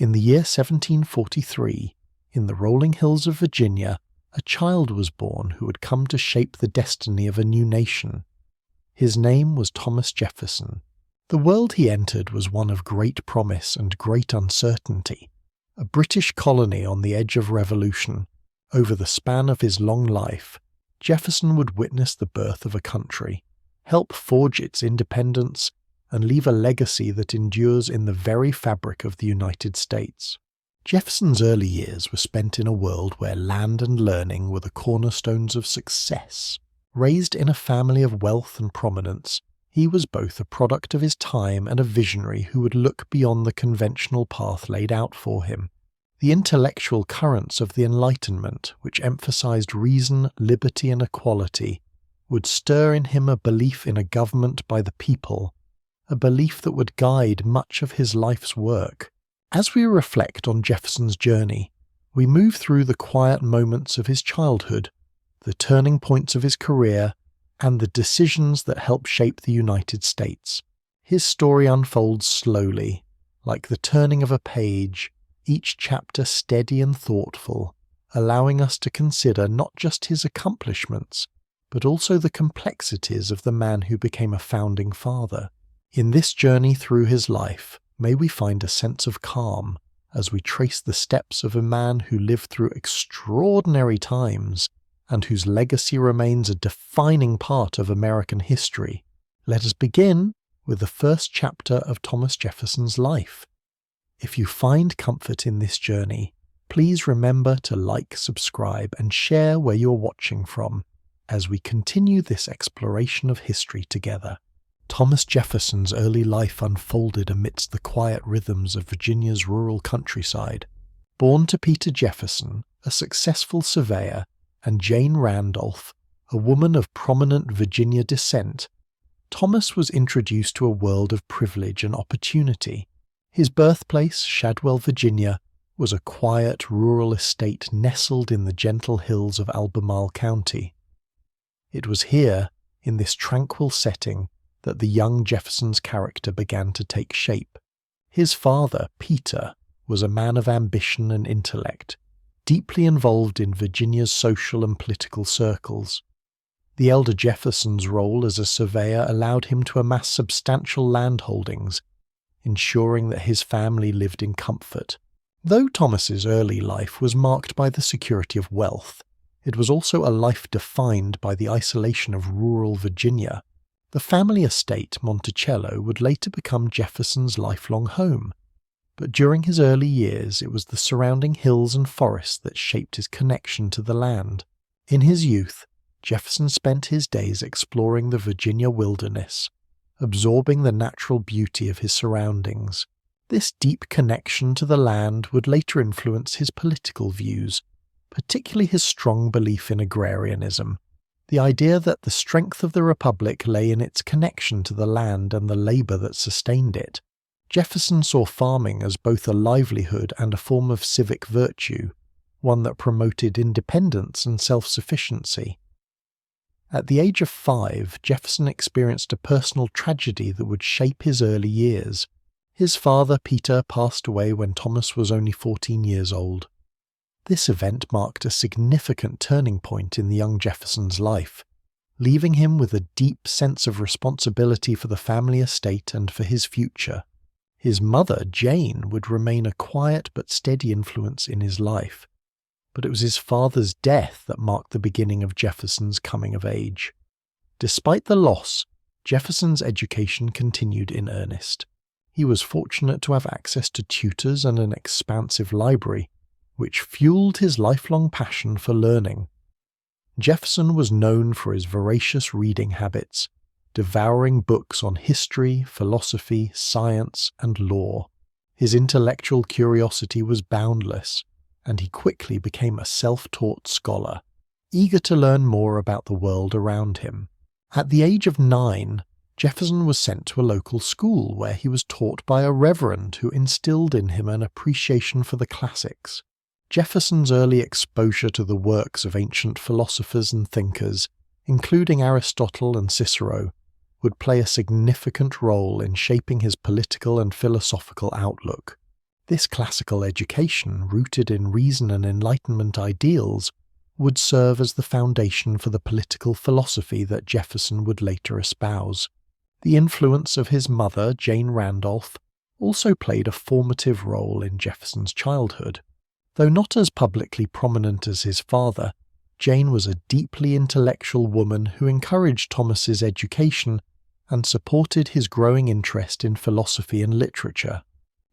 In the year 1743, in the rolling hills of Virginia, a child was born who would come to shape the destiny of a new nation. His name was Thomas Jefferson. The world he entered was one of great promise and great uncertainty. A British colony on the edge of revolution, over the span of his long life, Jefferson would witness the birth of a country, help forge its independence, and leave a legacy that endures in the very fabric of the United States. Jefferson's early years were spent in a world where land and learning were the cornerstones of success. Raised in a family of wealth and prominence, he was both a product of his time and a visionary who would look beyond the conventional path laid out for him. The intellectual currents of the Enlightenment, which emphasized reason, liberty, and equality, would stir in him a belief in a government by the people, a belief that would guide much of his life's work. As we reflect on Jefferson's journey, we move through the quiet moments of his childhood, the turning points of his career, and the decisions that help shape the United States. His story unfolds slowly, like the turning of a page, each chapter steady and thoughtful, allowing us to consider not just his accomplishments, but also the complexities of the man who became a founding father. In this journey through his life, may we find a sense of calm as we trace the steps of a man who lived through extraordinary times and whose legacy remains a defining part of American history. Let us begin with the first chapter of Thomas Jefferson's life. If you find comfort in this journey, please remember to like, subscribe, and share where you're watching from as we continue this exploration of history together. Thomas Jefferson's early life unfolded amidst the quiet rhythms of Virginia's rural countryside. Born to Peter Jefferson, a successful surveyor, and Jane Randolph, a woman of prominent Virginia descent, Thomas was introduced to a world of privilege and opportunity. His birthplace, Shadwell, Virginia, was a quiet rural estate nestled in the gentle hills of Albemarle County. It was here, in this tranquil setting, that the young Jefferson's character began to take shape. His father, Peter, was a man of ambition and intellect, deeply involved in Virginia's social and political circles. The elder Jefferson's role as a surveyor allowed him to amass substantial land holdings, ensuring that his family lived in comfort. Though Thomas's early life was marked by the security of wealth, it was also a life defined by the isolation of rural Virginia. The family estate, Monticello, would later become Jefferson's lifelong home, but during his early years it was the surrounding hills and forests that shaped his connection to the land. In his youth, Jefferson spent his days exploring the Virginia wilderness, absorbing the natural beauty of his surroundings. This deep connection to the land would later influence his political views, particularly his strong belief in agrarianism. The idea that the strength of the Republic lay in its connection to the land and the labor that sustained it. Jefferson saw farming as both a livelihood and a form of civic virtue, one that promoted independence and self-sufficiency. At the age of 5, Jefferson experienced a personal tragedy that would shape his early years. His father, Peter, passed away when Thomas was only 14 years old. This event marked a significant turning point in the young Jefferson's life, leaving him with a deep sense of responsibility for the family estate and for his future. His mother, Jane, would remain a quiet but steady influence in his life, but it was his father's death that marked the beginning of Jefferson's coming of age. Despite the loss, Jefferson's education continued in earnest. He was fortunate to have access to tutors and an expansive library, which fueled his lifelong passion for learning. Jefferson was known for his voracious reading habits, devouring books on history, philosophy, science, and law. His intellectual curiosity was boundless, and he quickly became a self-taught scholar, eager to learn more about the world around him. At the age of 9, Jefferson was sent to a local school where he was taught by a reverend who instilled in him an appreciation for the classics. Jefferson's early exposure to the works of ancient philosophers and thinkers, including Aristotle and Cicero, would play a significant role in shaping his political and philosophical outlook. This classical education, rooted in reason and Enlightenment ideals, would serve as the foundation for the political philosophy that Jefferson would later espouse. The influence of his mother, Jane Randolph, also played a formative role in Jefferson's childhood. Though not as publicly prominent as his father, Jane was a deeply intellectual woman who encouraged Thomas's education and supported his growing interest in philosophy and literature.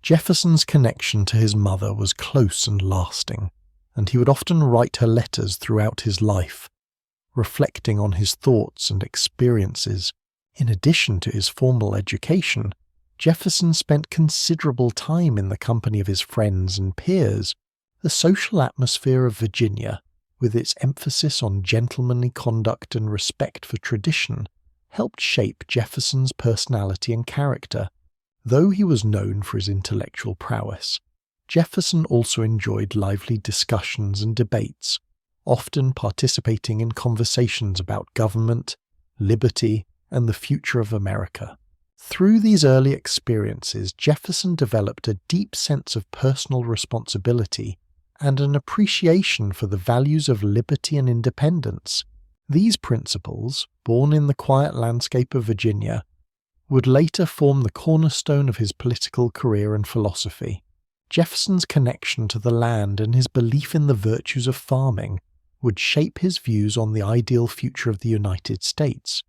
Jefferson's connection to his mother was close and lasting, and he would often write her letters throughout his life, reflecting on his thoughts and experiences. In addition to his formal education, Jefferson spent considerable time in the company of his friends and peers. The social atmosphere of Virginia, with its emphasis on gentlemanly conduct and respect for tradition, helped shape Jefferson's personality and character. Though he was known for his intellectual prowess, Jefferson also enjoyed lively discussions and debates, often participating in conversations about government, liberty, and the future of America. Through these early experiences, Jefferson developed a deep sense of personal responsibility and an appreciation for the values of liberty and independence. These principles, born in the quiet landscape of Virginia, would later form the cornerstone of his political career and philosophy. Jefferson's connection to the land and his belief in the virtues of farming would shape his views on the ideal future of the United States,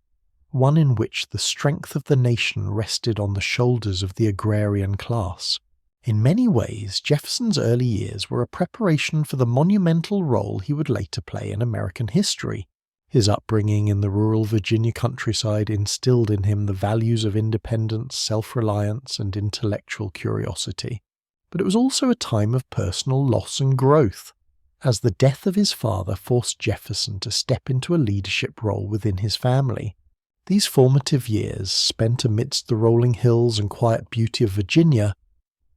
one in which the strength of the nation rested on the shoulders of the agrarian class. In many ways, Jefferson's early years were a preparation for the monumental role he would later play in American history. His upbringing in the rural Virginia countryside instilled in him the values of independence, self-reliance, and intellectual curiosity. But it was also a time of personal loss and growth, as the death of his father forced Jefferson to step into a leadership role within his family. These formative years, spent amidst the rolling hills and quiet beauty of Virginia,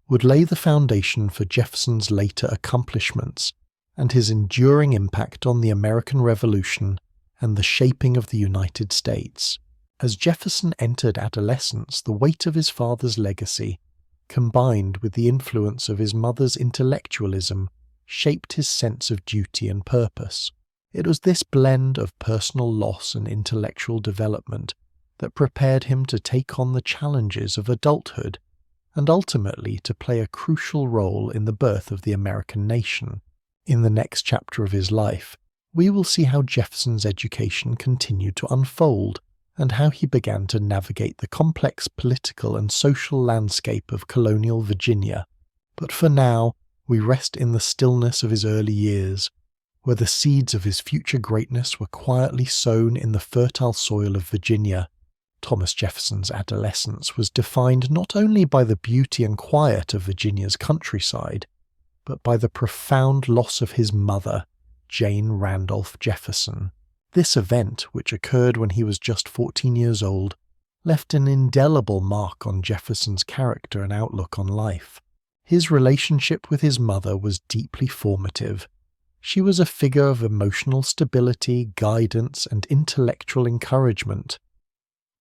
would lay the foundation for Jefferson's later accomplishments and his enduring impact on the American Revolution and the shaping of the United States. As Jefferson entered adolescence, the weight of his father's legacy, combined with the influence of his mother's intellectualism, shaped his sense of duty and purpose. It was this blend of personal loss and intellectual development that prepared him to take on the challenges of adulthood and ultimately to play a crucial role in the birth of the American nation. In the next chapter of his life, we will see how Jefferson's education continued to unfold and how he began to navigate the complex political and social landscape of colonial Virginia. But for now, we rest in the stillness of his early years, where the seeds of his future greatness were quietly sown in the fertile soil of Virginia. Thomas Jefferson's adolescence was defined not only by the beauty and quiet of Virginia's countryside, but by the profound loss of his mother, Jane Randolph Jefferson. This event, which occurred when he was just 14 years old, left an indelible mark on Jefferson's character and outlook on life. His relationship with his mother was deeply formative. She was a figure of emotional stability, guidance, and intellectual encouragement.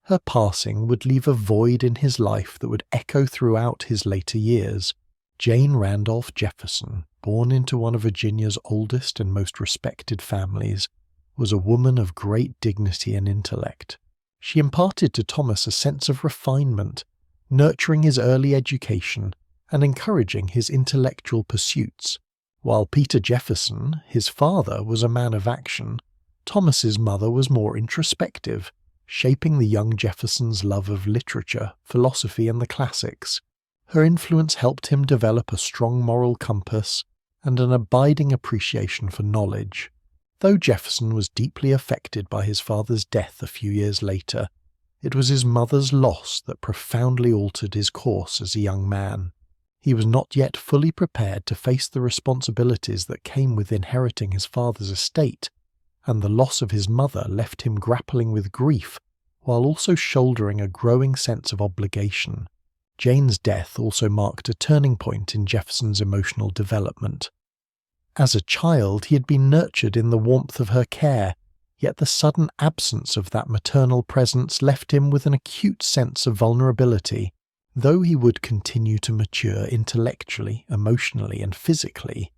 Her passing would leave a void in his life that would echo throughout his later years. Jane Randolph Jefferson, born into one of Virginia's oldest and most respected families, was a woman of great dignity and intellect. She imparted to Thomas a sense of refinement, nurturing his early education and encouraging his intellectual pursuits. While Peter Jefferson, his father, was a man of action, Thomas's mother was more introspective, shaping the young Jefferson's love of literature, philosophy, and the classics. Her influence helped him develop a strong moral compass and an abiding appreciation for knowledge. Though Jefferson was deeply affected by his father's death a few years later, it was his mother's loss that profoundly altered his course as a young man. He was not yet fully prepared to face the responsibilities that came with inheriting his father's estate, and the loss of his mother left him grappling with grief while also shouldering a growing sense of obligation. Jane's death also marked a turning point in Jefferson's emotional development. As a child, he had been nurtured in the warmth of her care, yet the sudden absence of that maternal presence left him with an acute sense of vulnerability. Though he would continue to mature intellectually, emotionally, and physically,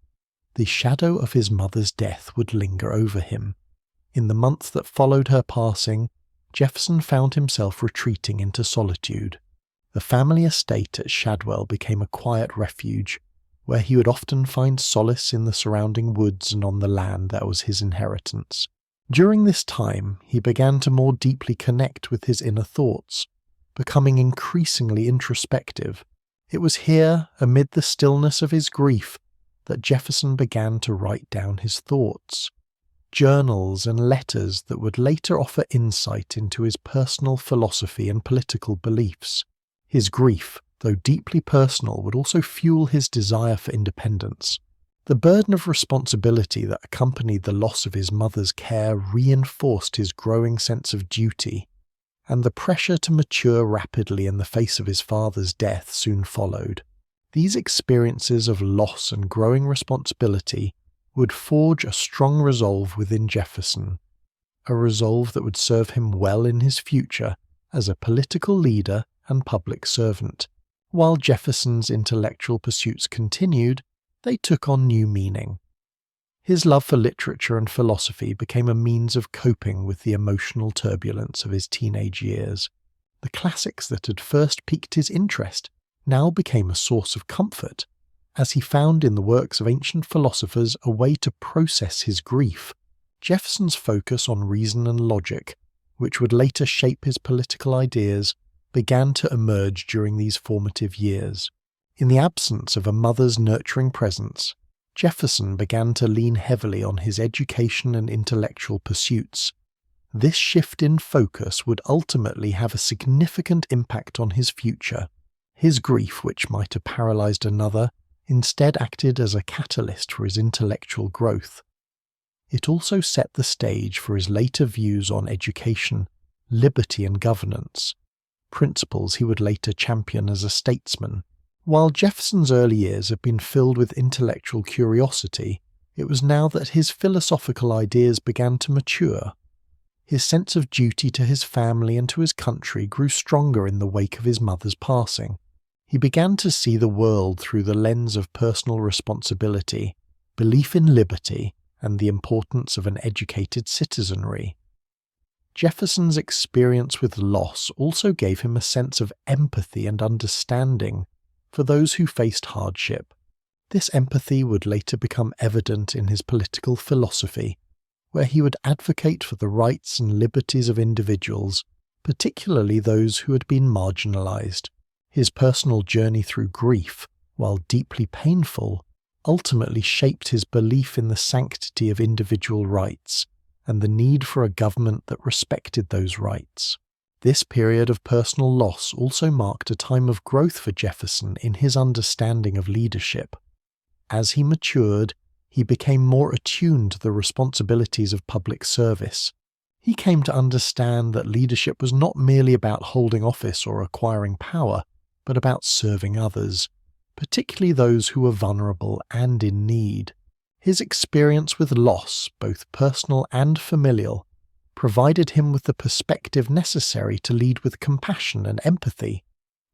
the shadow of his mother's death would linger over him. In the month that followed her passing, Jefferson found himself retreating into solitude. The family estate at Shadwell became a quiet refuge, where he would often find solace in the surrounding woods and on the land that was his inheritance. During this time, he began to more deeply connect with his inner thoughts, becoming increasingly introspective. It was here, amid the stillness of his grief, that Jefferson began to write down his thoughts. Journals and letters that would later offer insight into his personal philosophy and political beliefs. His grief, though deeply personal, would also fuel his desire for independence. The burden of responsibility that accompanied the loss of his mother's care reinforced his growing sense of duty, and the pressure to mature rapidly in the face of his father's death soon followed. These experiences of loss and growing responsibility would forge a strong resolve within Jefferson, a resolve that would serve him well in his future as a political leader and public servant. While Jefferson's intellectual pursuits continued, they took on new meaning. His love for literature and philosophy became a means of coping with the emotional turbulence of his teenage years. The classics that had first piqued his interest now became a source of comfort, as he found in the works of ancient philosophers a way to process his grief. Jefferson's focus on reason and logic, which would later shape his political ideas, began to emerge during these formative years. In the absence of a mother's nurturing presence, Jefferson began to lean heavily on his education and intellectual pursuits. This shift in focus would ultimately have a significant impact on his future. His grief, which might have paralyzed another, instead acted as a catalyst for his intellectual growth. It also set the stage for his later views on education, liberty and governance, principles he would later champion as a statesman. While Jefferson's early years had been filled with intellectual curiosity, it was now that his philosophical ideas began to mature. His sense of duty to his family and to his country grew stronger in the wake of his mother's passing. He began to see the world through the lens of personal responsibility, belief in liberty, and the importance of an educated citizenry. Jefferson's experience with loss also gave him a sense of empathy and understanding for those who faced hardship. This empathy would later become evident in his political philosophy, where he would advocate for the rights and liberties of individuals, particularly those who had been marginalized. His personal journey through grief, while deeply painful, ultimately shaped his belief in the sanctity of individual rights and the need for a government that respected those rights. This period of personal loss also marked a time of growth for Jefferson in his understanding of leadership. As he matured, he became more attuned to the responsibilities of public service. He came to understand that leadership was not merely about holding office or acquiring power, but about serving others, particularly those who were vulnerable and in need. His experience with loss, both personal and familial, provided him with the perspective necessary to lead with compassion and empathy,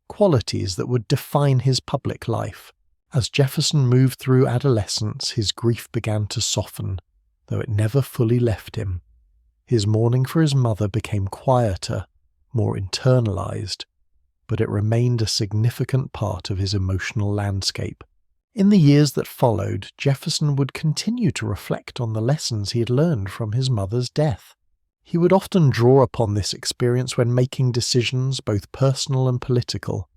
qualities that would define his public life. As Jefferson moved through adolescence, his grief began to soften, though it never fully left him. His mourning for his mother became quieter, more internalized, but it remained a significant part of his emotional landscape. In the years that followed, Jefferson would continue to reflect on the lessons he had learned from his mother's death. He would often draw upon this experience when making decisions, both personal and political,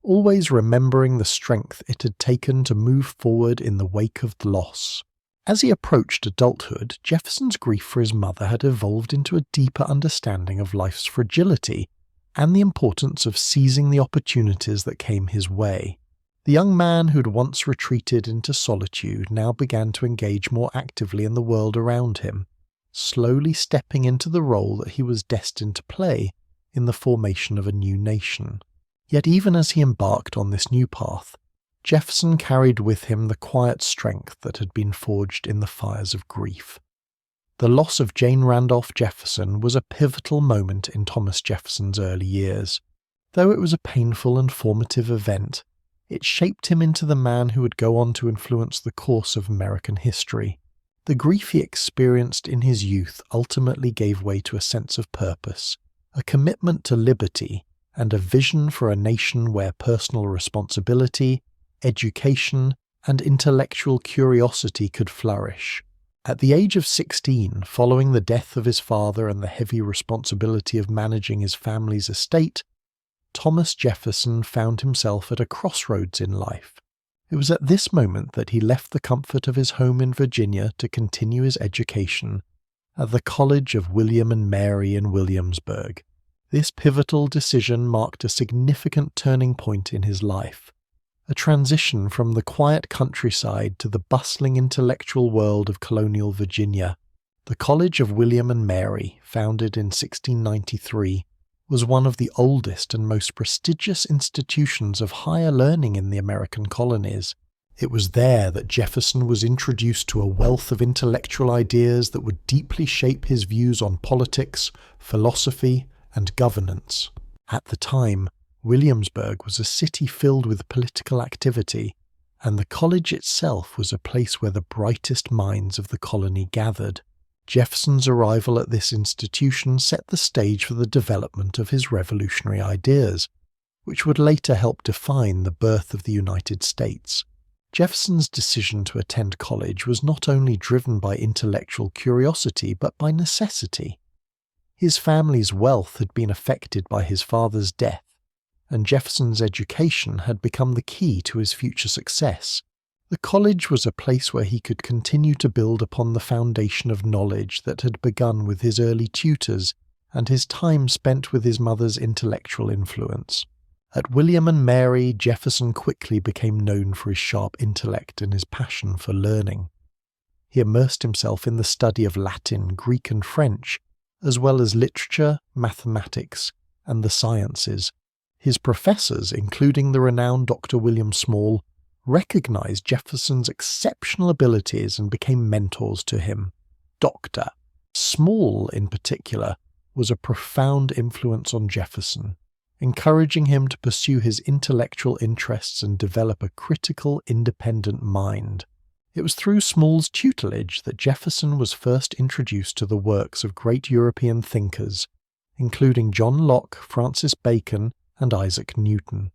always remembering the strength it had taken to move forward in the wake of the loss. As he approached adulthood, Jefferson's grief for his mother had evolved into a deeper understanding of life's fragility and the importance of seizing the opportunities that came his way. The young man who'd once retreated into solitude now began to engage more actively in the world around him, slowly stepping into the role that he was destined to play in the formation of a new nation. Yet even as he embarked on this new path, Jefferson carried with him the quiet strength that had been forged in the fires of grief. The loss of Jane Randolph Jefferson was a pivotal moment in Thomas Jefferson's early years. Though it was a painful and formative event, it shaped him into the man who would go on to influence the course of American history. The grief he experienced in his youth ultimately gave way to a sense of purpose, a commitment to liberty, and a vision for a nation where personal responsibility, education, and intellectual curiosity could flourish. At the age of 16, following the death of his father and the heavy responsibility of managing his family's estate, Thomas Jefferson found himself at a crossroads in life. It was at this moment that he left the comfort of his home in Virginia to continue his education at the College of William and Mary in Williamsburg. This pivotal decision marked a significant turning point in his life, a transition from the quiet countryside to the bustling intellectual world of colonial Virginia. The College of William and Mary, founded in 1693, was one of the oldest and most prestigious institutions of higher learning in the American colonies. It was there that Jefferson was introduced to a wealth of intellectual ideas that would deeply shape his views on politics, philosophy, and governance. At the time, Williamsburg was a city filled with political activity, and the college itself was a place where the brightest minds of the colony gathered. Jefferson's arrival at this institution set the stage for the development of his revolutionary ideas, which would later help define the birth of the United States. Jefferson's decision to attend college was not only driven by intellectual curiosity but by necessity. His family's wealth had been affected by his father's death, and Jefferson's education had become the key to his future success. The college was a place where he could continue to build upon the foundation of knowledge that had begun with his early tutors and his time spent with his mother's intellectual influence. At William and Mary, Jefferson quickly became known for his sharp intellect and his passion for learning. He immersed himself in the study of Latin, Greek, and French, as well as literature, mathematics, and the sciences. His professors, including the renowned Dr. William Small, recognized Jefferson's exceptional abilities and became mentors to him. Dr. Small, in particular, was a profound influence on Jefferson, encouraging him to pursue his intellectual interests and develop a critical, independent mind. It was through Small's tutelage that Jefferson was first introduced to the works of great European thinkers, including John Locke, Francis Bacon, and Isaac Newton.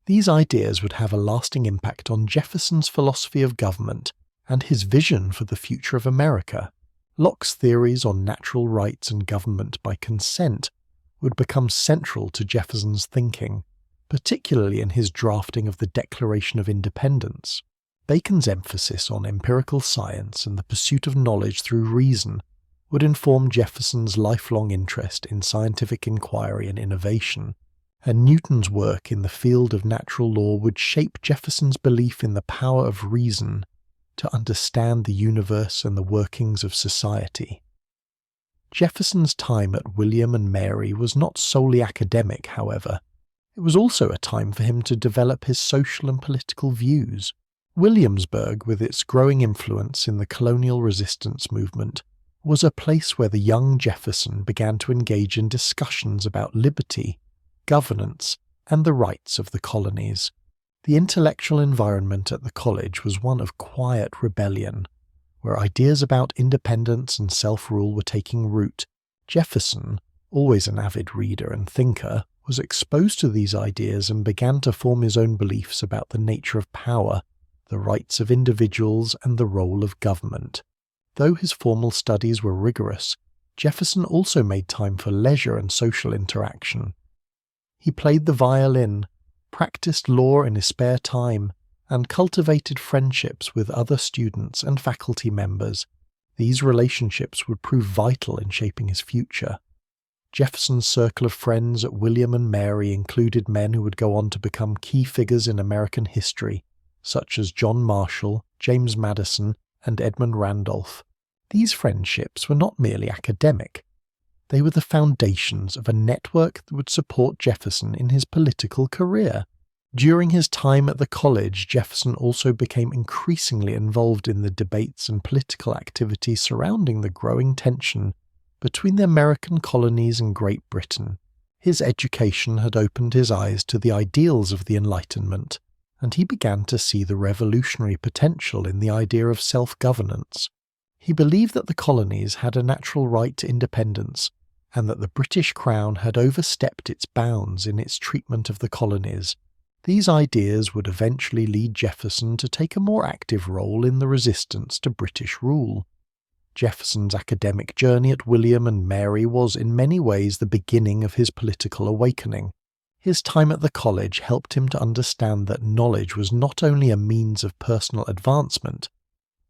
These ideas would have a lasting impact on Jefferson's philosophy of government and his vision for the future of America. Locke's theories on natural rights and government by consent would become central to Jefferson's thinking, particularly in his drafting of the Declaration of Independence. Bacon's emphasis on empirical science and the pursuit of knowledge through reason would inform Jefferson's lifelong interest in scientific inquiry and innovation, and Newton's work in the field of natural law would shape Jefferson's belief in the power of reason to understand the universe and the workings of society. Jefferson's time at William and Mary was not solely academic, however. It was also a time for him to develop his social and political views. Williamsburg, with its growing influence in the colonial resistance movement, was a place where the young Jefferson began to engage in discussions about liberty, governance, and the rights of the colonies. The intellectual environment at the college was one of quiet rebellion, where ideas about independence and self-rule were taking root. Jefferson, always an avid reader and thinker, was exposed to these ideas and began to form his own beliefs about the nature of power, the rights of individuals, and the role of government. Though his formal studies were rigorous, Jefferson also made time for leisure and social interaction. He played the violin, practiced law in his spare time, and cultivated friendships with other students and faculty members. These relationships would prove vital in shaping his future. Jefferson's circle of friends at William and Mary included men who would go on to become key figures in American history, such as John Marshall, James Madison, and Edmund Randolph. These friendships were not merely academic. They were the foundations of a network that would support Jefferson in his political career. During his time at the college, Jefferson also became increasingly involved in the debates and political activity surrounding the growing tension between the American colonies and Great Britain. His education had opened his eyes to the ideals of the Enlightenment, and he began to see the revolutionary potential in the idea of self-governance. He believed that the colonies had a natural right to independence, and that the British Crown had overstepped its bounds in its treatment of the colonies. These ideas would eventually lead Jefferson to take a more active role in the resistance to British rule. Jefferson's academic journey at William and Mary was in many ways the beginning of his political awakening. His time at the college helped him to understand that knowledge was not only a means of personal advancement,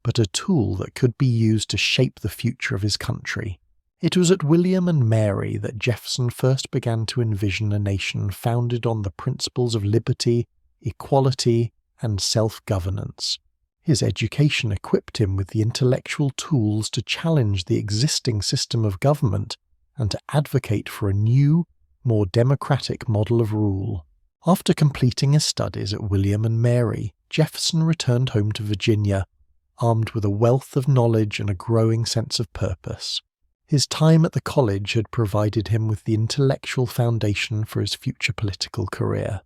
but a tool that could be used to shape the future of his country. It was at William and Mary that Jefferson first began to envision a nation founded on the principles of liberty, equality, and self-governance. His education equipped him with the intellectual tools to challenge the existing system of government and to advocate for a new, more democratic model of rule. After completing his studies at William and Mary, Jefferson returned home to Virginia, armed with a wealth of knowledge and a growing sense of purpose. His time at the college had provided him with the intellectual foundation for his future political career.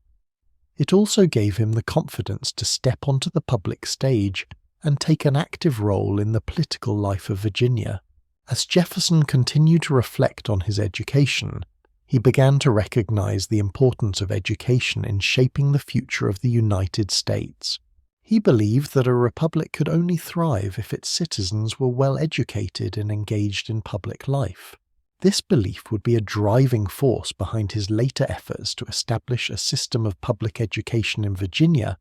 It also gave him the confidence to step onto the public stage and take an active role in the political life of Virginia. As Jefferson continued to reflect on his education, he began to recognize the importance of education in shaping the future of the United States. He believed that a republic could only thrive if its citizens were well educated and engaged in public life. This belief would be a driving force behind his later efforts to establish a system of public education in Virginia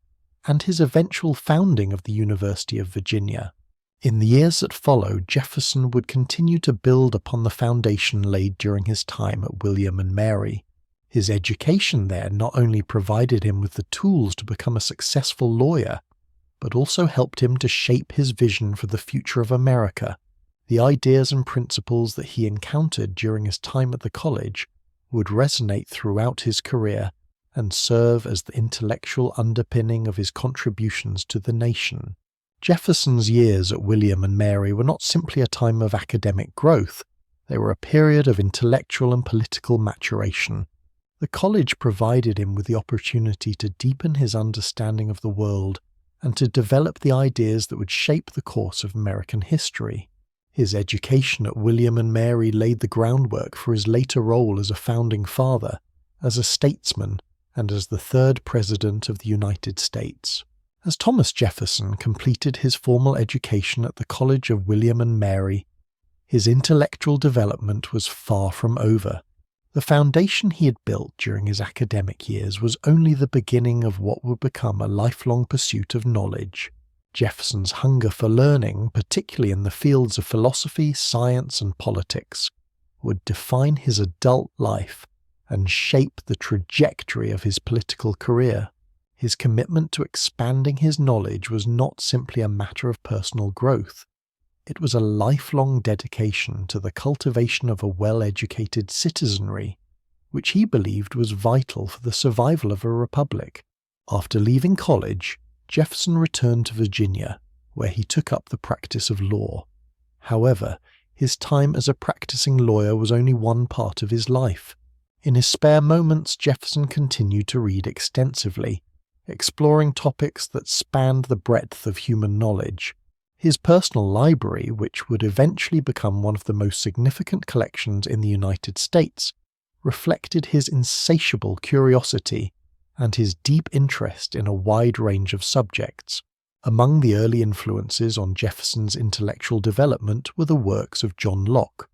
and his eventual founding of the University of Virginia. In the years that followed, Jefferson would continue to build upon the foundation laid during his time at William and Mary. His education there not only provided him with the tools to become a successful lawyer, but also helped him to shape his vision for the future of America. The ideas and principles that he encountered during his time at the college would resonate throughout his career and serve as the intellectual underpinning of his contributions to the nation. Jefferson's years at William and Mary were not simply a time of academic growth, they were a period of intellectual and political maturation. The college provided him with the opportunity to deepen his understanding of the world and to develop the ideas that would shape the course of American history. His education at William and Mary laid the groundwork for his later role as a founding father, as a statesman, and as the third President of the United States. As Thomas Jefferson completed his formal education at the College of William and Mary, his intellectual development was far from over. The foundation he had built during his academic years was only the beginning of what would become a lifelong pursuit of knowledge. Jefferson's hunger for learning, particularly in the fields of philosophy, science, and politics, would define his adult life and shape the trajectory of his political career. His commitment to expanding his knowledge was not simply a matter of personal growth. It was a lifelong dedication to the cultivation of a well-educated citizenry, which he believed was vital for the survival of a republic. After leaving college, Jefferson returned to Virginia, where he took up the practice of law. However, his time as a practicing lawyer was only one part of his life. In his spare moments, Jefferson continued to read extensively, exploring topics that spanned the breadth of human knowledge. His personal library, which would eventually become one of the most significant collections in the United States, reflected his insatiable curiosity and his deep interest in a wide range of subjects. Among the early influences on Jefferson's intellectual development were the works of John Locke,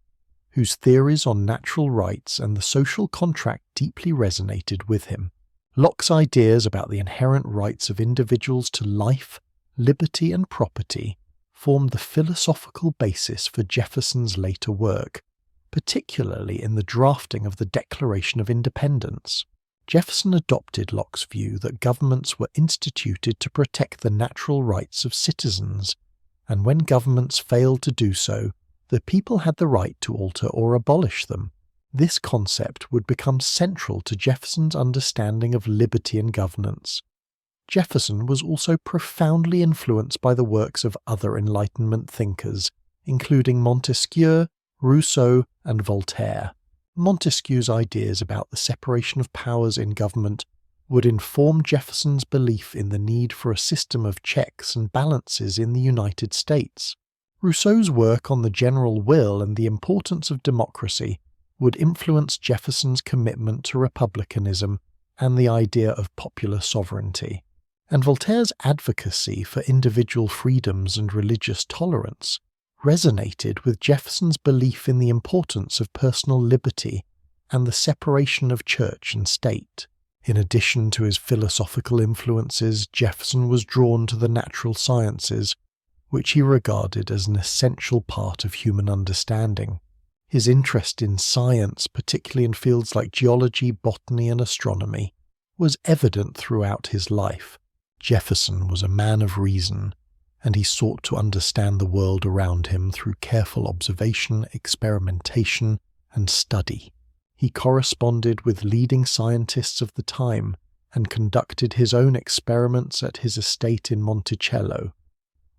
whose theories on natural rights and the social contract deeply resonated with him. Locke's ideas about the inherent rights of individuals to life, liberty, and property formed the philosophical basis for Jefferson's later work, particularly in the drafting of the Declaration of Independence. Jefferson adopted Locke's view that governments were instituted to protect the natural rights of citizens, and when governments failed to do so, the people had the right to alter or abolish them. This concept would become central to Jefferson's understanding of liberty and governance. Jefferson was also profoundly influenced by the works of other Enlightenment thinkers, including Montesquieu, Rousseau, and Voltaire. Montesquieu's ideas about the separation of powers in government would inform Jefferson's belief in the need for a system of checks and balances in the United States. Rousseau's work on the general will and the importance of democracy would influence Jefferson's commitment to republicanism and the idea of popular sovereignty. And Voltaire's advocacy for individual freedoms and religious tolerance resonated with Jefferson's belief in the importance of personal liberty and the separation of church and state. In addition to his philosophical influences, Jefferson was drawn to the natural sciences, which he regarded as an essential part of human understanding. His interest in science, particularly in fields like geology, botany, and astronomy, was evident throughout his life. Jefferson was a man of reason, and he sought to understand the world around him through careful observation, experimentation, and study. He corresponded with leading scientists of the time and conducted his own experiments at his estate in Monticello,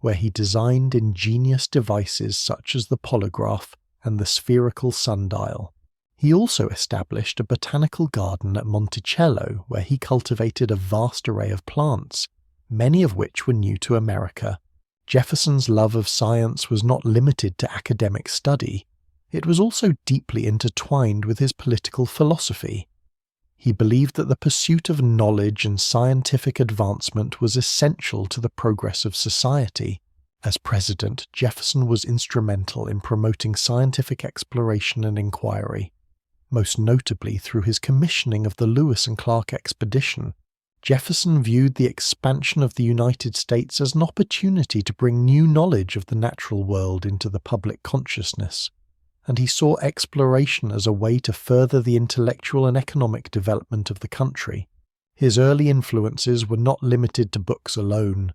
where he designed ingenious devices such as the polygraph and the spherical sundial. He also established a botanical garden at Monticello, where he cultivated a vast array of plants, many of which were new to America. Jefferson's love of science was not limited to academic study. It was also deeply intertwined with his political philosophy. He believed that the pursuit of knowledge and scientific advancement was essential to the progress of society. As president, Jefferson was instrumental in promoting scientific exploration and inquiry, most notably through his commissioning of the Lewis and Clark expedition. Jefferson viewed the expansion of the United States as an opportunity to bring new knowledge of the natural world into the public consciousness, and he saw exploration as a way to further the intellectual and economic development of the country. His early influences were not limited to books alone.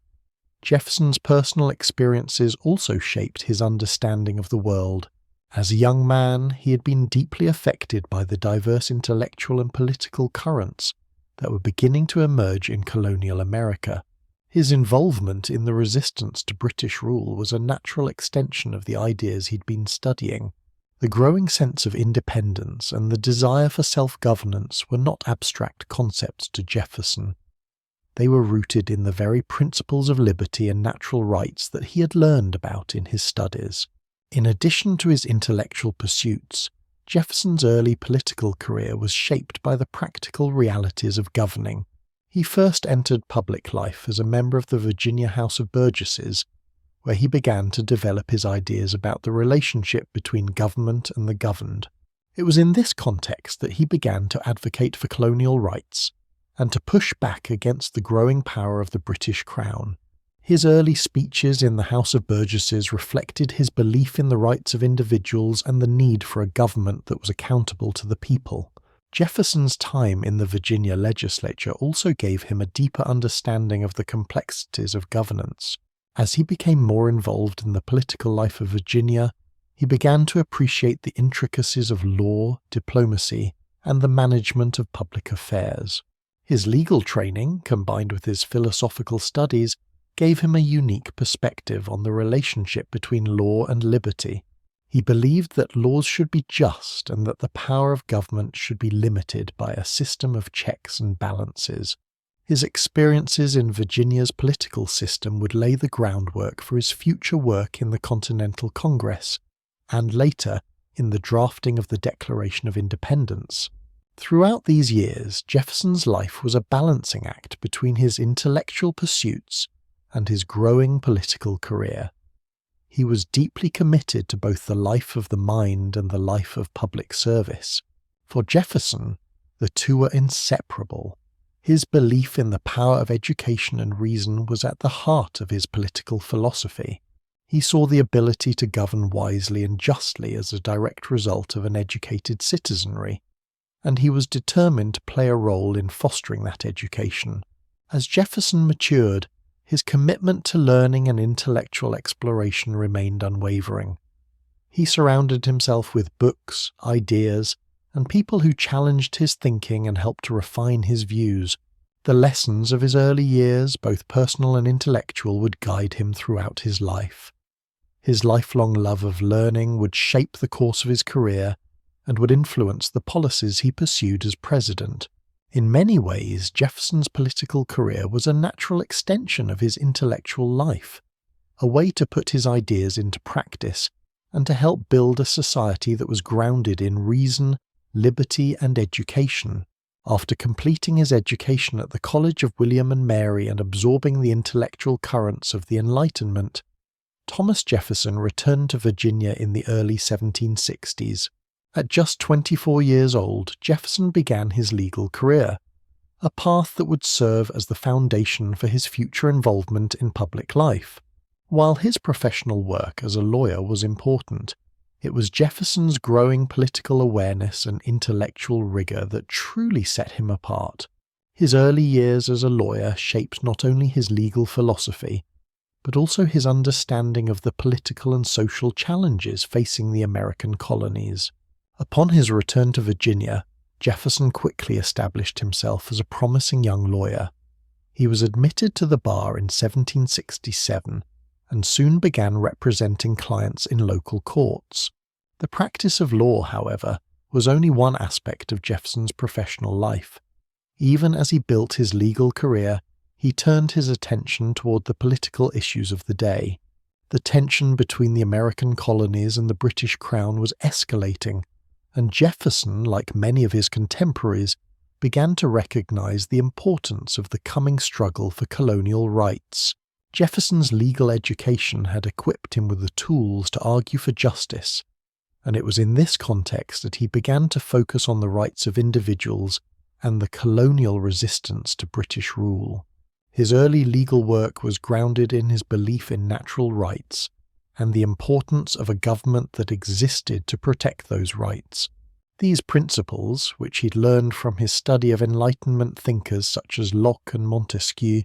Jefferson's personal experiences also shaped his understanding of the world. As a young man, he had been deeply affected by the diverse intellectual and political currents that were beginning to emerge in colonial America. His involvement in the resistance to British rule was a natural extension of the ideas he'd been studying. The growing sense of independence and the desire for self-governance were not abstract concepts to Jefferson. They were rooted in the very principles of liberty and natural rights that he had learned about in his studies. In addition to his intellectual pursuits, Jefferson's early political career was shaped by the practical realities of governing. He first entered public life as a member of the Virginia House of Burgesses, where he began to develop his ideas about the relationship between government and the governed. It was in this context that he began to advocate for colonial rights and to push back against the growing power of the British Crown. His early speeches in the House of Burgesses reflected his belief in the rights of individuals and the need for a government that was accountable to the people. Jefferson's time in the Virginia legislature also gave him a deeper understanding of the complexities of governance. As he became more involved in the political life of Virginia, he began to appreciate the intricacies of law, diplomacy, and the management of public affairs. His legal training, combined with his philosophical studies, gave him a unique perspective on the relationship between law and liberty. He believed that laws should be just and that the power of government should be limited by a system of checks and balances. His experiences in Virginia's political system would lay the groundwork for his future work in the Continental Congress, and later in the drafting of the Declaration of Independence. Throughout these years, Jefferson's life was a balancing act between his intellectual pursuits and his growing political career. He was deeply committed to both the life of the mind and the life of public service. For Jefferson, the two were inseparable. His belief in the power of education and reason was at the heart of his political philosophy. He saw the ability to govern wisely and justly as a direct result of an educated citizenry, and he was determined to play a role in fostering that education. As Jefferson matured, his commitment to learning and intellectual exploration remained unwavering. He surrounded himself with books, ideas, and people who challenged his thinking and helped to refine his views. The lessons of his early years, both personal and intellectual, would guide him throughout his life. His lifelong love of learning would shape the course of his career, and would influence the policies he pursued as president. In many ways, Jefferson's political career was a natural extension of his intellectual life, a way to put his ideas into practice and to help build a society that was grounded in reason, liberty, and education. After completing his education at the College of William and Mary and absorbing the intellectual currents of the Enlightenment, Thomas Jefferson returned to Virginia in the early 1760s. At just 24 years old, Jefferson began his legal career, a path that would serve as the foundation for his future involvement in public life. While his professional work as a lawyer was important, it was Jefferson's growing political awareness and intellectual rigor that truly set him apart. His early years as a lawyer shaped not only his legal philosophy, but also his understanding of the political and social challenges facing the American colonies. Upon his return to Virginia, Jefferson quickly established himself as a promising young lawyer. He was admitted to the bar in 1767 and soon began representing clients in local courts. The practice of law, however, was only one aspect of Jefferson's professional life. Even as he built his legal career, he turned his attention toward the political issues of the day. The tension between the American colonies and the British Crown was escalating, and Jefferson, like many of his contemporaries, began to recognize the importance of the coming struggle for colonial rights. Jefferson's legal education had equipped him with the tools to argue for justice, and it was in this context that he began to focus on the rights of individuals and the colonial resistance to British rule. His early legal work was grounded in his belief in natural rights and the importance of a government that existed to protect those rights. These principles, which he'd learned from his study of Enlightenment thinkers such as Locke and Montesquieu,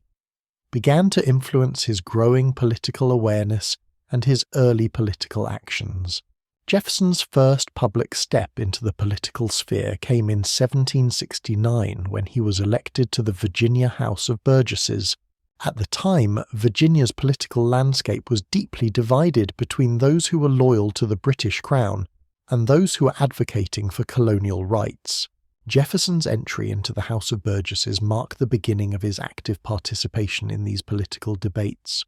began to influence his growing political awareness and his early political actions. Jefferson's first public step into the political sphere came in 1769 when he was elected to the Virginia House of Burgesses. At the time, Virginia's political landscape was deeply divided between those who were loyal to the British Crown and those who were advocating for colonial rights. Jefferson's entry into the House of Burgesses marked the beginning of his active participation in these political debates.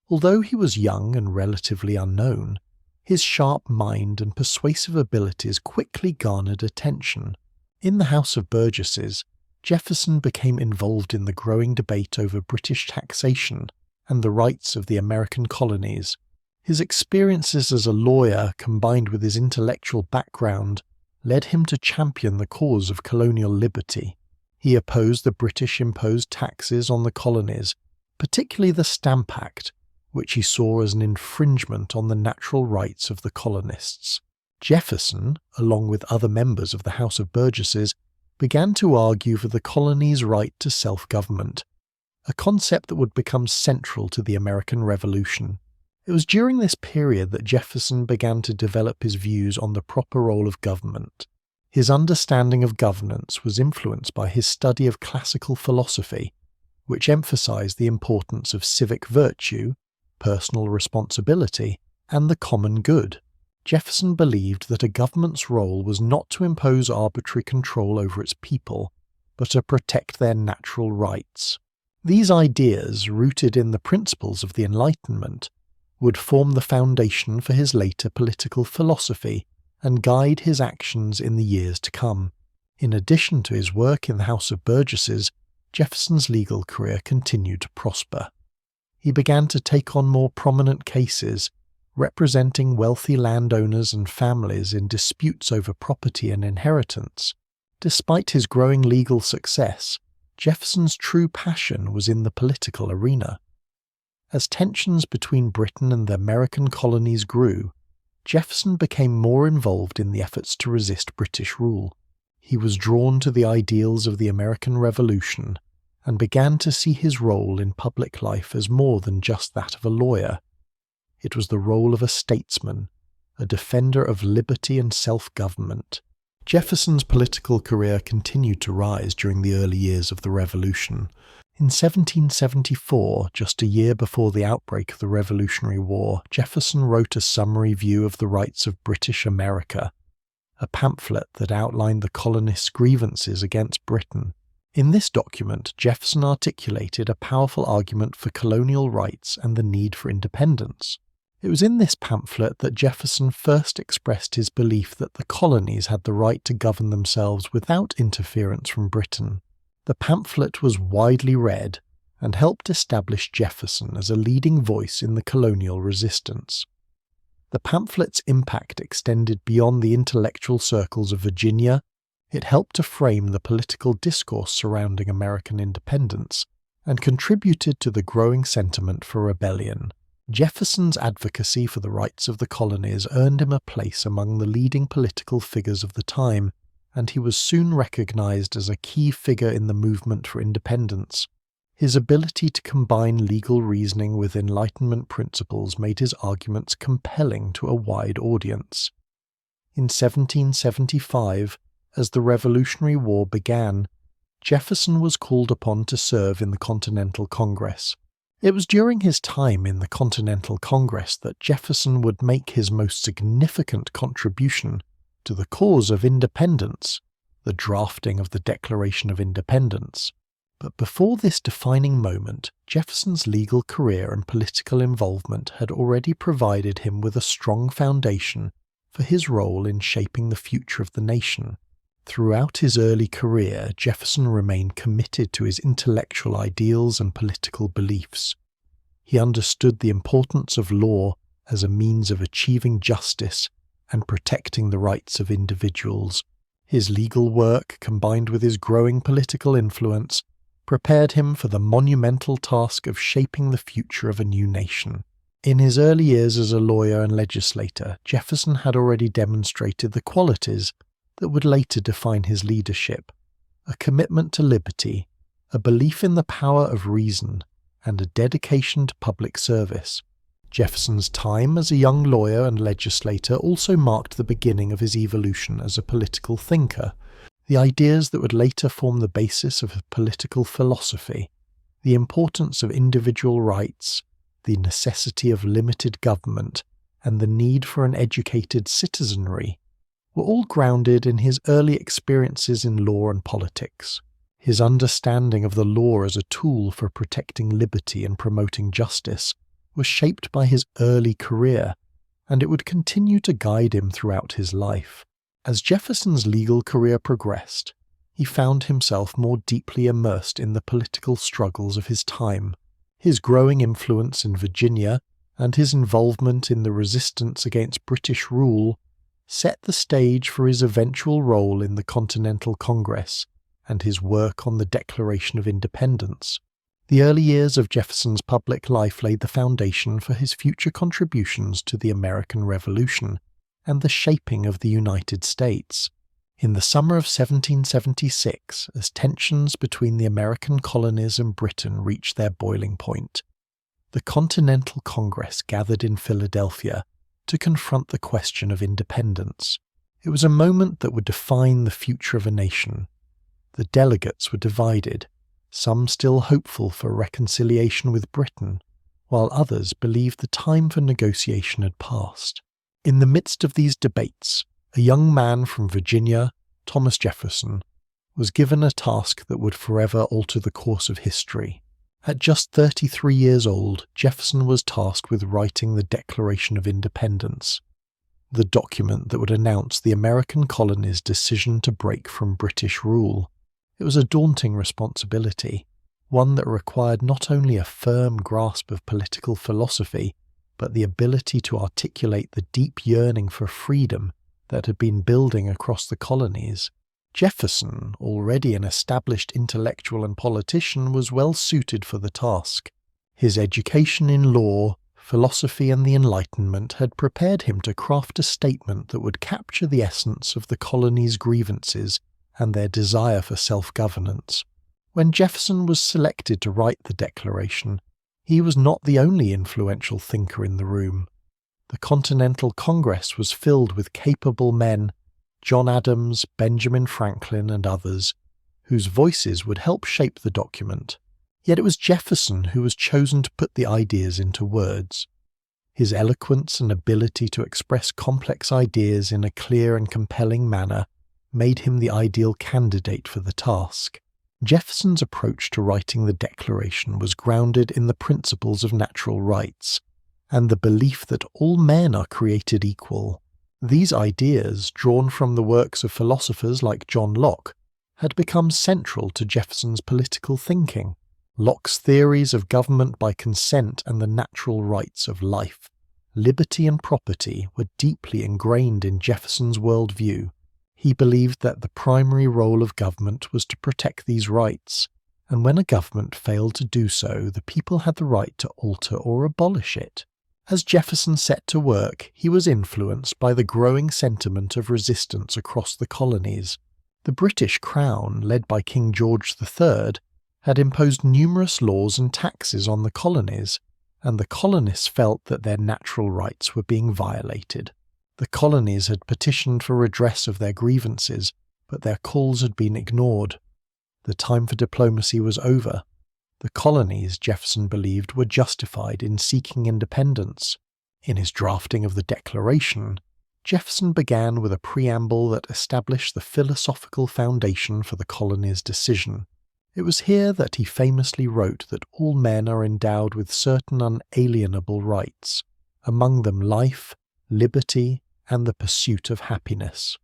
Although he was young and relatively unknown, his sharp mind and persuasive abilities quickly garnered attention. In the House of Burgesses, Jefferson became involved in the growing debate over British taxation and the rights of the American colonies. His experiences as a lawyer, combined with his intellectual background, led him to champion the cause of colonial liberty. He opposed the British-imposed taxes on the colonies, particularly the Stamp Act, which he saw as an infringement on the natural rights of the colonists. Jefferson, along with other members of the House of Burgesses, began to argue for the colonies' right to self-government, a concept that would become central to the American Revolution. It was during this period that Jefferson began to develop his views on the proper role of government. His understanding of governance was influenced by his study of classical philosophy, which emphasized the importance of civic virtue, personal responsibility, and the common good. Jefferson believed that a government's role was not to impose arbitrary control over its people, but to protect their natural rights. These ideas, rooted in the principles of the Enlightenment, would form the foundation for his later political philosophy and guide his actions in the years to come. In addition to his work in the House of Burgesses, Jefferson's legal career continued to prosper. He began to take on more prominent cases, representing wealthy landowners and families in disputes over property and inheritance. Despite his growing legal success, Jefferson's true passion was in the political arena. As tensions between Britain and the American colonies grew, Jefferson became more involved in the efforts to resist British rule. He was drawn to the ideals of the American Revolution and began to see his role in public life as more than just that of a lawyer. It was the role of a statesman, a defender of liberty and self-government. Jefferson's political career continued to rise during the early years of the Revolution. In 1774, just a year before the outbreak of the Revolutionary War, Jefferson wrote a summary view of the rights of British America, a pamphlet that outlined the colonists' grievances against Britain. In this document, Jefferson articulated a powerful argument for colonial rights and the need for independence. It was in this pamphlet that Jefferson first expressed his belief that the colonies had the right to govern themselves without interference from Britain. The pamphlet was widely read and helped establish Jefferson as a leading voice in the colonial resistance. The pamphlet's impact extended beyond the intellectual circles of Virginia. It helped to frame the political discourse surrounding American independence and contributed to the growing sentiment for rebellion. Jefferson's advocacy for the rights of the colonies earned him a place among the leading political figures of the time, and he was soon recognized as a key figure in the movement for independence. His ability to combine legal reasoning with Enlightenment principles made his arguments compelling to a wide audience. In 1775, as the Revolutionary War began, Jefferson was called upon to serve in the Continental Congress. It was during his time in the Continental Congress that Jefferson would make his most significant contribution to the cause of independence, the drafting of the Declaration of Independence. But before this defining moment, Jefferson's legal career and political involvement had already provided him with a strong foundation for his role in shaping the future of the nation. Throughout his early career, Jefferson remained committed to his intellectual ideals and political beliefs. He understood the importance of law as a means of achieving justice and protecting the rights of individuals. His legal work, combined with his growing political influence, prepared him for the monumental task of shaping the future of a new nation. In his early years as a lawyer and legislator, Jefferson had already demonstrated the qualities that would later define his leadership: a commitment to liberty, a belief in the power of reason, and a dedication to public service. Jefferson's time as a young lawyer and legislator also marked the beginning of his evolution as a political thinker. The ideas that would later form the basis of political philosophy, the importance of individual rights, the necessity of limited government, and the need for an educated citizenry, were all grounded in his early experiences in law and politics. His understanding of the law as a tool for protecting liberty and promoting justice was shaped by his early career, and it would continue to guide him throughout his life. As Jefferson's legal career progressed, he found himself more deeply immersed in the political struggles of his time. His growing influence in Virginia and his involvement in the resistance against British rule set the stage for his eventual role in the Continental Congress and his work on the Declaration of Independence. The early years of Jefferson's public life laid the foundation for his future contributions to the American Revolution and the shaping of the United States. In the summer of 1776, as tensions between the American colonies and Britain reached their boiling point, the Continental Congress gathered in Philadelphia to confront the question of independence. It was a moment that would define the future of a nation. The delegates were divided, some still hopeful for reconciliation with Britain, while others believed the time for negotiation had passed. In the midst of these debates, a young man from Virginia, Thomas Jefferson, was given a task that would forever alter the course of history. At just 33 years old, Jefferson was tasked with writing the Declaration of Independence, the document that would announce the American colonies' decision to break from British rule. It was a daunting responsibility, one that required not only a firm grasp of political philosophy, but the ability to articulate the deep yearning for freedom that had been building across the colonies. Jefferson, already an established intellectual and politician, was well suited for the task. His education in law, philosophy, and the Enlightenment had prepared him to craft a statement that would capture the essence of the colonies' grievances and their desire for self-governance. When Jefferson was selected to write the Declaration, he was not the only influential thinker in the room. The Continental Congress was filled with capable men, John Adams, Benjamin Franklin, and others, whose voices would help shape the document. Yet it was Jefferson who was chosen to put the ideas into words. His eloquence and ability to express complex ideas in a clear and compelling manner made him the ideal candidate for the task. Jefferson's approach to writing the Declaration was grounded in the principles of natural rights and the belief that all men are created equal. These ideas, drawn from the works of philosophers like John Locke, had become central to Jefferson's political thinking. Locke's theories of government by consent and the natural rights of life, liberty and property were deeply ingrained in Jefferson's worldview. He believed that the primary role of government was to protect these rights, and when a government failed to do so, the people had the right to alter or abolish it. As Jefferson set to work, he was influenced by the growing sentiment of resistance across the colonies. The British Crown, led by King George III, had imposed numerous laws and taxes on the colonies, and the colonists felt that their natural rights were being violated. The colonies had petitioned for redress of their grievances, but their calls had been ignored. The time for diplomacy was over. The colonies, Jefferson believed, were justified in seeking independence. In his drafting of the Declaration, Jefferson began with a preamble that established the philosophical foundation for the colonies' decision. It was here that he famously wrote that all men are endowed with certain unalienable rights, among them life, liberty, and the pursuit of happiness.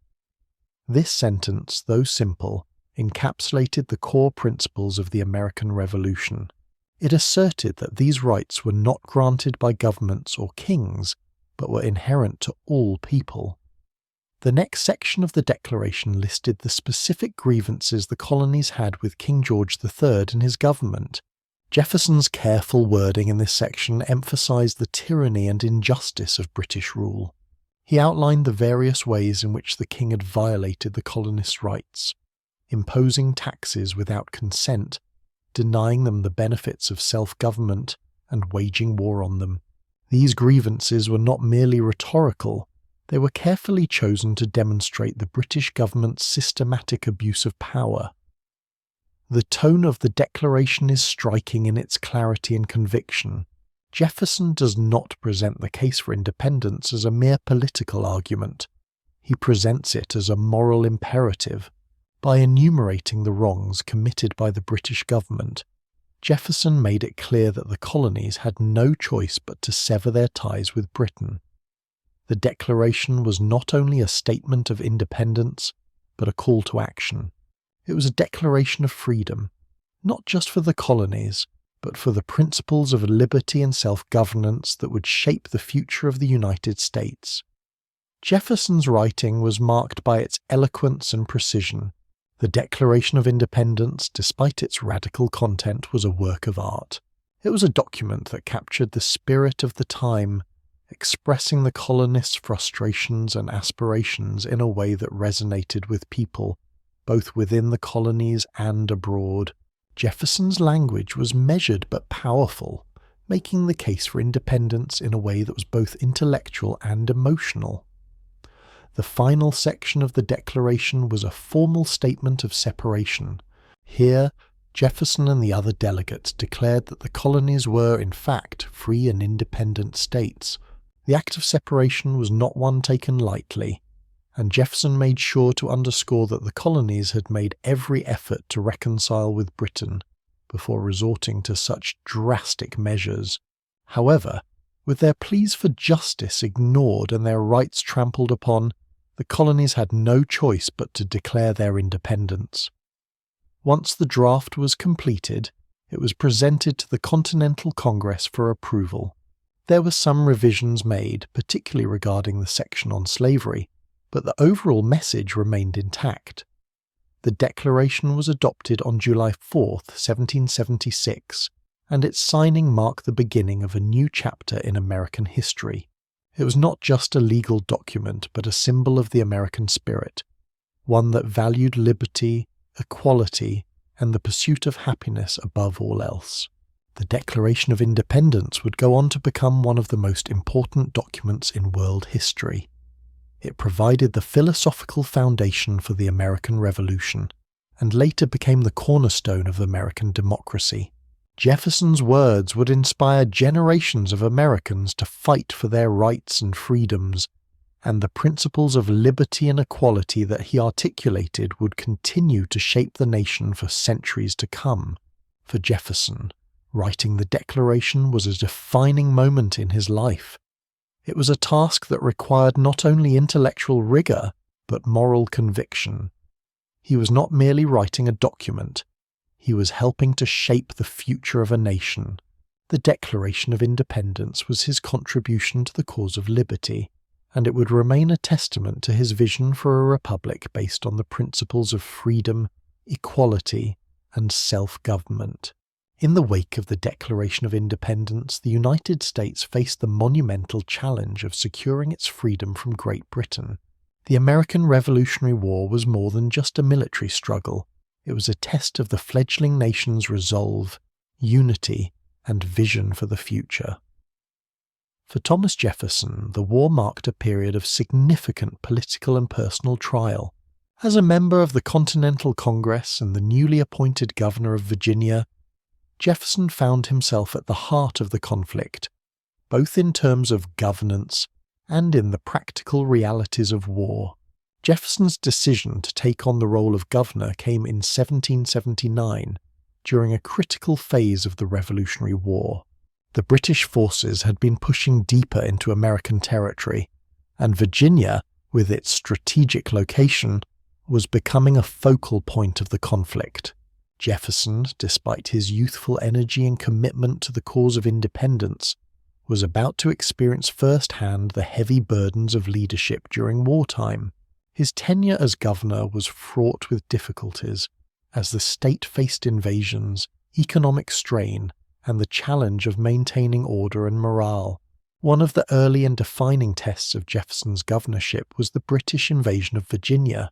This sentence, though simple, encapsulated the core principles of the American Revolution. It asserted that these rights were not granted by governments or kings, but were inherent to all people. The next section of the Declaration listed the specific grievances the colonies had with King George III and his government. Jefferson's careful wording in this section emphasized the tyranny and injustice of British rule. He outlined the various ways in which the king had violated the colonists' rights, imposing taxes without consent, denying them the benefits of self-government, and waging war on them. These grievances were not merely rhetorical, they were carefully chosen to demonstrate the British government's systematic abuse of power. The tone of the Declaration is striking in its clarity and conviction. Jefferson does not present the case for independence as a mere political argument. He presents it as a moral imperative. By enumerating the wrongs committed by the British government, Jefferson made it clear that the colonies had no choice but to sever their ties with Britain. The Declaration was not only a statement of independence, but a call to action. It was a declaration of freedom, not just for the colonies, but for the principles of liberty and self-governance that would shape the future of the United States. Jefferson's writing was marked by its eloquence and precision. The Declaration of Independence, despite its radical content, was a work of art. It was a document that captured the spirit of the time, expressing the colonists' frustrations and aspirations in a way that resonated with people, both within the colonies and abroad. Jefferson's language was measured but powerful, making the case for independence in a way that was both intellectual and emotional. The final section of the Declaration was a formal statement of separation. Here, Jefferson and the other delegates declared that the colonies were, in fact, free and independent states. The act of separation was not one taken lightly, and Jefferson made sure to underscore that the colonies had made every effort to reconcile with Britain before resorting to such drastic measures. However, with their pleas for justice ignored and their rights trampled upon, the colonies had no choice but to declare their independence. Once the draft was completed, it was presented to the Continental Congress for approval. There were some revisions made, particularly regarding the section on slavery, but the overall message remained intact. The Declaration was adopted on July 4, 1776, and its signing marked the beginning of a new chapter in American history. It was not just a legal document, but a symbol of the American spirit, one that valued liberty, equality, and the pursuit of happiness above all else. The Declaration of Independence would go on to become one of the most important documents in world history. It provided the philosophical foundation for the American Revolution, and later became the cornerstone of American democracy. Jefferson's words would inspire generations of Americans to fight for their rights and freedoms, and the principles of liberty and equality that he articulated would continue to shape the nation for centuries to come. For Jefferson, writing the Declaration was a defining moment in his life. It was a task that required not only intellectual rigor, but moral conviction. He was not merely writing a document, he was helping to shape the future of a nation. The Declaration of Independence was his contribution to the cause of liberty, and it would remain a testament to his vision for a republic based on the principles of freedom, equality, and self-government. In the wake of the Declaration of Independence, the United States faced the monumental challenge of securing its freedom from Great Britain. The American Revolutionary War was more than just a military struggle. It was a test of the fledgling nation's resolve, unity, and vision for the future. For Thomas Jefferson, the war marked a period of significant political and personal trial. As a member of the Continental Congress and the newly appointed governor of Virginia, Jefferson found himself at the heart of the conflict, both in terms of governance and in the practical realities of war. Jefferson's decision to take on the role of governor came in 1779, during a critical phase of the Revolutionary War. The British forces had been pushing deeper into American territory, and Virginia, with its strategic location, was becoming a focal point of the conflict. Jefferson, despite his youthful energy and commitment to the cause of independence, was about to experience firsthand the heavy burdens of leadership during wartime. His tenure as governor was fraught with difficulties, as the state faced invasions, economic strain, and the challenge of maintaining order and morale. One of the early and defining tests of Jefferson's governorship was the British invasion of Virginia.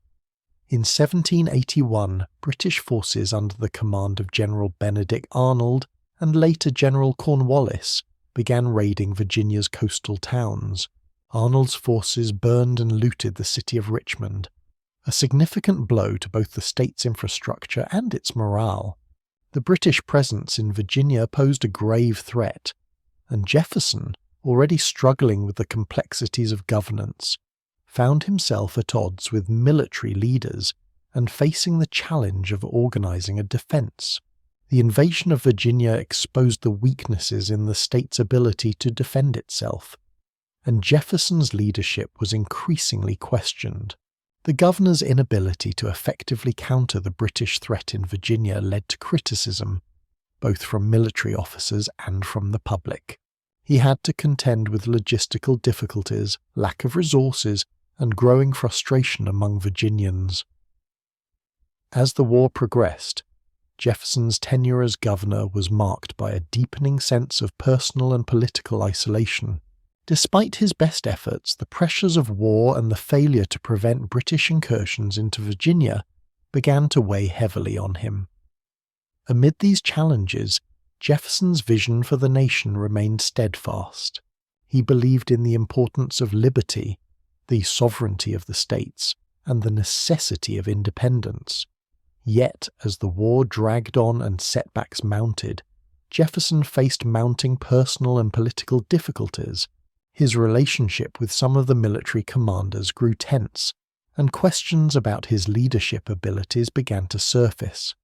In 1781, British forces under the command of General Benedict Arnold and later General Cornwallis began raiding Virginia's coastal towns. Arnold's forces burned and looted the city of Richmond, a significant blow to both the state's infrastructure and its morale. The British presence in Virginia posed a grave threat, and Jefferson, already struggling with the complexities of governance, found himself at odds with military leaders and facing the challenge of organizing a defense. The invasion of Virginia exposed the weaknesses in the state's ability to defend itself, and Jefferson's leadership was increasingly questioned. The governor's inability to effectively counter the British threat in Virginia led to criticism, both from military officers and from the public. He had to contend with logistical difficulties, lack of resources, and growing frustration among Virginians. As the war progressed, Jefferson's tenure as governor was marked by a deepening sense of personal and political isolation. Despite his best efforts, the pressures of war and the failure to prevent British incursions into Virginia began to weigh heavily on him. Amid these challenges, Jefferson's vision for the nation remained steadfast. He believed in the importance of liberty, the sovereignty of the states, and the necessity of independence. Yet, as the war dragged on and setbacks mounted, Jefferson faced mounting personal and political difficulties. His relationship with some of the military commanders grew tense, and questions about his leadership abilities began to surface.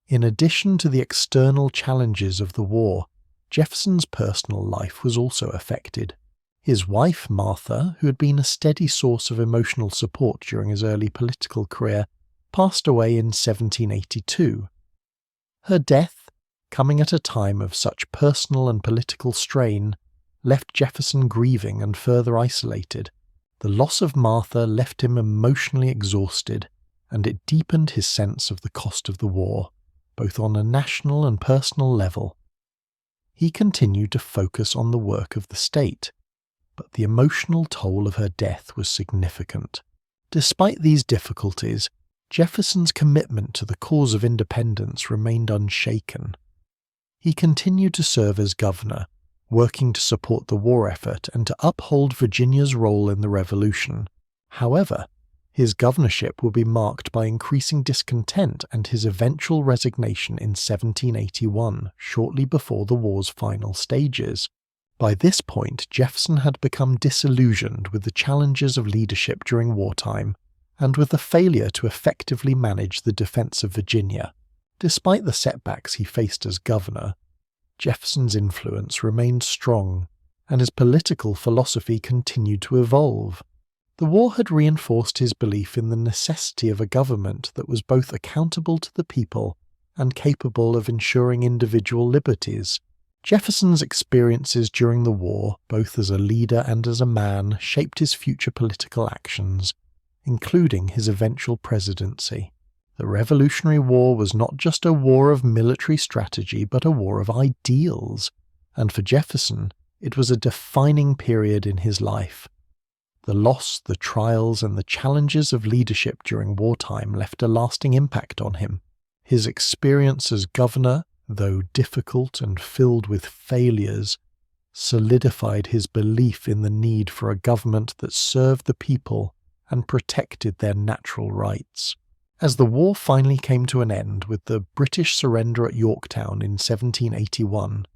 In addition to the external challenges of the war, Jefferson's personal life was also affected. His wife, Martha, who had been a steady source of emotional support during his early political career, passed away in 1782. Her death, coming at a time of such personal and political strain, left Jefferson grieving and further isolated. The loss of Martha left him emotionally exhausted, and it deepened his sense of the cost of the war, both on a national and personal level. He continued to focus on the work of the state, but the emotional toll of her death was significant. Despite these difficulties, Jefferson's commitment to the cause of independence remained unshaken. He continued to serve as governor, working to support the war effort and to uphold Virginia's role in the Revolution. However, His governorship would be marked by increasing discontent and his eventual resignation in 1781, shortly before the war's final stages. By this point, Jefferson had become disillusioned with the challenges of leadership during wartime and with the failure to effectively manage the defense of Virginia. Despite the setbacks he faced as governor, Jefferson's influence remained strong, and his political philosophy continued to evolve. The war had reinforced his belief in the necessity of a government that was both accountable to the people and capable of ensuring individual liberties. Jefferson's experiences during the war, both as a leader and as a man, shaped his future political actions, including his eventual presidency. The Revolutionary War was not just a war of military strategy, but a war of ideals, and for Jefferson, it was a defining period in his life. The loss, the trials, and the challenges of leadership during wartime left a lasting impact on him. His experience as governor, though difficult and filled with failures, solidified his belief in the need for a government that served the people and protected their natural rights. As the war finally came to an end with the British surrender at Yorktown in 1781,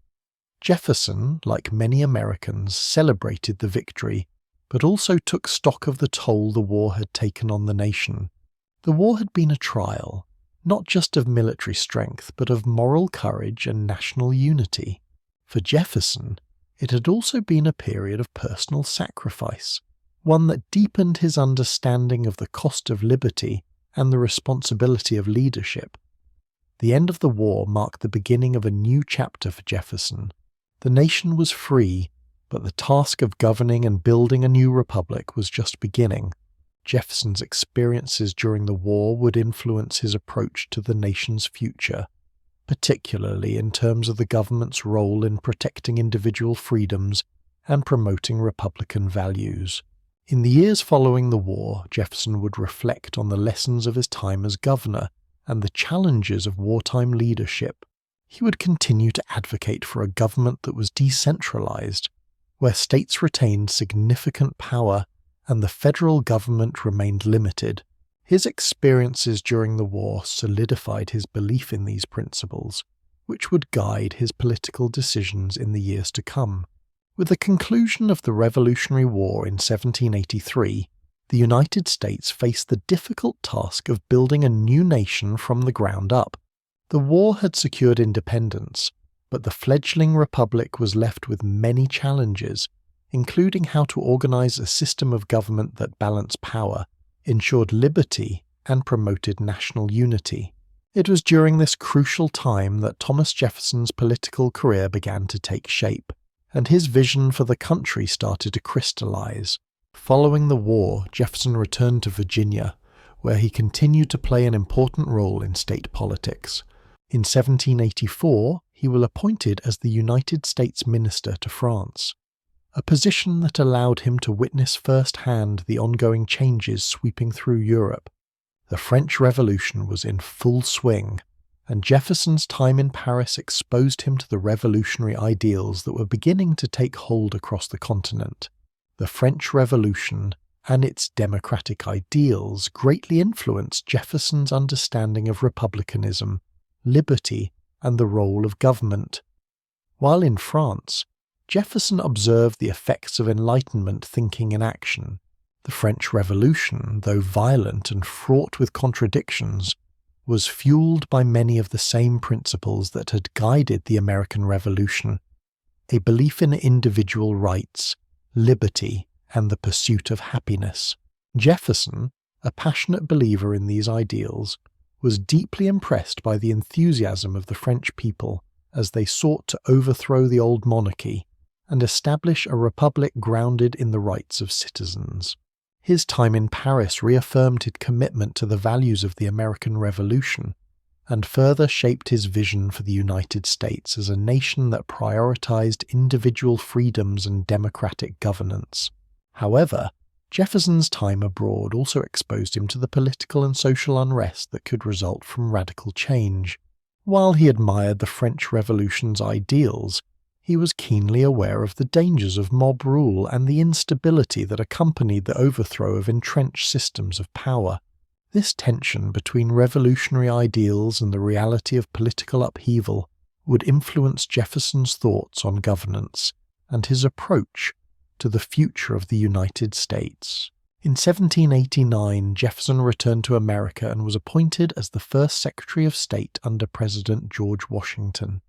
Jefferson, like many Americans, celebrated the victory, but also took stock of the toll the war had taken on the nation. The war had been a trial, not just of military strength, but of moral courage and national unity. For Jefferson, it had also been a period of personal sacrifice, one that deepened his understanding of the cost of liberty and the responsibility of leadership. The end of the war marked the beginning of a new chapter for Jefferson. The nation was free, but the task of governing and building a new republic was just beginning. Jefferson's experiences during the war would influence his approach to the nation's future, particularly in terms of the government's role in protecting individual freedoms and promoting Republican values. In the years following the war, Jefferson would reflect on the lessons of his time as governor and the challenges of wartime leadership. He would continue to advocate for a government that was decentralized, where states retained significant power and the federal government remained limited. His experiences during the war solidified his belief in these principles, which would guide his political decisions in the years to come. With the conclusion of the Revolutionary War in 1783, the United States faced the difficult task of building a new nation from the ground up. The war had secured independence, but the fledgling republic was left with many challenges, including how to organize a system of government that balanced power, ensured liberty, and promoted national unity. It was during this crucial time that Thomas Jefferson's political career began to take shape, and his vision for the country started to crystallize. Following the war, Jefferson returned to Virginia, where he continued to play an important role in state politics. In 1784, he was appointed as the United States Minister to France, a position that allowed him to witness firsthand the ongoing changes sweeping through Europe. The French Revolution was in full swing, and Jefferson's time in Paris exposed him to the revolutionary ideals that were beginning to take hold across the continent. The French Revolution and its democratic ideals greatly influenced Jefferson's understanding of republicanism, liberty, and the role of government. While in France, Jefferson observed the effects of Enlightenment thinking in action. The French Revolution, though violent and fraught with contradictions, was fueled by many of the same principles that had guided the American Revolution: a belief in individual rights, liberty, and the pursuit of happiness. Jefferson, a passionate believer in these ideals, was deeply impressed by the enthusiasm of the French people as they sought to overthrow the old monarchy and establish a republic grounded in the rights of citizens. His time in Paris reaffirmed his commitment to the values of the American Revolution and further shaped his vision for the United States as a nation that prioritized individual freedoms and democratic governance. However, Jefferson's time abroad also exposed him to the political and social unrest that could result from radical change. While he admired the French Revolution's ideals, He was keenly aware of the dangers of mob rule and the instability that accompanied the overthrow of entrenched systems of power. This tension between revolutionary ideals and the reality of political upheaval would influence Jefferson's thoughts on governance and his approach to the future of the United States. In 1789, Jefferson returned to America and was appointed as the first Secretary of State under President George Washington.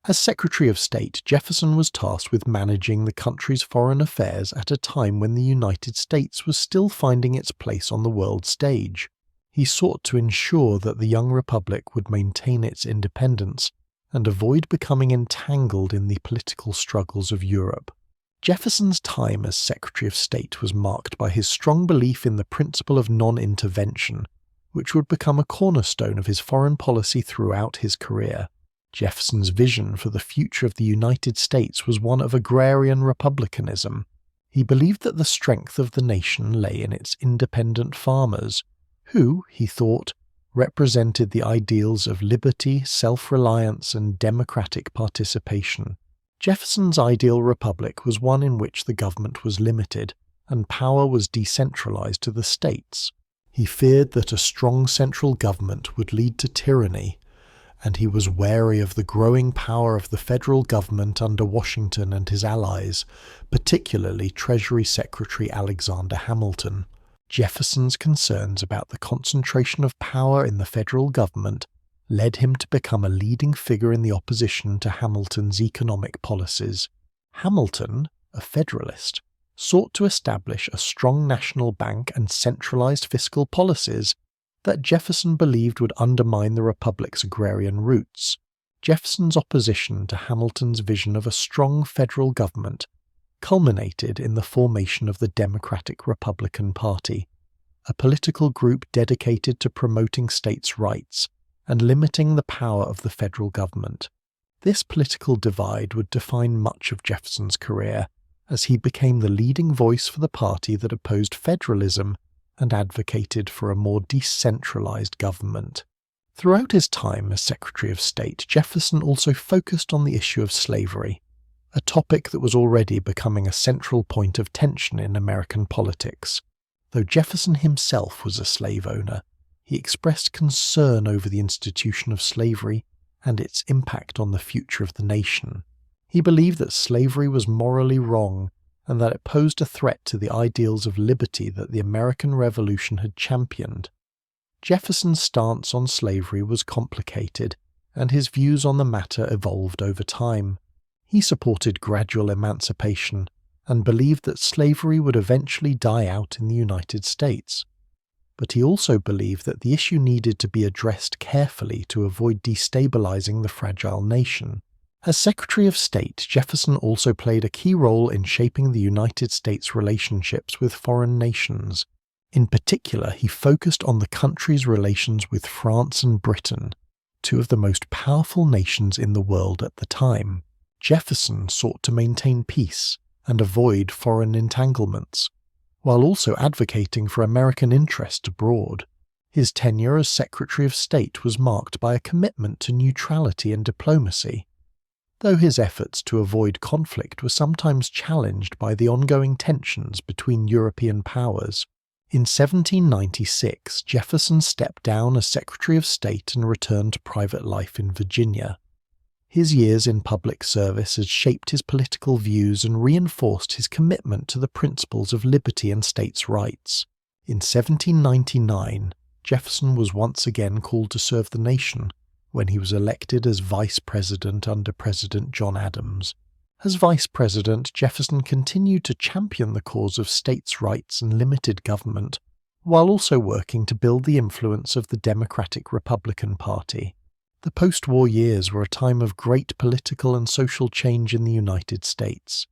As Secretary of State, Jefferson was tasked with managing the country's foreign affairs at a time when the United States was still finding its place on the world stage. He sought to ensure that the young republic would maintain its independence and avoid becoming entangled in the political struggles of Europe. Jefferson's time as Secretary of State was marked by his strong belief in the principle of non-intervention, which would become a cornerstone of his foreign policy throughout his career. Jefferson's vision for the future of the United States was one of agrarian republicanism. He believed that the strength of the nation lay in its independent farmers, who, he thought, represented the ideals of liberty, self-reliance, and democratic participation. Jefferson's ideal republic was one in which the government was limited, and power was decentralized to the states. He feared that a strong central government would lead to tyranny, and he was wary of the growing power of the federal government under Washington and his allies, particularly Treasury Secretary Alexander Hamilton. Jefferson's concerns about the concentration of power in the federal government led him to become a leading figure in the opposition to Hamilton's economic policies. Hamilton, a Federalist, sought to establish a strong national bank and centralized fiscal policies that Jefferson believed would undermine the Republic's agrarian roots. Jefferson's opposition to Hamilton's vision of a strong federal government culminated in the formation of the Democratic Republican Party, a political group dedicated to promoting states' rights and limiting the power of the federal government. This political divide would define much of Jefferson's career, as he became the leading voice for the party that opposed federalism and advocated for a more decentralized government. Throughout his time as Secretary of State, Jefferson also focused on the issue of slavery, a topic that was already becoming a central point of tension in American politics. Though Jefferson himself was a slave owner, he expressed concern over the institution of slavery and its impact on the future of the nation. He believed that slavery was morally wrong and that it posed a threat to the ideals of liberty that the American Revolution had championed. Jefferson's stance on slavery was complicated, and his views on the matter evolved over time. He supported gradual emancipation and believed that slavery would eventually die out in the United States. But he also believed that the issue needed to be addressed carefully to avoid destabilizing the fragile nation. As Secretary of State, Jefferson also played a key role in shaping the United States' relationships with foreign nations. In particular, he focused on the country's relations with France and Britain, two of the most powerful nations in the world at the time. Jefferson sought to maintain peace and avoid foreign entanglements, while also advocating for American interests abroad. His tenure as Secretary of State was marked by a commitment to neutrality and diplomacy, though his efforts to avoid conflict were sometimes challenged by the ongoing tensions between European powers. In 1796, Jefferson stepped down as Secretary of State and returned to private life in Virginia. His years in public service had shaped his political views and reinforced his commitment to the principles of liberty and states' rights. In 1799, Jefferson was once again called to serve the nation when he was elected as Vice President under President John Adams. As Vice President, Jefferson continued to champion the cause of states' rights and limited government, while also working to build the influence of the Democratic Republican Party. The post-war years were a time of great political and social change in the United States.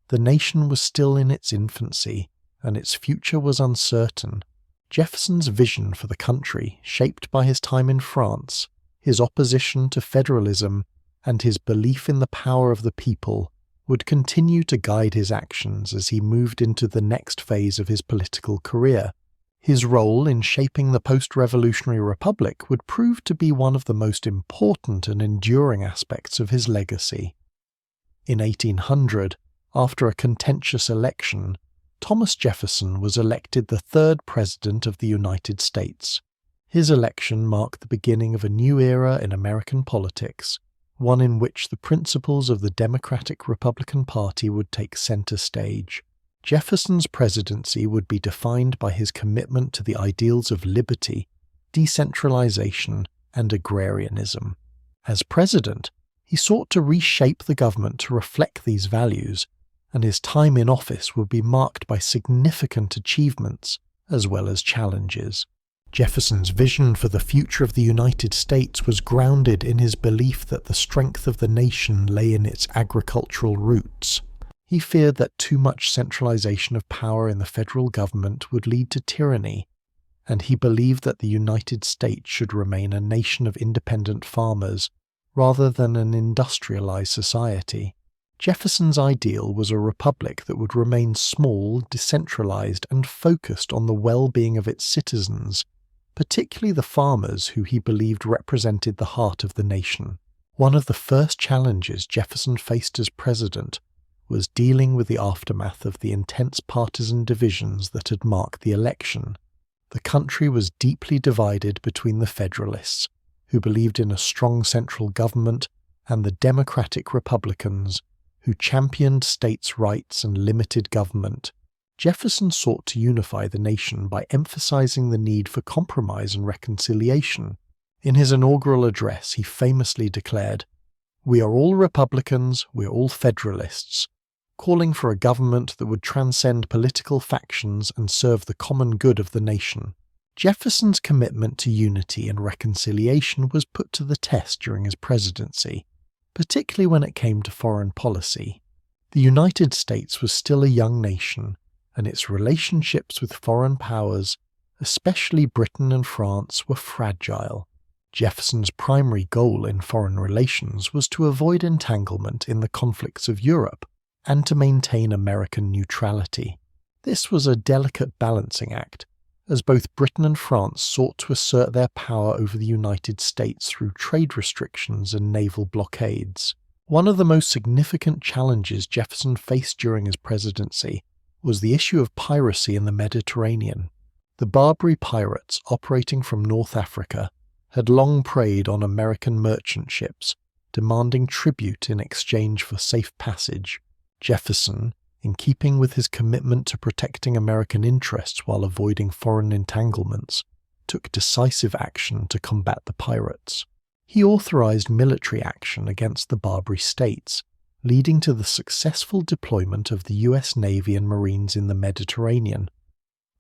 The nation was still in its infancy, and its future was uncertain. Jefferson's vision for the country, shaped by his time in France, his opposition to federalism, and his belief in the power of the people, would continue to guide his actions as he moved into the next phase of his political career. His role in shaping the post-revolutionary republic would prove to be one of the most important and enduring aspects of his legacy. In 1800, after a contentious election, Thomas Jefferson was elected the third President of the United States. His election marked the beginning of a new era in American politics, one in which the principles of the Democratic-Republican Party would take center stage. Jefferson's presidency would be defined by his commitment to the ideals of liberty, decentralization, and agrarianism. As president, he sought to reshape the government to reflect these values, and his time in office would be marked by significant achievements as well as challenges. Jefferson's vision for the future of the United States was grounded in his belief that the strength of the nation lay in its agricultural roots. He feared that too much centralization of power in the federal government would lead to tyranny, and he believed that the United States should remain a nation of independent farmers rather than an industrialized society. Jefferson's ideal was a republic that would remain small, decentralized, and focused on the well-being of its citizens, particularly the farmers who he believed represented the heart of the nation. One of the first challenges Jefferson faced as president was dealing with the aftermath of the intense partisan divisions that had marked the election. The country was deeply divided between the Federalists, who believed in a strong central government, and the Democratic Republicans, who championed states' rights and limited government. Jefferson sought to unify the nation by emphasizing the need for compromise and reconciliation. In his inaugural address, he famously declared, "We are all Republicans, we are all Federalists," calling for a government that would transcend political factions and serve the common good of the nation. Jefferson's commitment to unity and reconciliation was put to the test during his presidency, particularly when it came to foreign policy. The United States was still a young nation, and its relationships with foreign powers, especially Britain and France, were fragile. Jefferson's primary goal in foreign relations was to avoid entanglement in the conflicts of Europe and to maintain American neutrality. This was a delicate balancing act, as both Britain and France sought to assert their power over the United States through trade restrictions and naval blockades. One of the most significant challenges Jefferson faced during his presidency was the issue of piracy in the Mediterranean. The Barbary pirates, operating from North Africa, had long preyed on American merchant ships, demanding tribute in exchange for safe passage. Jefferson, in keeping with his commitment to protecting American interests while avoiding foreign entanglements, took decisive action to combat the pirates. He authorized military action against the Barbary states, leading to the successful deployment of the U.S. Navy and Marines in the Mediterranean,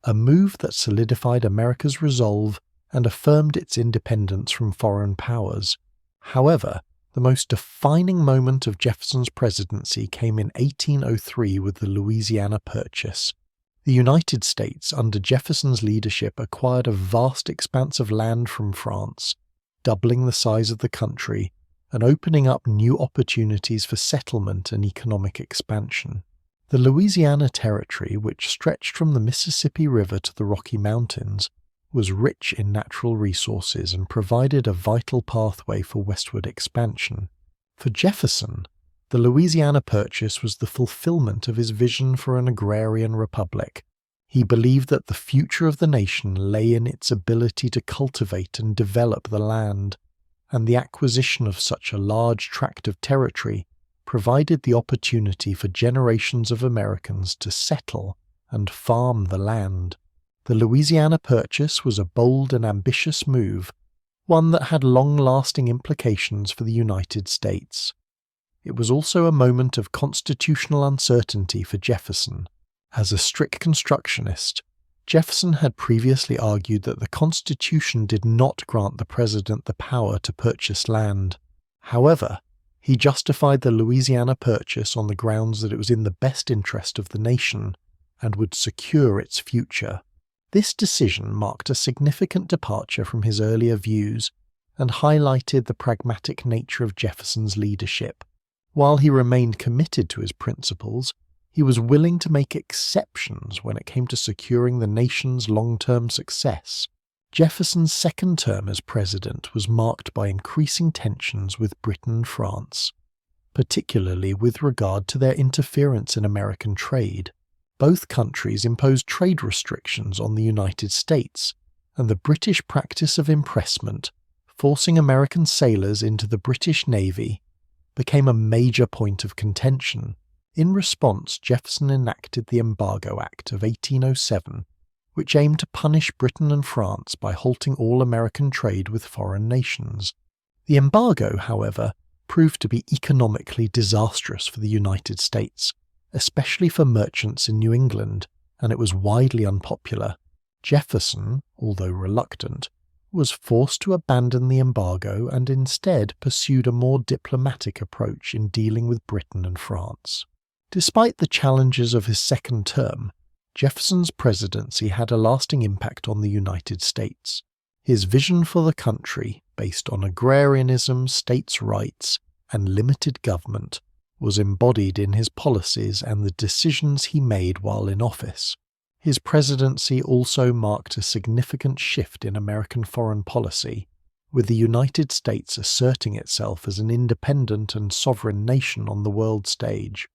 a move that solidified America's resolve and affirmed its independence from foreign powers. However, the most defining moment of Jefferson's presidency came in 1803 with the Louisiana Purchase. The United States, under Jefferson's leadership, acquired a vast expanse of land from France, doubling the size of the country and opening up new opportunities for settlement and economic expansion. The Louisiana Territory, which stretched from the Mississippi River to the Rocky Mountains, was rich in natural resources and provided a vital pathway for westward expansion. For Jefferson, the Louisiana Purchase was the fulfillment of his vision for an agrarian republic. He believed that the future of the nation lay in its ability to cultivate and develop the land, and the acquisition of such a large tract of territory provided the opportunity for generations of Americans to settle and farm the land. The Louisiana Purchase was a bold and ambitious move, one that had long-lasting implications for the United States. It was also a moment of constitutional uncertainty for Jefferson. As a strict constructionist, Jefferson had previously argued that the Constitution did not grant the president the power to purchase land. However, he justified the Louisiana Purchase on the grounds that it was in the best interest of the nation and would secure its future. This decision marked a significant departure from his earlier views and highlighted the pragmatic nature of Jefferson's leadership. While he remained committed to his principles, he was willing to make exceptions when it came to securing the nation's long-term success. Jefferson's second term as president was marked by increasing tensions with Britain and France. particularly with regard to their interference in American trade. Both countries imposed trade restrictions on the United States, and the British practice of impressment, forcing American sailors into the British Navy, became a major point of contention. In response, Jefferson enacted the Embargo Act of 1807, which aimed to punish Britain and France by halting all American trade with foreign nations. The embargo, however, proved to be economically disastrous for the United States, especially for merchants in New England, and it was widely unpopular. Jefferson, although reluctant, was forced to abandon the embargo and instead pursued a more diplomatic approach in dealing with Britain and France. Despite the challenges of his second term, Jefferson's presidency had a lasting impact on the United States. His vision for the country, based on agrarianism, states' rights, and limited government, was embodied in his policies and the decisions he made while in office. His presidency also marked a significant shift in American foreign policy, with the United States asserting itself as an independent and sovereign nation on the world stage.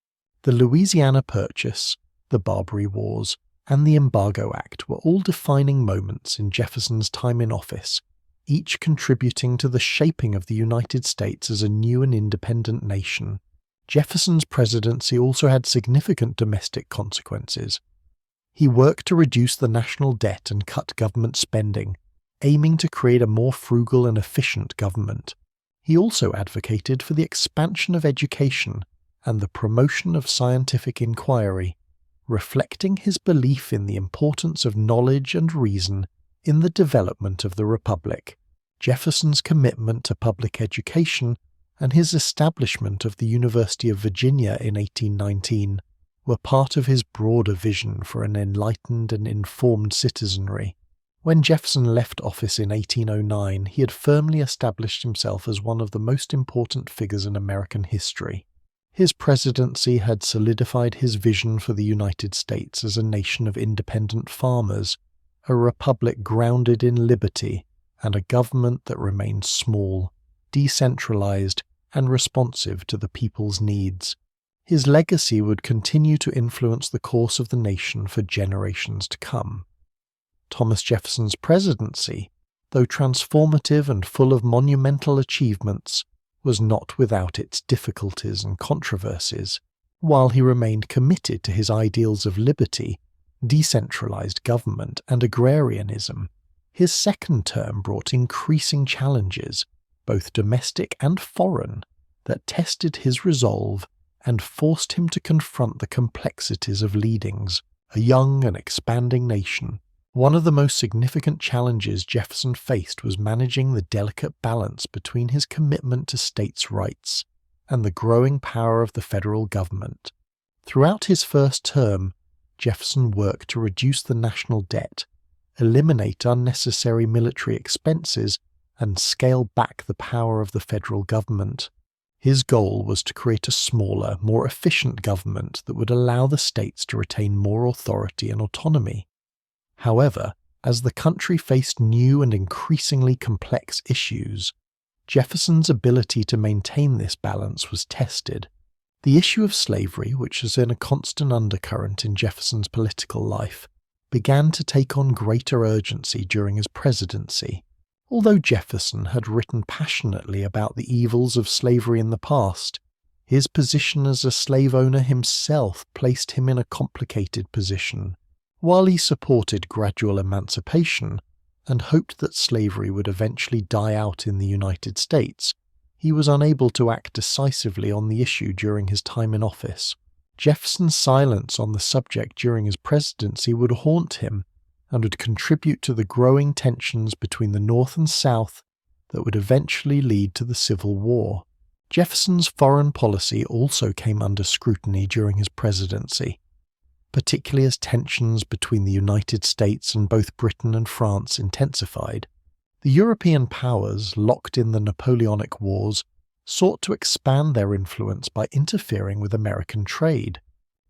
The Louisiana Purchase, the Barbary Wars, and the Embargo Act were all defining moments in Jefferson's time in office, each contributing to the shaping of the United States as a new and independent nation. Jefferson's presidency also had significant domestic consequences. He worked to reduce the national debt and cut government spending, aiming to create a more frugal and efficient government. He also advocated for the expansion of education and the promotion of scientific inquiry, reflecting his belief in the importance of knowledge and reason in the development of the Republic. Jefferson's commitment to public education and his establishment of the University of Virginia in 1819 were part of his broader vision for an enlightened and informed citizenry. When Jefferson left office in 1809, he had firmly established himself as one of the most important figures in American history. His presidency had solidified his vision for the United States as a nation of independent farmers, a republic grounded in liberty, and a government that remained small, decentralized, and responsive to the people's needs. His legacy would continue to influence the course of the nation for generations to come. Thomas Jefferson's presidency, though transformative and full of monumental achievements, was not without its difficulties and controversies. While he remained committed to his ideals of liberty, decentralized government, and agrarianism, his second term brought increasing challenges, both domestic and foreign, that tested his resolve and forced him to confront the complexities of leading a young and expanding nation. One of the most significant challenges Jefferson faced was managing the delicate balance between his commitment to states' rights and the growing power of the federal government. Throughout his first term, Jefferson worked to reduce the national debt, eliminate unnecessary military expenses, and scale back the power of the federal government. His goal was to create a smaller, more efficient government that would allow the states to retain more authority and autonomy. However, as the country faced new and increasingly complex issues, Jefferson's ability to maintain this balance was tested. The issue of slavery, which has been a constant undercurrent in Jefferson's political life, began to take on greater urgency during his presidency. Although Jefferson had written passionately about the evils of slavery in the past, his position as a slave owner himself placed him in a complicated position. While he supported gradual emancipation and hoped that slavery would eventually die out in the United States, he was unable to act decisively on the issue during his time in office. Jefferson's silence on the subject during his presidency would haunt him and would contribute to the growing tensions between the North and South that would eventually lead to the Civil War. Jefferson's foreign policy also came under scrutiny during his presidency, particularly as tensions between the United States and both Britain and France intensified. The European powers, locked in the Napoleonic Wars, sought to expand their influence by interfering with American trade.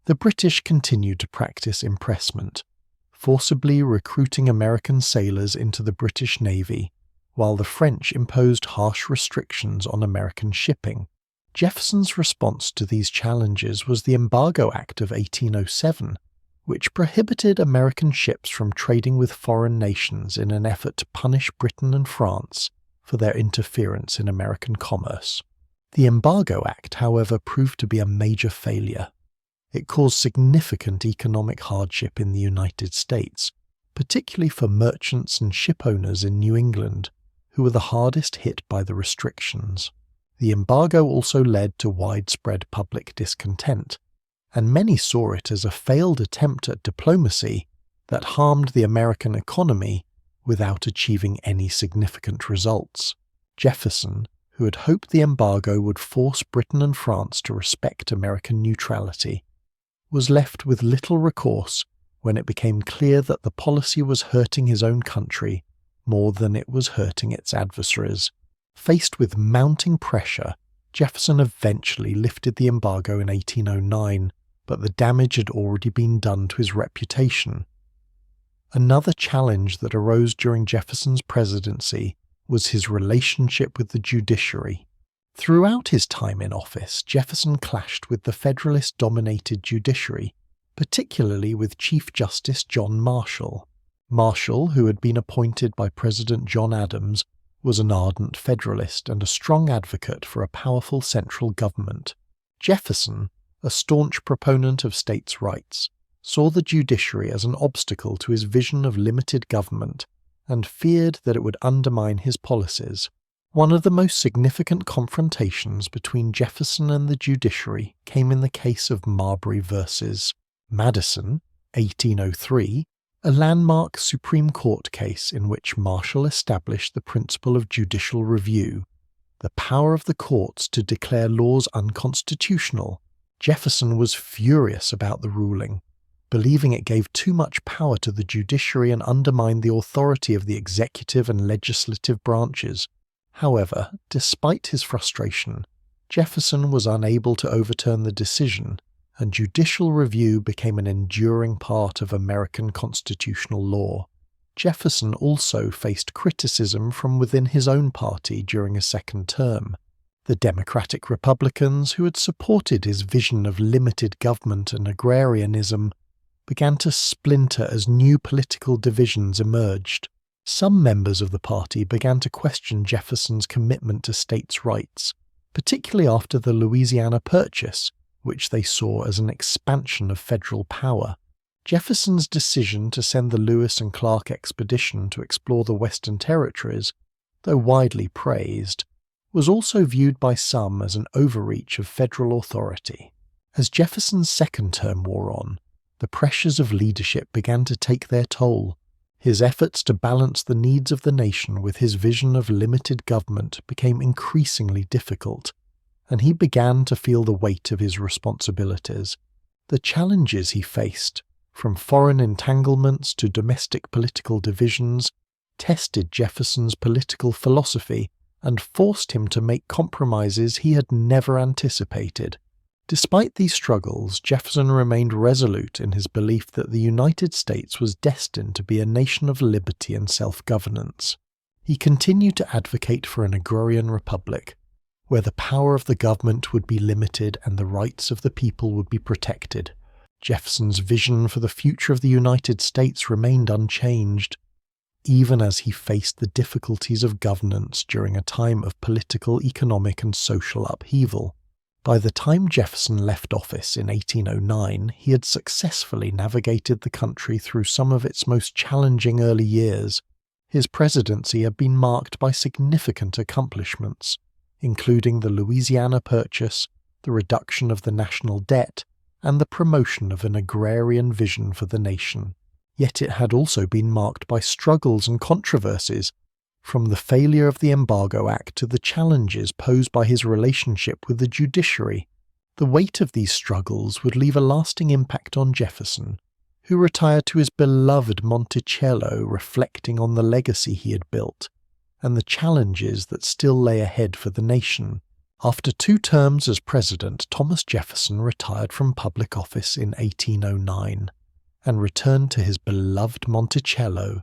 The British continued to practice impressment, forcibly recruiting American sailors into the British Navy, while the French imposed harsh restrictions on American shipping. Jefferson's response to these challenges was the Embargo Act of 1807, which prohibited American ships from trading with foreign nations in an effort to punish Britain and France for their interference in American commerce. The Embargo Act, however, proved to be a major failure. It caused significant economic hardship in the United States, particularly for merchants and shipowners in New England, who were the hardest hit by the restrictions. The embargo also led to widespread public discontent, and many saw it as a failed attempt at diplomacy that harmed the American economy without achieving any significant results. Jefferson, who had hoped the embargo would force Britain and France to respect American neutrality, was left with little recourse when it became clear that the policy was hurting his own country more than it was hurting its adversaries. Faced with mounting pressure, Jefferson eventually lifted the embargo in 1809, but the damage had already been done to his reputation. Another challenge that arose during Jefferson's presidency was his relationship with the judiciary. Throughout his time in office, Jefferson clashed with the Federalist-dominated judiciary, particularly with Chief Justice John Marshall. Marshall, who had been appointed by President John Adams, was an ardent Federalist and a strong advocate for a powerful central government. Jefferson, a staunch proponent of states' rights, saw the judiciary as an obstacle to his vision of limited government and feared that it would undermine his policies. One of the most significant confrontations between Jefferson and the judiciary came in the case of Marbury v. Madison, 1803, a landmark Supreme Court case in which Marshall established the principle of judicial review, the power of the courts to declare laws unconstitutional. Jefferson was furious about the ruling, believing it gave too much power to the judiciary and undermined the authority of the executive and legislative branches. However, despite his frustration, Jefferson was unable to overturn the decision, and judicial review became an enduring part of American constitutional law. Jefferson also faced criticism from within his own party during a second term. The Democratic Republicans, who had supported his vision of limited government and agrarianism, began to splinter as new political divisions emerged. Some members of the party began to question Jefferson's commitment to states' rights, particularly after the Louisiana Purchase, which they saw as an expansion of federal power. Jefferson's decision to send the Lewis and Clark expedition to explore the Western Territories, though widely praised, was also viewed by some as an overreach of federal authority. As Jefferson's second term wore on, the pressures of leadership began to take their toll. His efforts to balance the needs of the nation with his vision of limited government became increasingly difficult, and he began to feel the weight of his responsibilities. The challenges he faced, from foreign entanglements to domestic political divisions, tested Jefferson's political philosophy and forced him to make compromises he had never anticipated. Despite these struggles, Jefferson remained resolute in his belief that the United States was destined to be a nation of liberty and self-governance. He continued to advocate for an agrarian republic, where the power of the government would be limited and the rights of the people would be protected. Jefferson's vision for the future of the United States remained unchanged, even as he faced the difficulties of governance during a time of political, economic, and social upheaval. By the time Jefferson left office in 1809, he had successfully navigated the country through some of its most challenging early years. His presidency had been marked by significant accomplishments, including the Louisiana Purchase, the reduction of the national debt, and the promotion of an agrarian vision for the nation. Yet it had also been marked by struggles and controversies, from the failure of the Embargo Act to the challenges posed by his relationship with the judiciary. The weight of these struggles would leave a lasting impact on Jefferson, who retired to his beloved Monticello, reflecting on the legacy he had built and the challenges that still lay ahead for the nation. After 2 terms as president, Thomas Jefferson retired from public office in 1809 and returned to his beloved Monticello,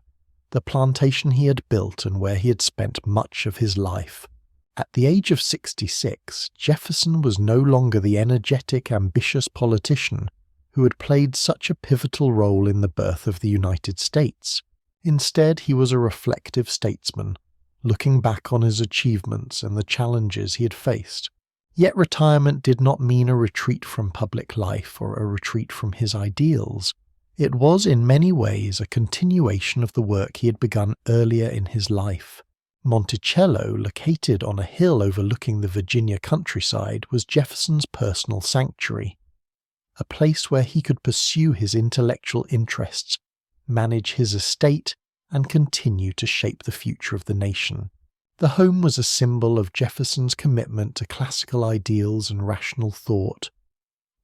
the plantation he had built and where he had spent much of his life. At the age of 66, Jefferson was no longer the energetic, ambitious politician who had played such a pivotal role in the birth of the United States. Instead, he was a reflective statesman, looking back on his achievements and the challenges he had faced. Yet retirement did not mean a retreat from public life or a retreat from his ideals. It was in many ways a continuation of the work he had begun earlier in his life. Monticello, located on a hill overlooking the Virginia countryside, was Jefferson's personal sanctuary, a place where he could pursue his intellectual interests, manage his estate, and continue to shape the future of the nation. The home was a symbol of Jefferson's commitment to classical ideals and rational thought.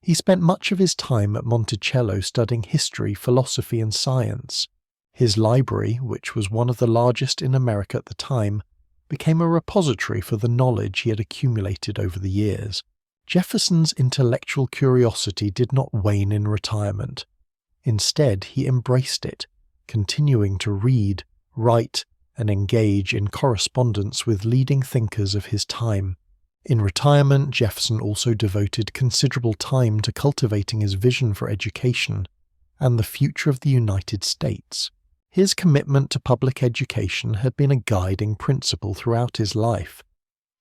He spent much of his time at Monticello studying history, philosophy, and science. His library, which was one of the largest in America at the time, became a repository for the knowledge he had accumulated over the years. Jefferson's intellectual curiosity did not wane in retirement. Instead, he embraced it, continuing to read, write, and engage in correspondence with leading thinkers of his time. In retirement, Jefferson also devoted considerable time to cultivating his vision for education and the future of the United States. His commitment to public education had been a guiding principle throughout his life,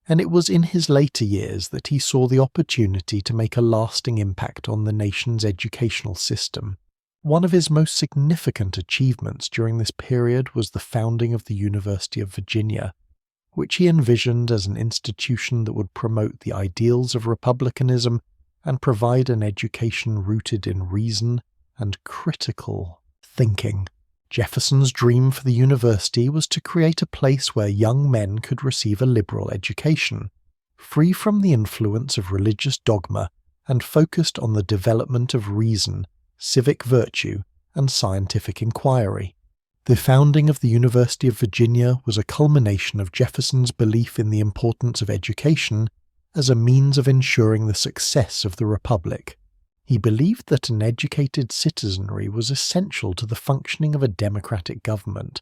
and it was in his later years that he saw the opportunity to make a lasting impact on the nation's educational system. One of his most significant achievements during this period was the founding of the University of Virginia, which he envisioned as an institution that would promote the ideals of republicanism and provide an education rooted in reason and critical thinking. Jefferson's dream for the university was to create a place where young men could receive a liberal education, free from the influence of religious dogma and focused on the development of reason, civic virtue, and scientific inquiry. The founding of the University of Virginia was a culmination of Jefferson's belief in the importance of education as a means of ensuring the success of the Republic. He believed that an educated citizenry was essential to the functioning of a democratic government,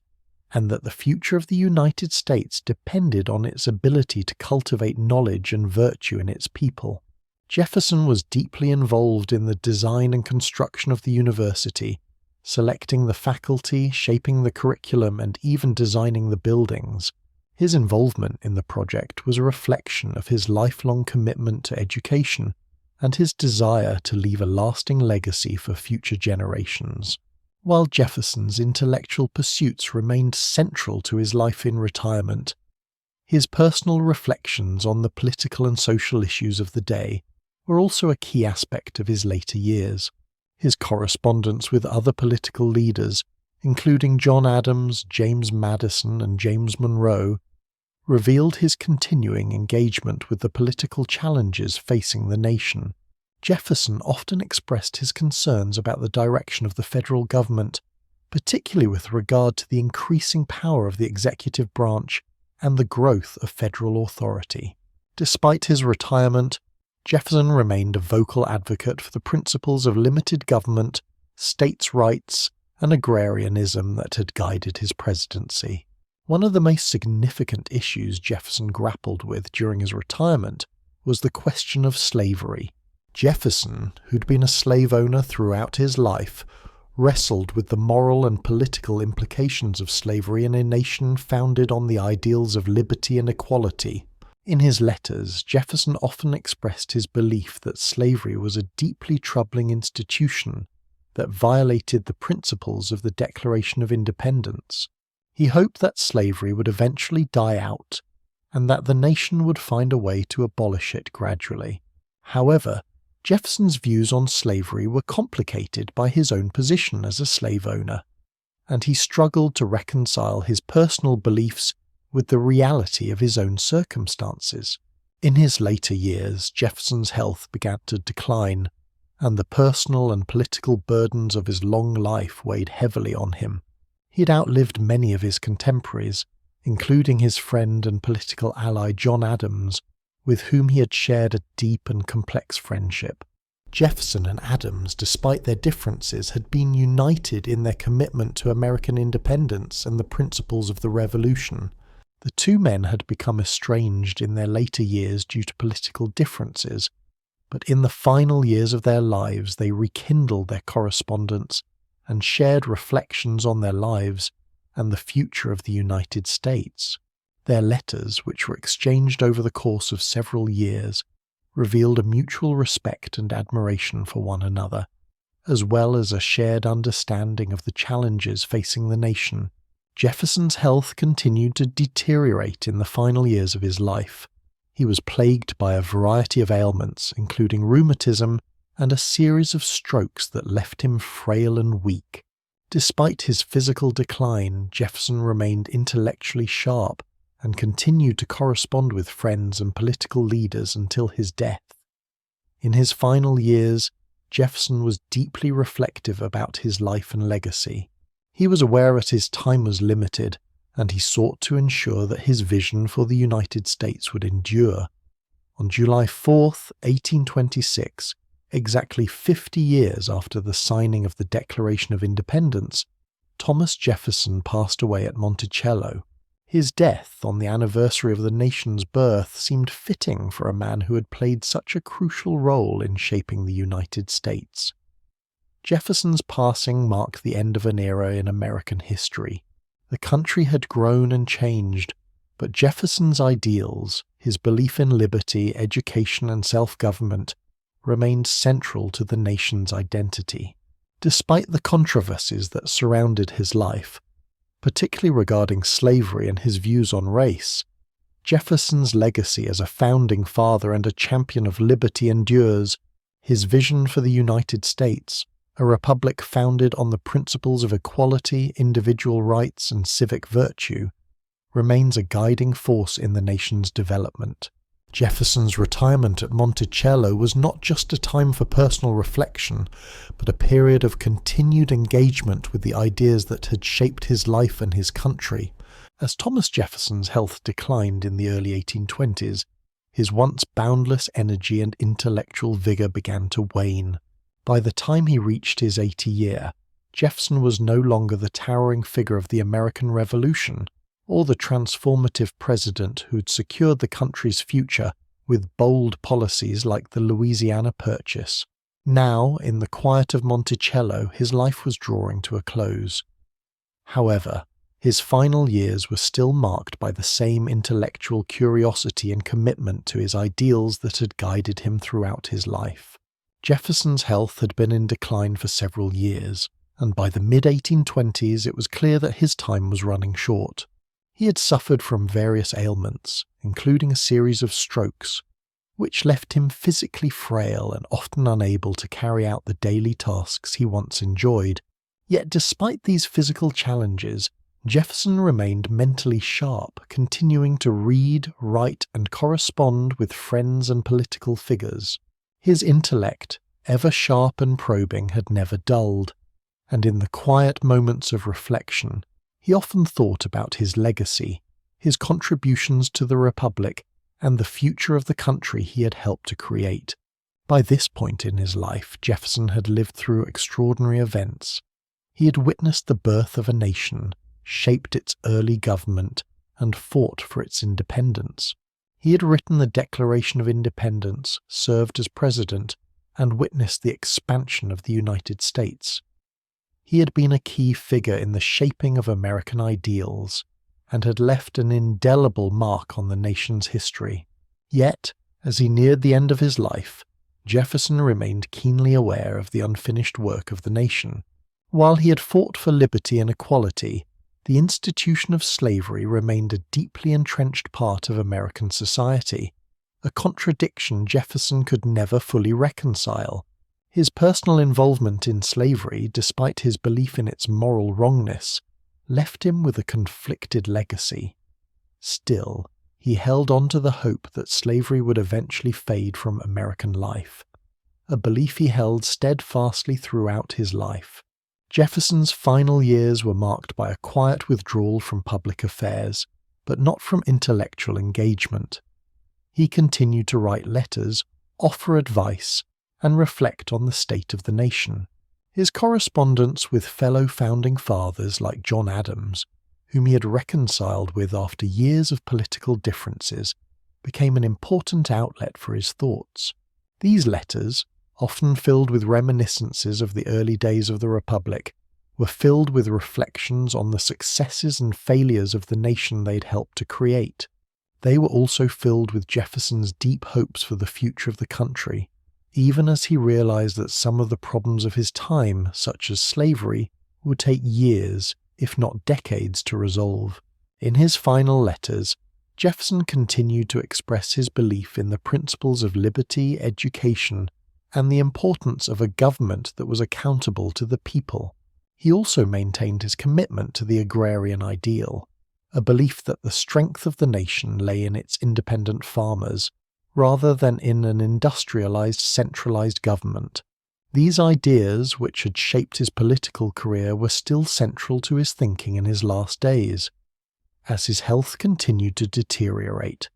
and that the future of the United States depended on its ability to cultivate knowledge and virtue in its people. Jefferson was deeply involved in the design and construction of the university, selecting the faculty, shaping the curriculum, and even designing the buildings. His involvement in the project was a reflection of his lifelong commitment to education and his desire to leave a lasting legacy for future generations. While Jefferson's intellectual pursuits remained central to his life in retirement, his personal reflections on the political and social issues of the day were also a key aspect of his later years. His correspondence with other political leaders, including John Adams, James Madison, and James Monroe, revealed his continuing engagement with the political challenges facing the nation. Jefferson often expressed his concerns about the direction of the federal government, particularly with regard to the increasing power of the executive branch and the growth of federal authority. Despite his retirement, Jefferson remained a vocal advocate for the principles of limited government, states' rights, and agrarianism that had guided his presidency. One of the most significant issues Jefferson grappled with during his retirement was the question of slavery. Jefferson, who'd been a slave owner throughout his life, wrestled with the moral and political implications of slavery in a nation founded on the ideals of liberty and equality. In his letters, Jefferson often expressed his belief that slavery was a deeply troubling institution that violated the principles of the Declaration of Independence. He hoped that slavery would eventually die out, and that the nation would find a way to abolish it gradually. However, Jefferson's views on slavery were complicated by his own position as a slave owner, and he struggled to reconcile his personal beliefs with the reality of his own circumstances. In his later years, Jefferson's health began to decline, and the personal and political burdens of his long life weighed heavily on him. He had outlived many of his contemporaries, including his friend and political ally John Adams, with whom he had shared a deep and complex friendship. Jefferson and Adams, despite their differences, had been united in their commitment to American independence and the principles of the Revolution. The two men had become estranged in their later years due to political differences, but in the final years of their lives they rekindled their correspondence and shared reflections on their lives and the future of the United States. Their letters, which were exchanged over the course of several years, revealed a mutual respect and admiration for one another, as well as a shared understanding of the challenges facing the nation. Jefferson's health continued to deteriorate in the final years of his life. He was plagued by a variety of ailments, including rheumatism and a series of strokes that left him frail and weak. Despite his physical decline, Jefferson remained intellectually sharp and continued to correspond with friends and political leaders until his death. In his final years, Jefferson was deeply reflective about his life and legacy. He was aware that his time was limited, and he sought to ensure that his vision for the United States would endure. On July 4, 1826, exactly 50 years after the signing of the Declaration of Independence, Thomas Jefferson passed away at Monticello. His death on the anniversary of the nation's birth seemed fitting for a man who had played such a crucial role in shaping the United States. Jefferson's passing marked the end of an era in American history. The country had grown and changed, but Jefferson's ideals, his belief in liberty, education, and self-government, remained central to the nation's identity. Despite the controversies that surrounded his life, particularly regarding slavery and his views on race, Jefferson's legacy as a founding father and a champion of liberty endures. His vision for the United States, a republic founded on the principles of equality, individual rights, and civic virtue, remains a guiding force in the nation's development. Jefferson's retirement at Monticello was not just a time for personal reflection, but a period of continued engagement with the ideas that had shaped his life and his country. As Thomas Jefferson's health declined in the early 1820s, his once boundless energy and intellectual vigor began to wane. By the time he reached his 80th year, Jefferson was no longer the towering figure of the American Revolution, or the transformative president who'd secured the country's future with bold policies like the Louisiana Purchase. Now, in the quiet of Monticello, his life was drawing to a close. However, his final years were still marked by the same intellectual curiosity and commitment to his ideals that had guided him throughout his life. Jefferson's health had been in decline for several years, and by the mid-1820s it was clear that his time was running short. He had suffered from various ailments, including a series of strokes, which left him physically frail and often unable to carry out the daily tasks he once enjoyed. Yet despite these physical challenges, Jefferson remained mentally sharp, continuing to read, write, and correspond with friends and political figures. His intellect, ever sharp and probing, had never dulled, and in the quiet moments of reflection, he often thought about his legacy, his contributions to the Republic, and the future of the country he had helped to create. By this point in his life, Jefferson had lived through extraordinary events. He had witnessed the birth of a nation, shaped its early government, and fought for its independence. He had written the Declaration of Independence, served as president, and witnessed the expansion of the United States. He had been a key figure in the shaping of American ideals, and had left an indelible mark on the nation's history. Yet, as he neared the end of his life, Jefferson remained keenly aware of the unfinished work of the nation. While he had fought for liberty and equality, the institution of slavery remained a deeply entrenched part of American society, a contradiction Jefferson could never fully reconcile. His personal involvement in slavery, despite his belief in its moral wrongness, left him with a conflicted legacy. Still, he held on to the hope that slavery would eventually fade from American life, a belief he held steadfastly throughout his life. Jefferson's final years were marked by a quiet withdrawal from public affairs, but not from intellectual engagement. He continued to write letters, offer advice, and reflect on the state of the nation. His correspondence with fellow founding fathers like John Adams, whom he had reconciled with after years of political differences, became an important outlet for his thoughts. These letters, often filled with reminiscences of the early days of the Republic, were filled with reflections on the successes and failures of the nation they'd helped to create. They were also filled with Jefferson's deep hopes for the future of the country, even as he realized that some of the problems of his time, such as slavery, would take years, if not decades, to resolve. In his final letters, Jefferson continued to express his belief in the principles of liberty, education, and the importance of a government that was accountable to the people. He also maintained his commitment to the agrarian ideal, a belief that the strength of the nation lay in its independent farmers, rather than in an industrialized, centralized government. These ideas, which had shaped his political career, were still central to his thinking in his last days. As his health continued to deteriorate,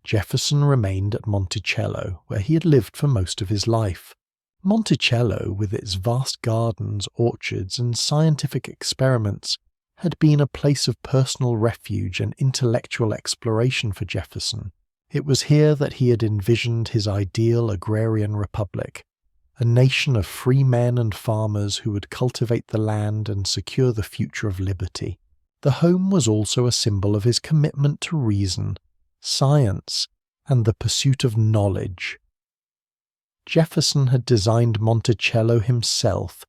Jefferson remained at Monticello, where he had lived for most of his life. Monticello, with its vast gardens, orchards, and scientific experiments, had been a place of personal refuge and intellectual exploration for Jefferson. It was here that he had envisioned his ideal agrarian republic, a nation of free men and farmers who would cultivate the land and secure the future of liberty. The home was also a symbol of his commitment to reason, science, and the pursuit of knowledge. Jefferson had designed Monticello himself,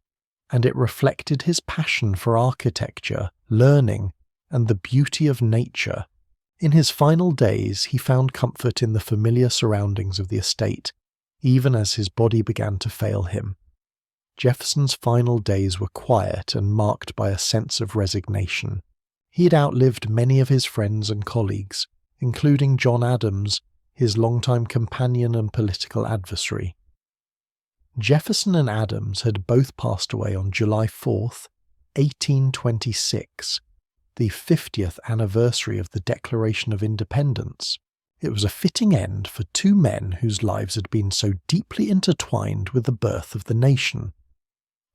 and it reflected his passion for architecture, learning, and the beauty of nature. In his final days, he found comfort in the familiar surroundings of the estate, even as his body began to fail him. Jefferson's final days were quiet and marked by a sense of resignation. He had outlived many of his friends and colleagues, including John Adams, his longtime companion and political adversary. Jefferson and Adams had both passed away on July 4th, 1826, the 50th anniversary of the Declaration of Independence. It was a fitting end for two men whose lives had been so deeply intertwined with the birth of the nation.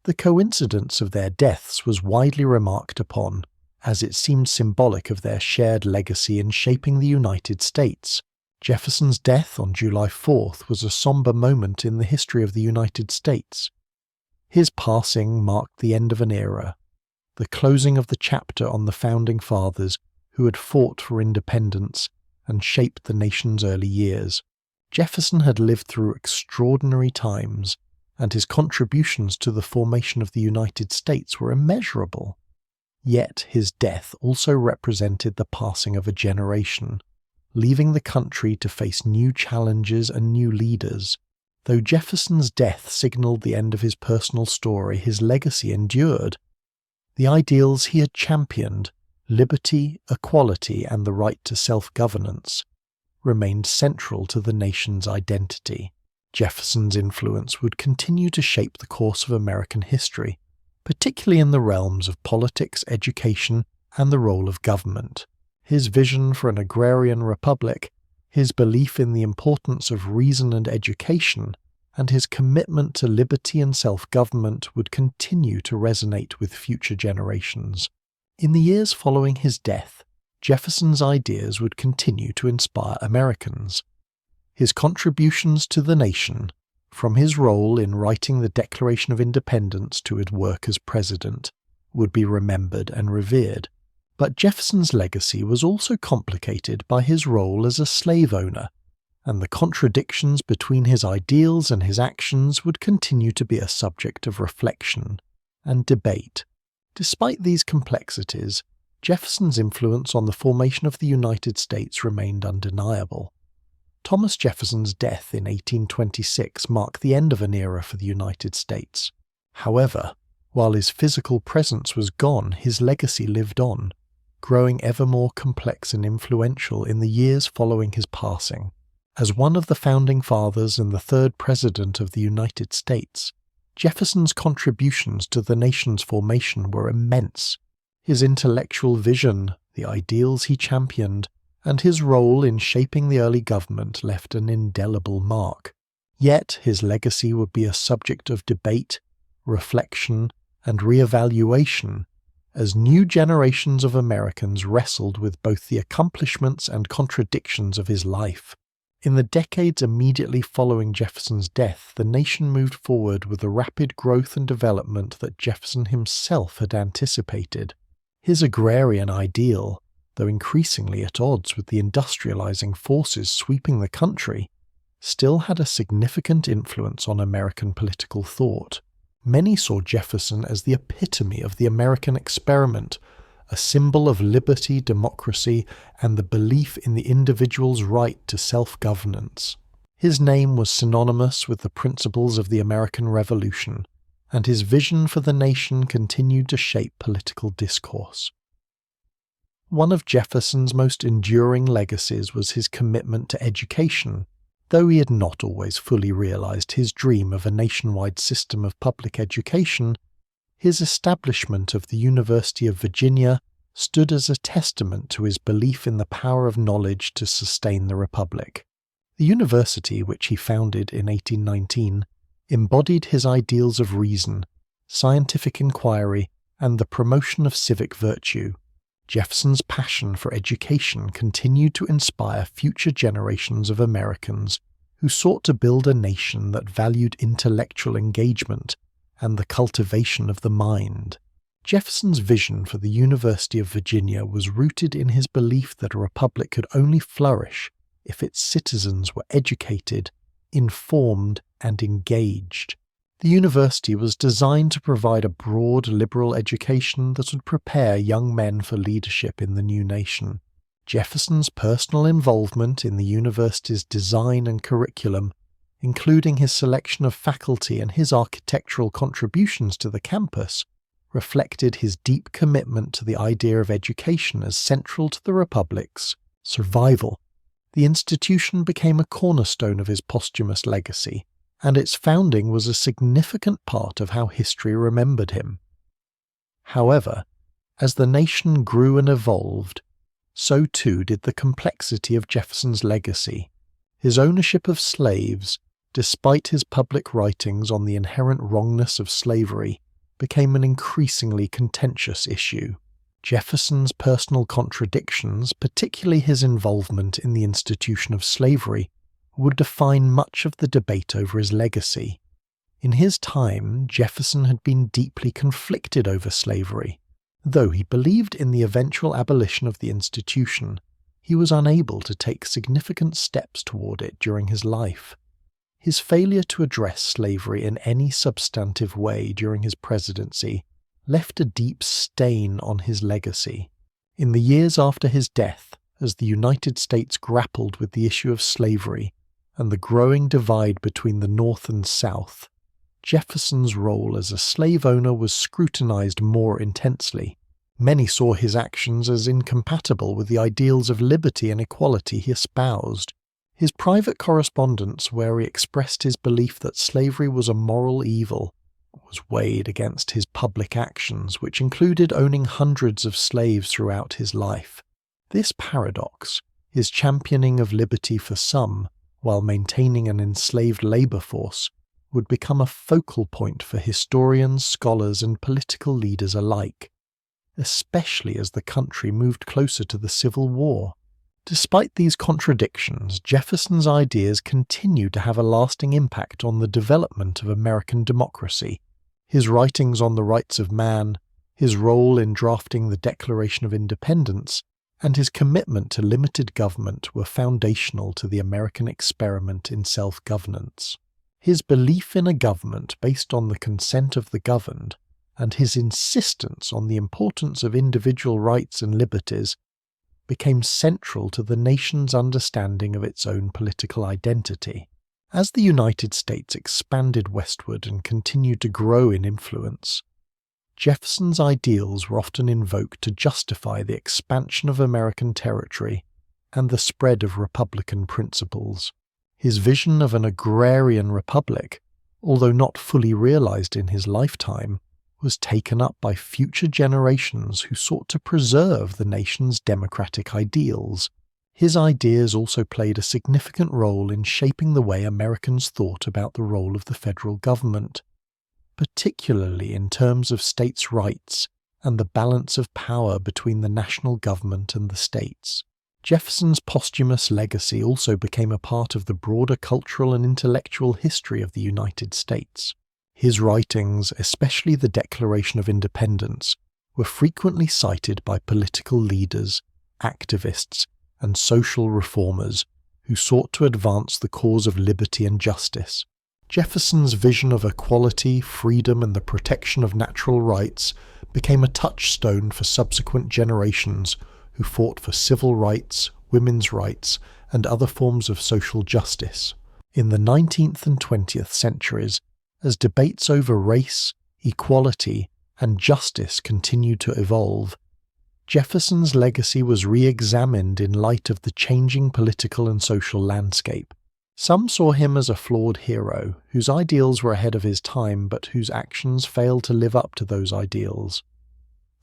The coincidence of their deaths was widely remarked upon, as it seemed symbolic of their shared legacy in shaping the United States. Jefferson's death on July 4th was a somber moment in the history of the United States. His passing marked the end of an era, the closing of the chapter on the Founding Fathers who had fought for independence and shaped the nation's early years. Jefferson had lived through extraordinary times, and his contributions to the formation of the United States were immeasurable. Yet his death also represented the passing of a generation, leaving the country to face new challenges and new leaders. Though Jefferson's death signaled the end of his personal story, his legacy endured. The ideals he had championed, liberty, equality, and the right to self-governance, remained central to the nation's identity. Jefferson's influence would continue to shape the course of American history, particularly in the realms of politics, education, and the role of government. His vision for an agrarian republic, his belief in the importance of reason and education, and his commitment to liberty and self-government would continue to resonate with future generations. In the years following his death, Jefferson's ideas would continue to inspire Americans. His contributions to the nation, from his role in writing the Declaration of Independence to his work as president, would be remembered and revered. But Jefferson's legacy was also complicated by his role as a slave owner, and the contradictions between his ideals and his actions would continue to be a subject of reflection and debate. Despite these complexities, Jefferson's influence on the formation of the United States remained undeniable. Thomas Jefferson's death in 1826 marked the end of an era for the United States. However, while his physical presence was gone, his legacy lived on, growing ever more complex and influential in the years following his passing. As one of the Founding Fathers and the third President of the United States, Jefferson's contributions to the nation's formation were immense. His intellectual vision, the ideals he championed, and his role in shaping the early government left an indelible mark. Yet his legacy would be a subject of debate, reflection, and re-evaluation as new generations of Americans wrestled with both the accomplishments and contradictions of his life. In the decades immediately following Jefferson's death, the nation moved forward with the rapid growth and development that Jefferson himself had anticipated. His agrarian ideal, though increasingly at odds with the industrializing forces sweeping the country, still had a significant influence on American political thought. Many saw Jefferson as the epitome of the American experiment, a symbol of liberty, democracy, and the belief in the individual's right to self-governance. His name was synonymous with the principles of the American Revolution, and his vision for the nation continued to shape political discourse. One of Jefferson's most enduring legacies was his commitment to education. Though he had not always fully realized his dream of a nationwide system of public education, his establishment of the University of Virginia stood as a testament to his belief in the power of knowledge to sustain the Republic. The university, which he founded in 1819, embodied his ideals of reason, scientific inquiry, and the promotion of civic virtue. Jefferson's passion for education continued to inspire future generations of Americans who sought to build a nation that valued intellectual engagement and the cultivation of the mind. Jefferson's vision for the University of Virginia was rooted in his belief that a republic could only flourish if its citizens were educated, informed, and engaged. The university was designed to provide a broad liberal education that would prepare young men for leadership in the new nation. Jefferson's personal involvement in the university's design and curriculum, including his selection of faculty and his architectural contributions to the campus, reflected his deep commitment to the idea of education as central to the Republic's survival. The institution became a cornerstone of his posthumous legacy, and its founding was a significant part of how history remembered him. However, as the nation grew and evolved, so too did the complexity of Jefferson's legacy. His ownership of slaves, despite his public writings on the inherent wrongness of slavery, became an increasingly contentious issue. Jefferson's personal contradictions, particularly his involvement in the institution of slavery, would define much of the debate over his legacy. In his time, Jefferson had been deeply conflicted over slavery. Though he believed in the eventual abolition of the institution, he was unable to take significant steps toward it during his life. His failure to address slavery in any substantive way during his presidency left a deep stain on his legacy. In the years after his death, as the United States grappled with the issue of slavery and the growing divide between the North and South, Jefferson's role as a slave owner was scrutinized more intensely. Many saw his actions as incompatible with the ideals of liberty and equality he espoused. His private correspondence, where he expressed his belief that slavery was a moral evil, was weighed against his public actions, which included owning hundreds of slaves throughout his life. This paradox, his championing of liberty for some, while maintaining an enslaved labor force, would become a focal point for historians, scholars, and political leaders alike, especially as the country moved closer to the Civil War. Despite these contradictions, Jefferson's ideas continued to have a lasting impact on the development of American democracy. His writings on the rights of man, his role in drafting the Declaration of Independence, and his commitment to limited government were foundational to the American experiment in self-governance. His belief in a government based on the consent of the governed, and his insistence on the importance of individual rights and liberties, became central to the nation's understanding of its own political identity. As the United States expanded westward and continued to grow in influence, Jefferson's ideals were often invoked to justify the expansion of American territory and the spread of Republican principles. His vision of an agrarian republic, although not fully realized in his lifetime, was taken up by future generations who sought to preserve the nation's democratic ideals. His ideas also played a significant role in shaping the way Americans thought about the role of the federal government, particularly in terms of states' rights and the balance of power between the national government and the states. Jefferson's posthumous legacy also became a part of the broader cultural and intellectual history of the United States. His writings, especially the Declaration of Independence, were frequently cited by political leaders, activists, and social reformers who sought to advance the cause of liberty and justice. Jefferson's vision of equality, freedom, and the protection of natural rights became a touchstone for subsequent generations who fought for civil rights, women's rights, and other forms of social justice. In the 19th and 20th centuries, as debates over race, equality, and justice continued to evolve, Jefferson's legacy was re-examined in light of the changing political and social landscape. Some saw him as a flawed hero, whose ideals were ahead of his time but whose actions failed to live up to those ideals.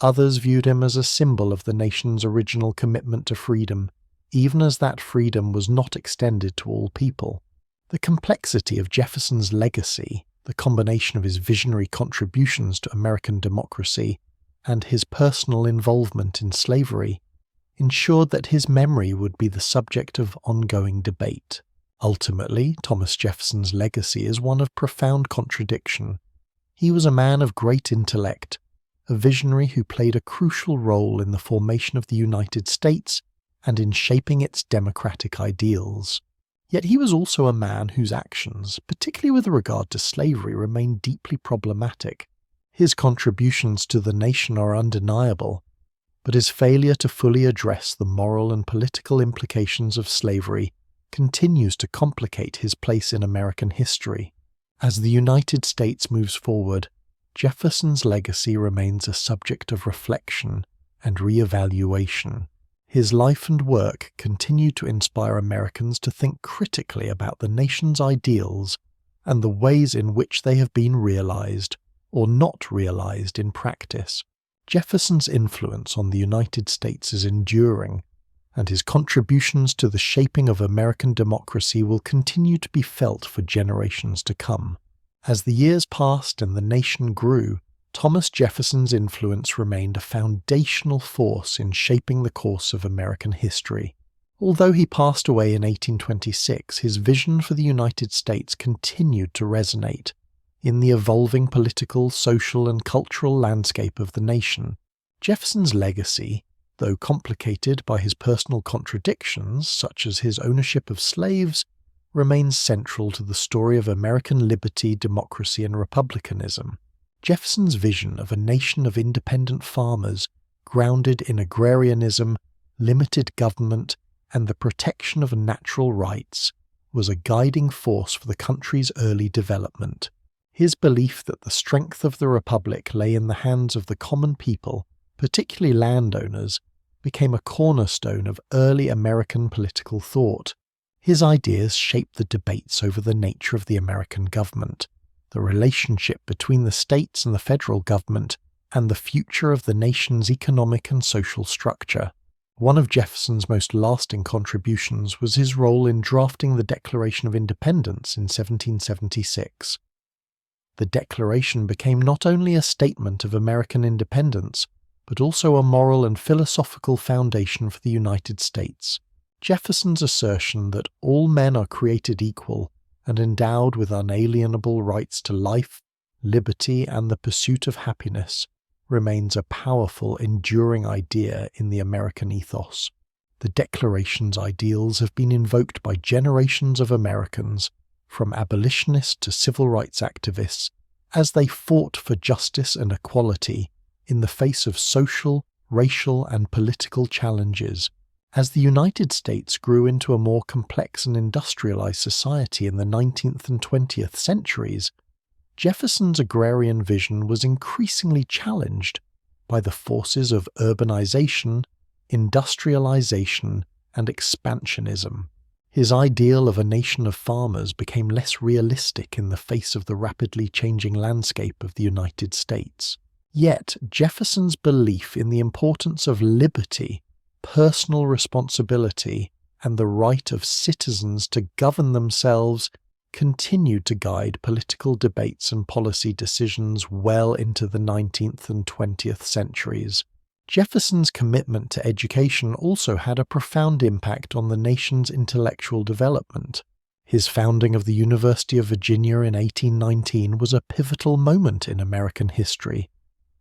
Others viewed him as a symbol of the nation's original commitment to freedom, even as that freedom was not extended to all people. The complexity of Jefferson's legacy, the combination of his visionary contributions to American democracy and his personal involvement in slavery, ensured that his memory would be the subject of ongoing debate. Ultimately, Thomas Jefferson's legacy is one of profound contradiction. He was a man of great intellect, a visionary who played a crucial role in the formation of the United States and in shaping its democratic ideals. Yet he was also a man whose actions, particularly with regard to slavery, remained deeply problematic. His contributions to the nation are undeniable, but his failure to fully address the moral and political implications of slavery continues to complicate his place in American history. As the United States moves forward, Jefferson's legacy remains a subject of reflection and re-evaluation. His life and work continue to inspire Americans to think critically about the nation's ideals and the ways in which they have been realized or not realized in practice. Jefferson's influence on the United States is enduring, and his contributions to the shaping of American democracy will continue to be felt for generations to come. As the years passed and the nation grew, Thomas Jefferson's influence remained a foundational force in shaping the course of American history. Although he passed away in 1826, his vision for the United States continued to resonate in the evolving political, social, and cultural landscape of the nation. Jefferson's legacy, though complicated by his personal contradictions, such as his ownership of slaves, remains central to the story of American liberty, democracy, and republicanism. Jefferson's vision of a nation of independent farmers, grounded in agrarianism, limited government, and the protection of natural rights, was a guiding force for the country's early development. His belief that the strength of the republic lay in the hands of the common people, particularly landowners, became a cornerstone of early American political thought. His ideas shaped the debates over the nature of the American government, the relationship between the states and the federal government, and the future of the nation's economic and social structure. One of Jefferson's most lasting contributions was his role in drafting the Declaration of Independence in 1776. The Declaration became not only a statement of American independence, but also a moral and philosophical foundation for the United States. Jefferson's assertion that all men are created equal and endowed with unalienable rights to life, liberty, and the pursuit of happiness remains a powerful, enduring idea in the American ethos. The Declaration's ideals have been invoked by generations of Americans, from abolitionists to civil rights activists, as they fought for justice and equality in the face of social, racial, and political challenges. As the United States grew into a more complex and industrialized society in the 19th and 20th centuries, Jefferson's agrarian vision was increasingly challenged by the forces of urbanization, industrialization, and expansionism. His ideal of a nation of farmers became less realistic in the face of the rapidly changing landscape of the United States. Yet, Jefferson's belief in the importance of liberty, personal responsibility, and the right of citizens to govern themselves continued to guide political debates and policy decisions well into the 19th and 20th centuries. Jefferson's commitment to education also had a profound impact on the nation's intellectual development. His founding of the University of Virginia in 1819 was a pivotal moment in American history,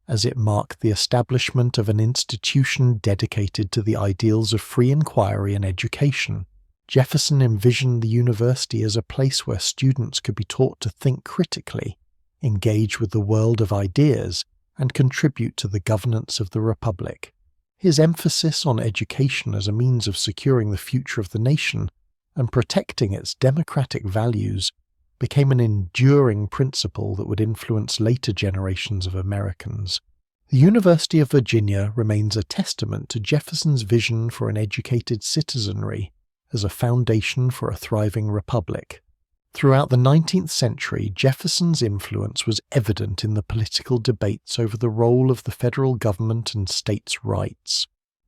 as it marked the establishment of an institution dedicated to the ideals of free inquiry and education. Jefferson envisioned the university as a place where students could be taught to think critically, engage with the world of ideas, and contribute to the governance of the Republic. His emphasis on education as a means of securing the future of the nation and protecting its democratic values became an enduring principle that would influence later generations of Americans. The University of Virginia remains a testament to Jefferson's vision for an educated citizenry as a foundation for a thriving republic. Throughout the 19th century, Jefferson's influence was evident in the political debates over the role of the federal government and states' rights.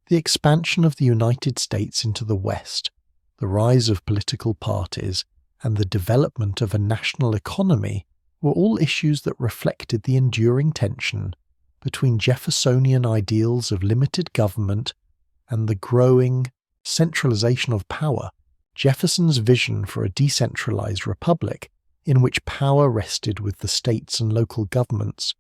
The expansion of the United States into the West, the rise of political parties, and the development of a national economy were all issues that reflected the enduring tension between Jeffersonian ideals of limited government and the growing centralization of power. Jefferson's vision for a decentralized republic, in which power rested with the states and local governments,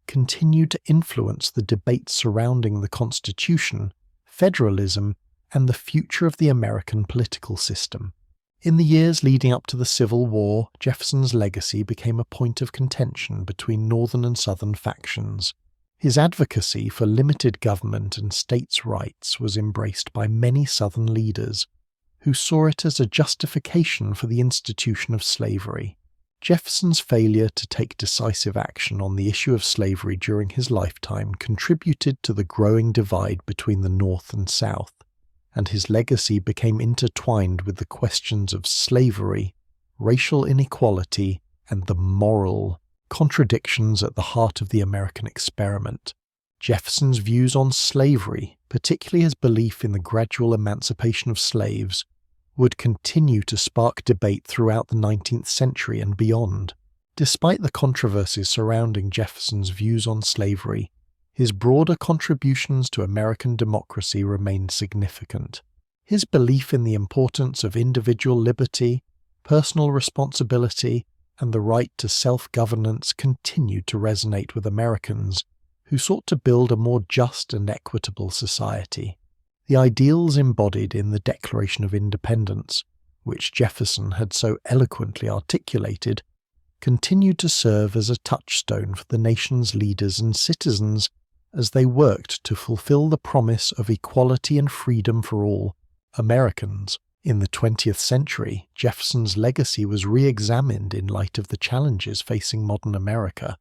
continued to influence the debates surrounding the Constitution, federalism, and the future of the American political system. In the years leading up to the Civil War, Jefferson's legacy became a point of contention between Northern and Southern factions. His advocacy for limited government and states' rights was embraced by many Southern leaders, who saw it as a justification for the institution of slavery. Jefferson's failure to take decisive action on the issue of slavery during his lifetime contributed to the growing divide between the North and South, and his legacy became intertwined with the questions of slavery, racial inequality, and the moral contradictions at the heart of the American experiment. Jefferson's views on slavery, particularly his belief in the gradual emancipation of slaves, would continue to spark debate throughout the 19th century and beyond. Despite the controversies surrounding Jefferson's views on slavery, his broader contributions to American democracy remained significant. His belief in the importance of individual liberty, personal responsibility, and the right to self-governance continued to resonate with Americans who sought to build a more just and equitable society. The ideals embodied in the Declaration of Independence, which Jefferson had so eloquently articulated, continued to serve as a touchstone for the nation's leaders and citizens as they worked to fulfill the promise of equality and freedom for all Americans. In the 20th century, Jefferson's legacy was re-examined in light of the challenges facing modern America.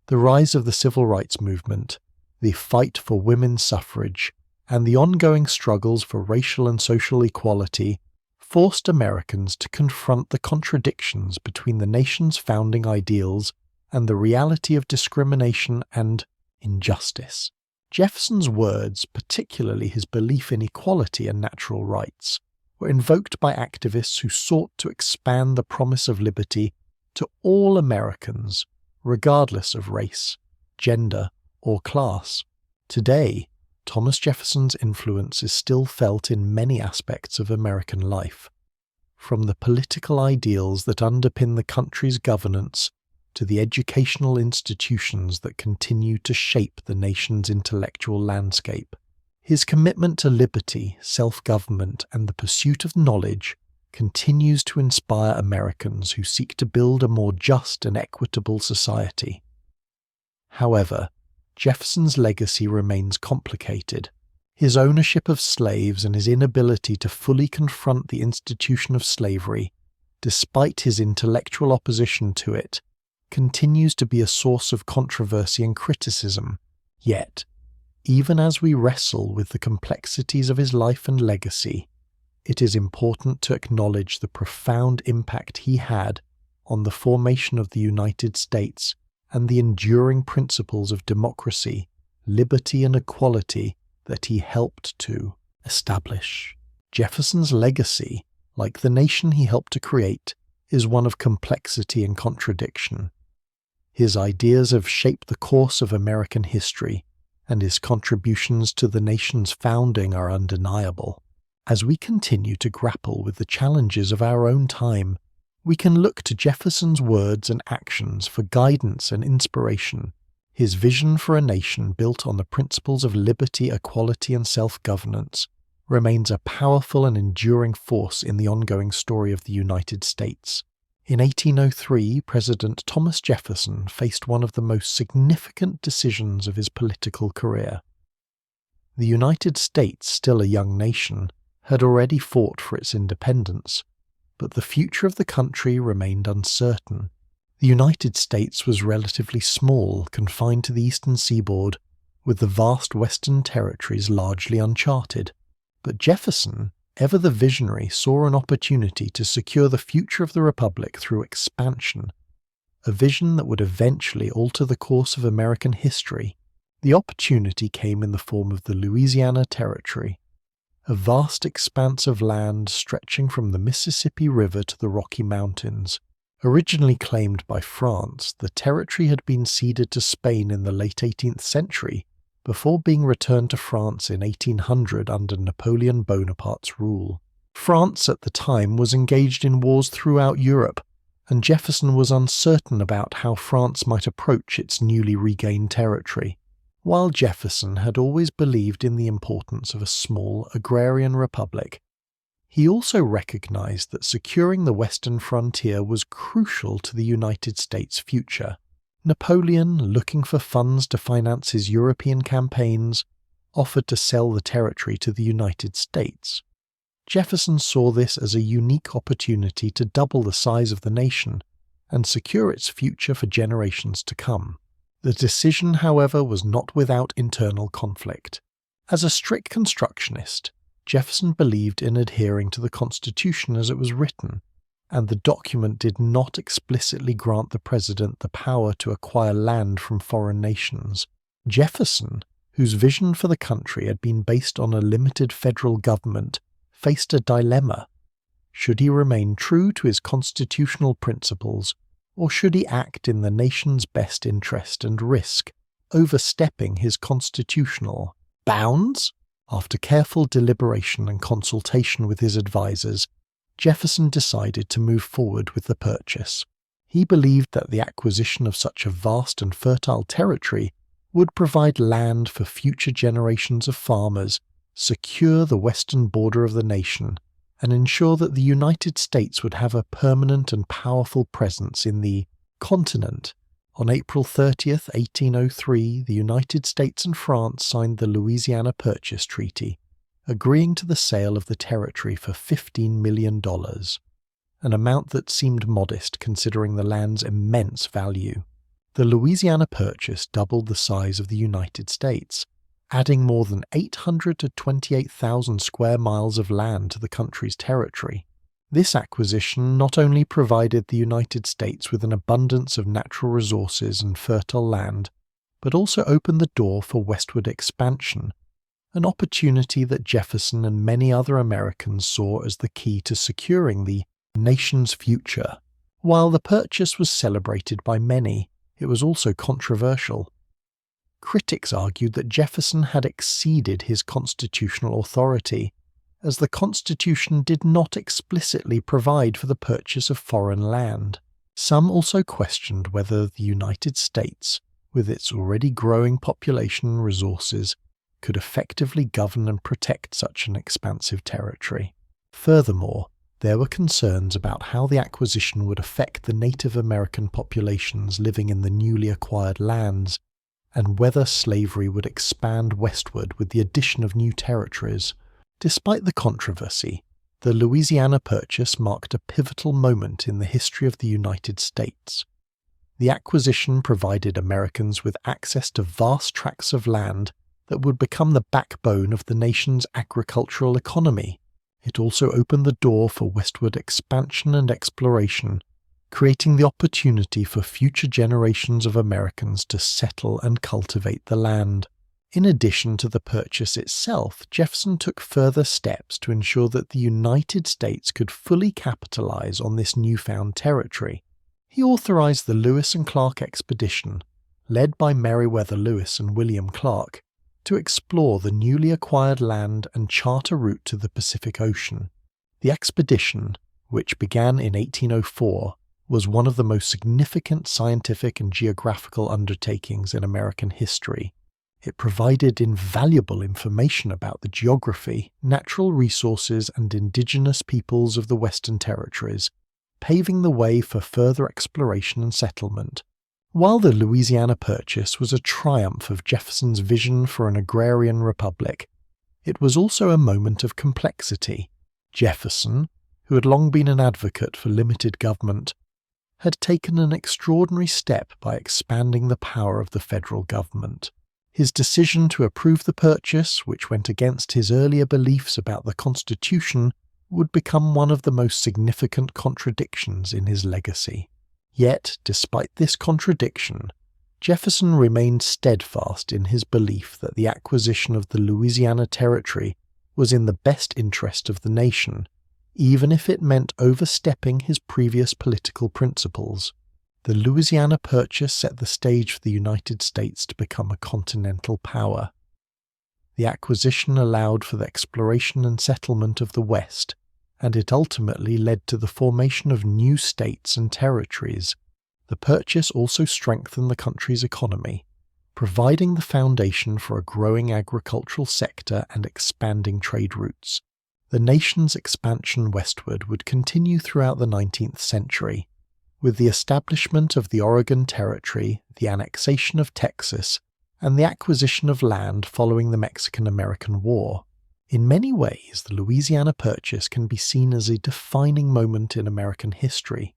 The rise of the civil rights movement, the fight for women's suffrage, and the ongoing struggles for racial and social equality forced Americans to confront the contradictions between the nation's founding ideals and the reality of discrimination and injustice. Jefferson's words, particularly his belief in equality and natural rights, were invoked by activists who sought to expand the promise of liberty to all Americans, regardless of race, gender, or class. Today, Thomas Jefferson's influence is still felt in many aspects of American life, from the political ideals that underpin the country's governance to the educational institutions that continue to shape the nation's intellectual landscape. His commitment to liberty, self-government, and the pursuit of knowledge continues to inspire Americans who seek to build a more just and equitable society. However, Jefferson's legacy remains complicated. His ownership of slaves and his inability to fully confront the institution of slavery, despite his intellectual opposition to it, continues to be a source of controversy and criticism. Yet, even as we wrestle with the complexities of his life and legacy, it is important to acknowledge the profound impact he had on the formation of the United States and the enduring principles of democracy, liberty, and equality that he helped to establish. Jefferson's legacy, like the nation he helped to create, is one of complexity and contradiction. His ideas have shaped the course of American history, and his contributions to the nation's founding are undeniable. As we continue to grapple with the challenges of our own time, we can look to Jefferson's words and actions for guidance and inspiration. His vision for a nation built on the principles of liberty, equality, and self-governance remains a powerful and enduring force in the ongoing story of the United States. In 1803, President Thomas Jefferson faced one of the most significant decisions of his political career. The United States, still a young nation, had already fought for its independence, but the future of the country remained uncertain. The United States was relatively small, confined to the eastern seaboard, with the vast western territories largely uncharted. But Jefferson, ever the visionary, saw an opportunity to secure the future of the Republic through expansion, a vision that would eventually alter the course of American history. The opportunity came in the form of the Louisiana Territory, a vast expanse of land stretching from the Mississippi River to the Rocky Mountains. Originally claimed by France, the territory had been ceded to Spain in the late 18th century, before being returned to France in 1800 under Napoleon Bonaparte's rule. France at the time was engaged in wars throughout Europe, and Jefferson was uncertain about how France might approach its newly regained territory. While Jefferson had always believed in the importance of a small agrarian republic, he also recognized that securing the western frontier was crucial to the United States' future. Napoleon, looking for funds to finance his European campaigns, offered to sell the territory to the United States. Jefferson saw this as a unique opportunity to double the size of the nation and secure its future for generations to come. The decision, however, was not without internal conflict. As a strict constructionist, Jefferson believed in adhering to the Constitution as it was written, and the document did not explicitly grant the president the power to acquire land from foreign nations. Jefferson, whose vision for the country had been based on a limited federal government, faced a dilemma. Should he remain true to his constitutional principles, or should he act in the nation's best interest and risk overstepping his constitutional bounds? After careful deliberation and consultation with his advisers, Jefferson decided to move forward with the purchase. He believed that the acquisition of such a vast and fertile territory would provide land for future generations of farmers, secure the western border of the nation, and ensure that the United States would have a permanent and powerful presence in the continent. On April 30th, 1803, the United States and France signed the Louisiana Purchase Treaty, agreeing to the sale of the territory for $15 million, an amount that seemed modest considering the land's immense value. The Louisiana Purchase doubled the size of the United States, adding more than 800 to 28,000 square miles of land to the country's territory. This acquisition not only provided the United States with an abundance of natural resources and fertile land, but also opened the door for westward expansion, an opportunity that Jefferson and many other Americans saw as the key to securing the nation's future. While the purchase was celebrated by many, it was also controversial. Critics argued that Jefferson had exceeded his constitutional authority, as the Constitution did not explicitly provide for the purchase of foreign land. Some also questioned whether the United States, with its already growing population and resources, could effectively govern and protect such an expansive territory. Furthermore, there were concerns about how the acquisition would affect the Native American populations living in the newly acquired lands, and whether slavery would expand westward with the addition of new territories. Despite the controversy, the Louisiana Purchase marked a pivotal moment in the history of the United States. The acquisition provided Americans with access to vast tracts of land that would become the backbone of the nation's agricultural economy. It also opened the door for westward expansion and exploration, creating the opportunity for future generations of Americans to settle and cultivate the land. In addition to the purchase itself, Jefferson took further steps to ensure that the United States could fully capitalize on this newfound territory. He authorized the Lewis and Clark expedition, led by Meriwether Lewis and William Clark, to explore the newly acquired land and chart a route to the Pacific Ocean. The expedition, which began in 1804, was one of the most significant scientific and geographical undertakings in American history. It provided invaluable information about the geography, natural resources, and indigenous peoples of the Western Territories, paving the way for further exploration and settlement. While the Louisiana Purchase was a triumph of Jefferson's vision for an agrarian republic, it was also a moment of complexity. Jefferson, who had long been an advocate for limited government, had taken an extraordinary step by expanding the power of the federal government. His decision to approve the purchase, which went against his earlier beliefs about the Constitution, would become one of the most significant contradictions in his legacy. Yet, despite this contradiction, Jefferson remained steadfast in his belief that the acquisition of the Louisiana Territory was in the best interest of the nation, even if it meant overstepping his previous political principles. The Louisiana Purchase set the stage for the United States to become a continental power. The acquisition allowed for the exploration and settlement of the West, and it ultimately led to the formation of new states and territories. The purchase also strengthened the country's economy, providing the foundation for a growing agricultural sector and expanding trade routes. The nation's expansion westward would continue throughout the 19th century, with the establishment of the Oregon Territory, the annexation of Texas, and the acquisition of land following the Mexican-American War. In many ways, the Louisiana Purchase can be seen as a defining moment in American history,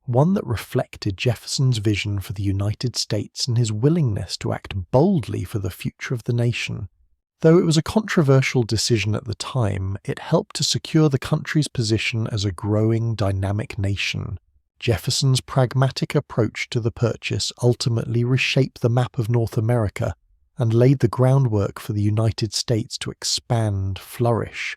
one that reflected Jefferson's vision for the United States and his willingness to act boldly for the future of the nation. Though it was a controversial decision at the time, it helped to secure the country's position as a growing, dynamic nation. Jefferson's pragmatic approach to the purchase ultimately reshaped the map of North America and laid the groundwork for the United States to expand, flourish,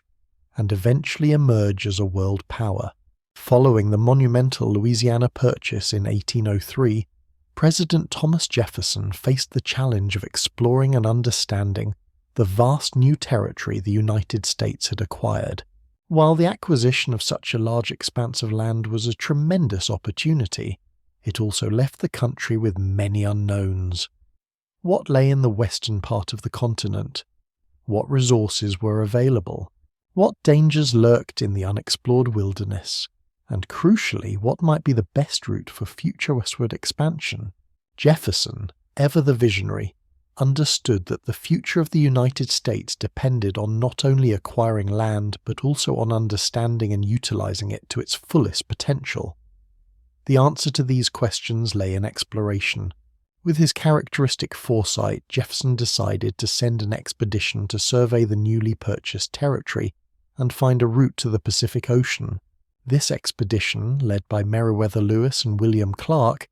and eventually emerge as a world power. Following the monumental Louisiana Purchase in 1803, President Thomas Jefferson faced the challenge of exploring and understanding the vast new territory the United States had acquired. While the acquisition of such a large expanse of land was a tremendous opportunity, it also left the country with many unknowns. What lay in the western part of the continent? What resources were available? What dangers lurked in the unexplored wilderness? And crucially, what might be the best route for future westward expansion? Jefferson, ever the visionary, understood that the future of the United States depended on not only acquiring land but also on understanding and utilizing it to its fullest potential. The answer to these questions lay in exploration. With his characteristic foresight, Jefferson decided to send an expedition to survey the newly purchased territory and find a route to the Pacific Ocean. This expedition, led by Meriwether Lewis and William Clark,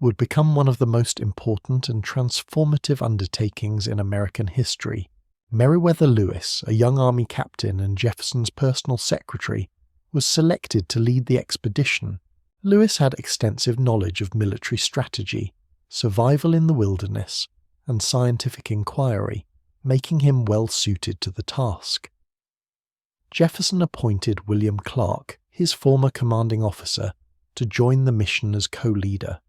would become one of the most important and transformative undertakings in American history. Meriwether Lewis, a young army captain and Jefferson's personal secretary, was selected to lead the expedition. Lewis had extensive knowledge of military strategy, survival in the wilderness, and scientific inquiry, making him well suited to the task. Jefferson appointed William Clark, his former commanding officer, to join the mission as co-leader.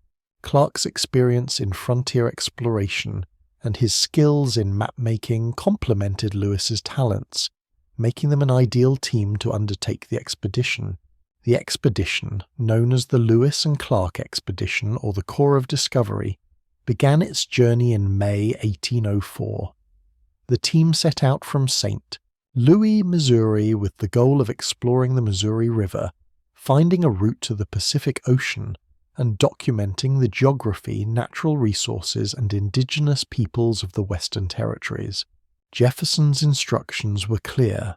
Clark's experience in frontier exploration and his skills in map-making complemented Lewis's talents, making them an ideal team to undertake the expedition. The expedition, known as the Lewis and Clark Expedition or the Corps of Discovery, began its journey in May 1804. The team set out from St. Louis, Missouri, with the goal of exploring the Missouri River, finding a route to the Pacific Ocean, and documenting the geography, natural resources, and indigenous peoples of the Western Territories. Jefferson's instructions were clear.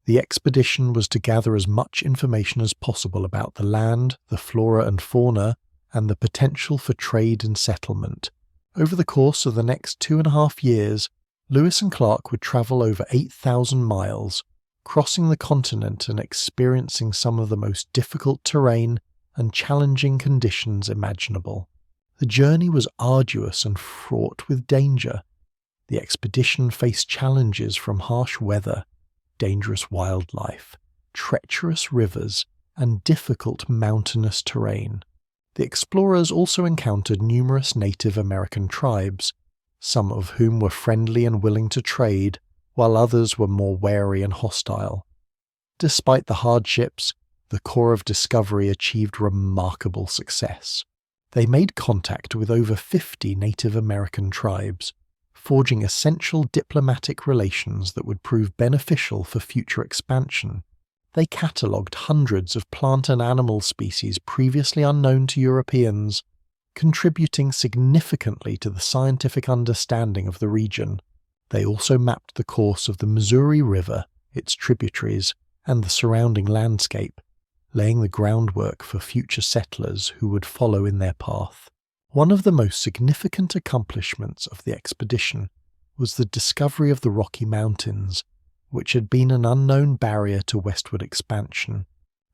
The expedition was to gather as much information as possible about the land, the flora and fauna, and the potential for trade and settlement. Over the course of the next 2.5 years, Lewis and Clark would travel over 8,000 miles, crossing the continent and experiencing some of the most difficult terrain and challenging conditions imaginable. The journey was arduous and fraught with danger. The expedition faced challenges from harsh weather, dangerous wildlife, treacherous rivers, and difficult mountainous terrain. The explorers also encountered numerous Native American tribes, some of whom were friendly and willing to trade, while others were more wary and hostile. Despite the hardships, the Corps of Discovery achieved remarkable success. They made contact with over 50 Native American tribes, forging essential diplomatic relations that would prove beneficial for future expansion. They catalogued hundreds of plant and animal species previously unknown to Europeans, contributing significantly to the scientific understanding of the region. They also mapped the course of the Missouri River, its tributaries, and the surrounding landscape, laying the groundwork for future settlers who would follow in their path. One of the most significant accomplishments of the expedition was the discovery of the Rocky Mountains, which had been an unknown barrier to westward expansion.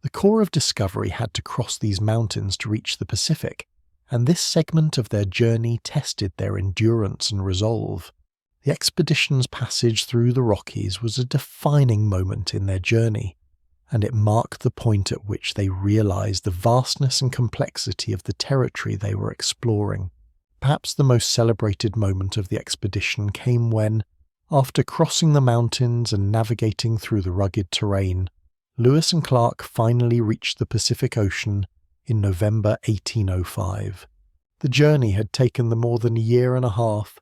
The Corps of Discovery had to cross these mountains to reach the Pacific, and this segment of their journey tested their endurance and resolve. The expedition's passage through the Rockies was a defining moment in their journey, and it marked the point at which they realized the vastness and complexity of the territory they were exploring. Perhaps the most celebrated moment of the expedition came when, after crossing the mountains and navigating through the rugged terrain, Lewis and Clark finally reached the Pacific Ocean in November 1805. The journey had taken them more than a year and a half,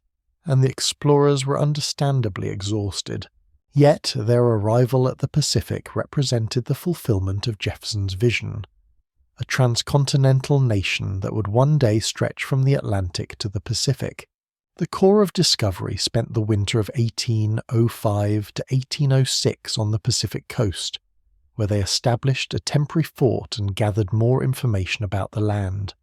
and the explorers were understandably exhausted. Yet their arrival at the Pacific represented the fulfillment of Jefferson's vision, a transcontinental nation that would one day stretch from the Atlantic to the Pacific. The Corps of Discovery spent the winter of 1805 to 1806 on the Pacific coast, where they established a temporary fort and gathered more information about the land.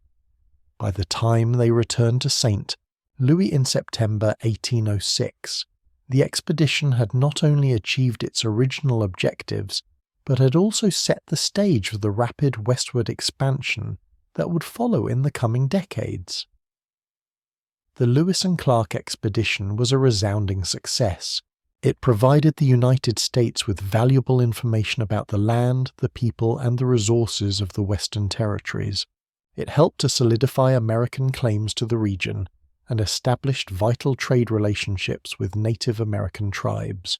By the time they returned to St. Louis in September 1806, the expedition had not only achieved its original objectives, but had also set the stage for the rapid westward expansion that would follow in the coming decades. The Lewis and Clark expedition was a resounding success. It provided the United States with valuable information about the land, the people, and the resources of the Western Territories. It helped to solidify American claims to the region and established vital trade relationships with Native American tribes.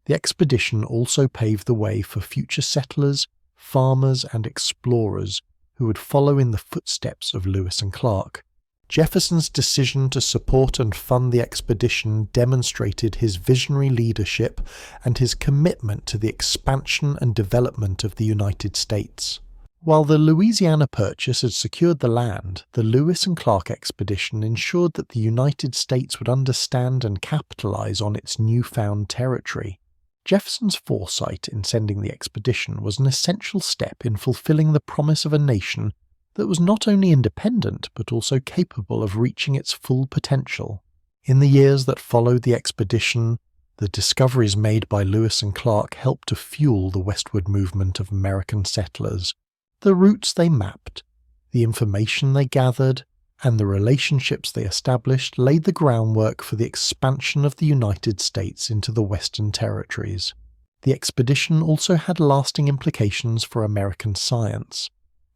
The expedition also paved the way for future settlers, farmers, and explorers who would follow in the footsteps of Lewis and Clark. Jefferson's decision to support and fund the expedition demonstrated his visionary leadership and his commitment to the expansion and development of the United States. While the Louisiana Purchase had secured the land, the Lewis and Clark expedition ensured that the United States would understand and capitalize on its newfound territory. Jefferson's foresight in sending the expedition was an essential step in fulfilling the promise of a nation that was not only independent but also capable of reaching its full potential. In the years that followed the expedition, the discoveries made by Lewis and Clark helped to fuel the westward movement of American settlers. The routes they mapped, the information they gathered, and the relationships they established laid the groundwork for the expansion of the United States into the Western Territories. The expedition also had lasting implications for American science,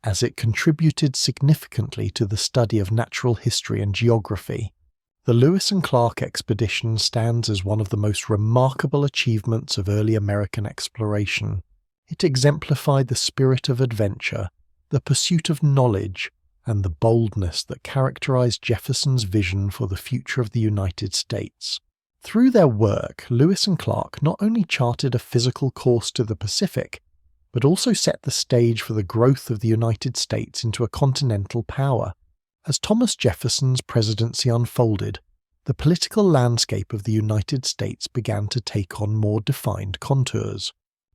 as it contributed significantly to the study of natural history and geography. The Lewis and Clark expedition stands as one of the most remarkable achievements of early American exploration. It exemplified the spirit of adventure, the pursuit of knowledge, and the boldness that characterized Jefferson's vision for the future of the United States. Through their work, Lewis and Clark not only charted a physical course to the Pacific, but also set the stage for the growth of the United States into a continental power. As Thomas Jefferson's presidency unfolded, the political landscape of the United States began to take on more defined contours.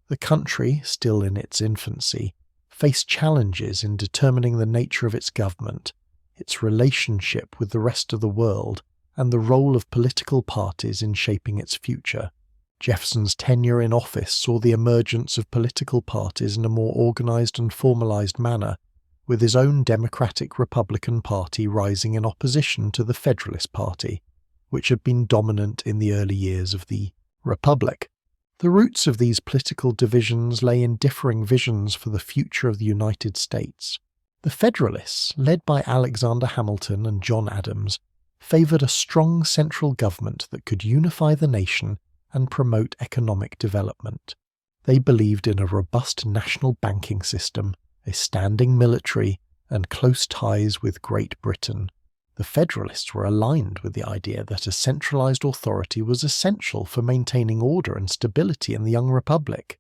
The country, still in its infancy, faced challenges in determining the nature of its government, its relationship with the rest of the world, and the role of political parties in shaping its future. Jefferson's tenure in office saw the emergence of political parties in a more organized and formalized manner, with his own Democratic-Republican Party rising in opposition to the Federalist Party, which had been dominant in the early years of the Republic. The roots of these political divisions lay in differing visions for the future of the United States. The Federalists, led by Alexander Hamilton and John Adams, favored a strong central government that could unify the nation and promote economic development. They believed in a robust national banking system, a standing military, and close ties with Great Britain. The Federalists were aligned with the idea that a centralized authority was essential for maintaining order and stability in the young republic.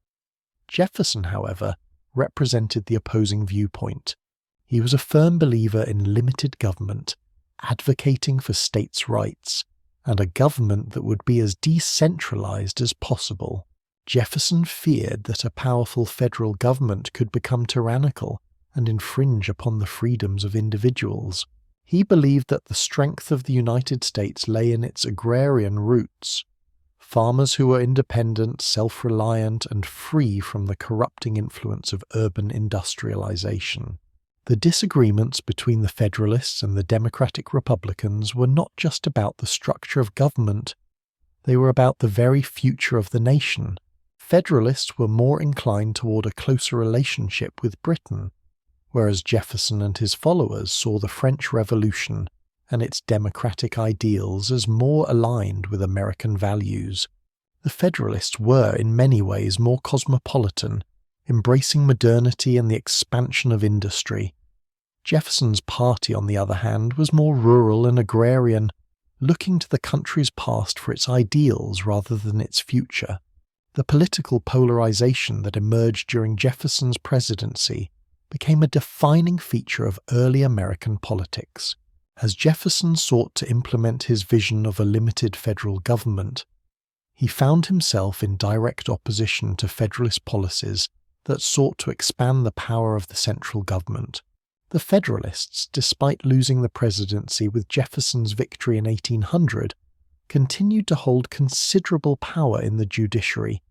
Jefferson, however, represented the opposing viewpoint. He was a firm believer in limited government, advocating for states' rights, and a government that would be as decentralized as possible. Jefferson feared that a powerful federal government could become tyrannical and infringe upon the freedoms of individuals. He believed that the strength of the United States lay in its agrarian roots. Farmers who were independent, self-reliant, and free from the corrupting influence of urban industrialization. The disagreements between the Federalists and the Democratic Republicans were not just about the structure of government, they were about the very future of the nation. Federalists were more inclined toward a closer relationship with Britain, whereas Jefferson and his followers saw the French Revolution and its democratic ideals as more aligned with American values. The Federalists were in many ways more cosmopolitan, embracing modernity and the expansion of industry. Jefferson's party, on the other hand, was more rural and agrarian, looking to the country's past for its ideals rather than its future. The political polarization that emerged during Jefferson's presidency became a defining feature of early American politics. As Jefferson sought to implement his vision of a limited federal government, he found himself in direct opposition to Federalist policies that sought to expand the power of the central government. The Federalists, despite losing the presidency with Jefferson's victory in 1800, continued to hold considerable power in the judiciary,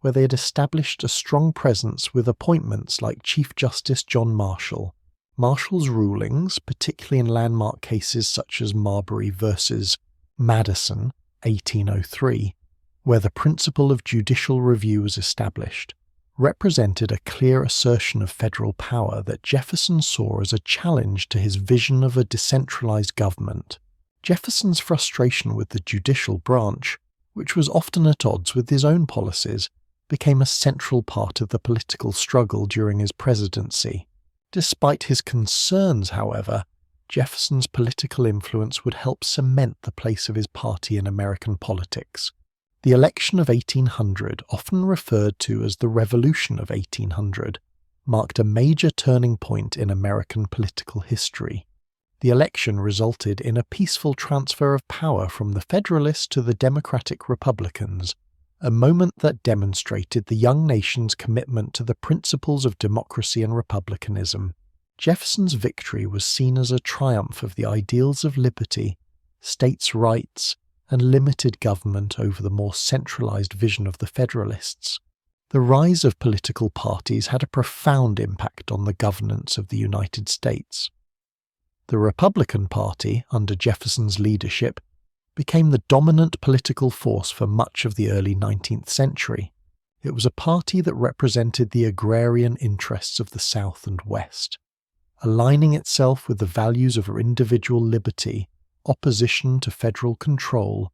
where they had established a strong presence with appointments like Chief Justice John Marshall. Marshall's rulings, particularly in landmark cases such as Marbury versus Madison, 1803, where the principle of judicial review was established, represented a clear assertion of federal power that Jefferson saw as a challenge to his vision of a decentralized government. Jefferson's frustration with the judicial branch, which was often at odds with his own policies, became a central part of the political struggle during his presidency. Despite his concerns, however, Jefferson's political influence would help cement the place of his party in American politics. The election of 1800, often referred to as the Revolution of 1800, marked a major turning point in American political history. The election resulted in a peaceful transfer of power from the Federalists to the Democratic Republicans, a moment that demonstrated the young nation's commitment to the principles of democracy and republicanism. Jefferson's victory was seen as a triumph of the ideals of liberty, states' rights, and limited government over the more centralized vision of the Federalists. The rise of political parties had a profound impact on the governance of the United States. The Republican Party, under Jefferson's leadership, became the dominant political force for much of the early 19th century. It was a party that represented the agrarian interests of the South and West, aligning itself with the values of individual liberty, opposition to federal control,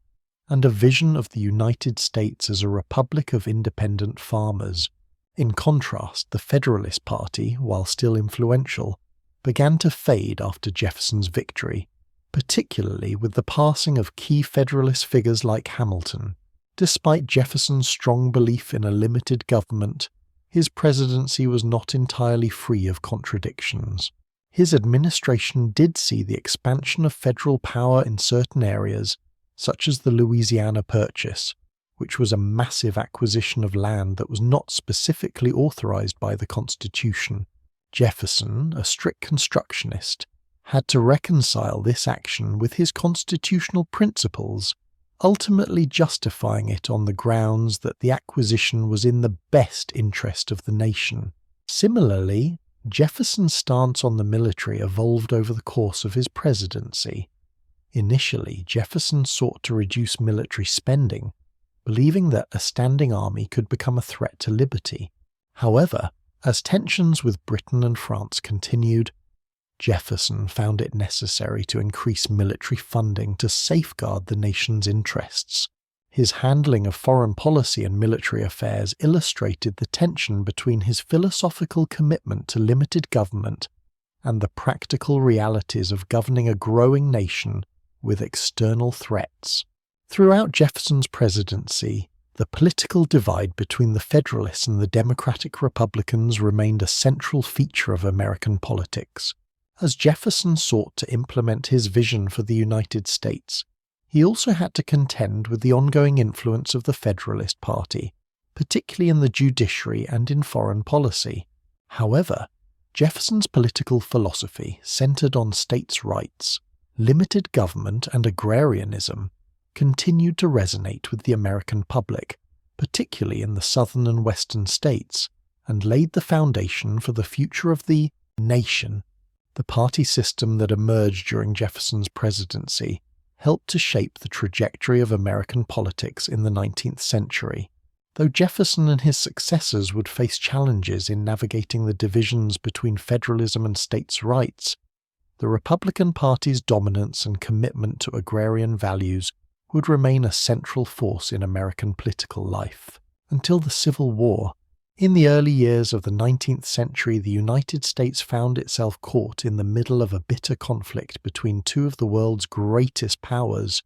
and a vision of the United States as a republic of independent farmers. In contrast, the Federalist Party, while still influential, began to fade after Jefferson's victory, particularly with the passing of key Federalist figures like Hamilton. Despite Jefferson's strong belief in a limited government, his presidency was not entirely free of contradictions. His administration did see the expansion of federal power in certain areas, such as the Louisiana Purchase, which was a massive acquisition of land that was not specifically authorized by the Constitution. Jefferson, a strict constructionist, had to reconcile this action with his constitutional principles, ultimately justifying it on the grounds that the acquisition was in the best interest of the nation. Similarly, Jefferson's stance on the military evolved over the course of his presidency. Initially, Jefferson sought to reduce military spending, believing that a standing army could become a threat to liberty. However, as tensions with Britain and France continued, Jefferson found it necessary to increase military funding to safeguard the nation's interests. His handling of foreign policy and military affairs illustrated the tension between his philosophical commitment to limited government and the practical realities of governing a growing nation with external threats. Throughout Jefferson's presidency, the political divide between the Federalists and the Democratic Republicans remained a central feature of American politics. As Jefferson sought to implement his vision for the United States, he also had to contend with the ongoing influence of the Federalist Party, particularly in the judiciary and in foreign policy. However, Jefferson's political philosophy centered on states' rights, limited government, and agrarianism continued to resonate with the American public, particularly in the southern and western states, and laid the foundation for the future of the nation. The party system that emerged during Jefferson's presidency helped to shape the trajectory of American politics in the 19th century. Though Jefferson and his successors would face challenges in navigating the divisions between federalism and states' rights, the Republican Party's dominance and commitment to agrarian values would remain a central force in American political life until the Civil War. In the early years of the 19th century, the United States found itself caught in the middle of a bitter conflict between two of the world's greatest powers,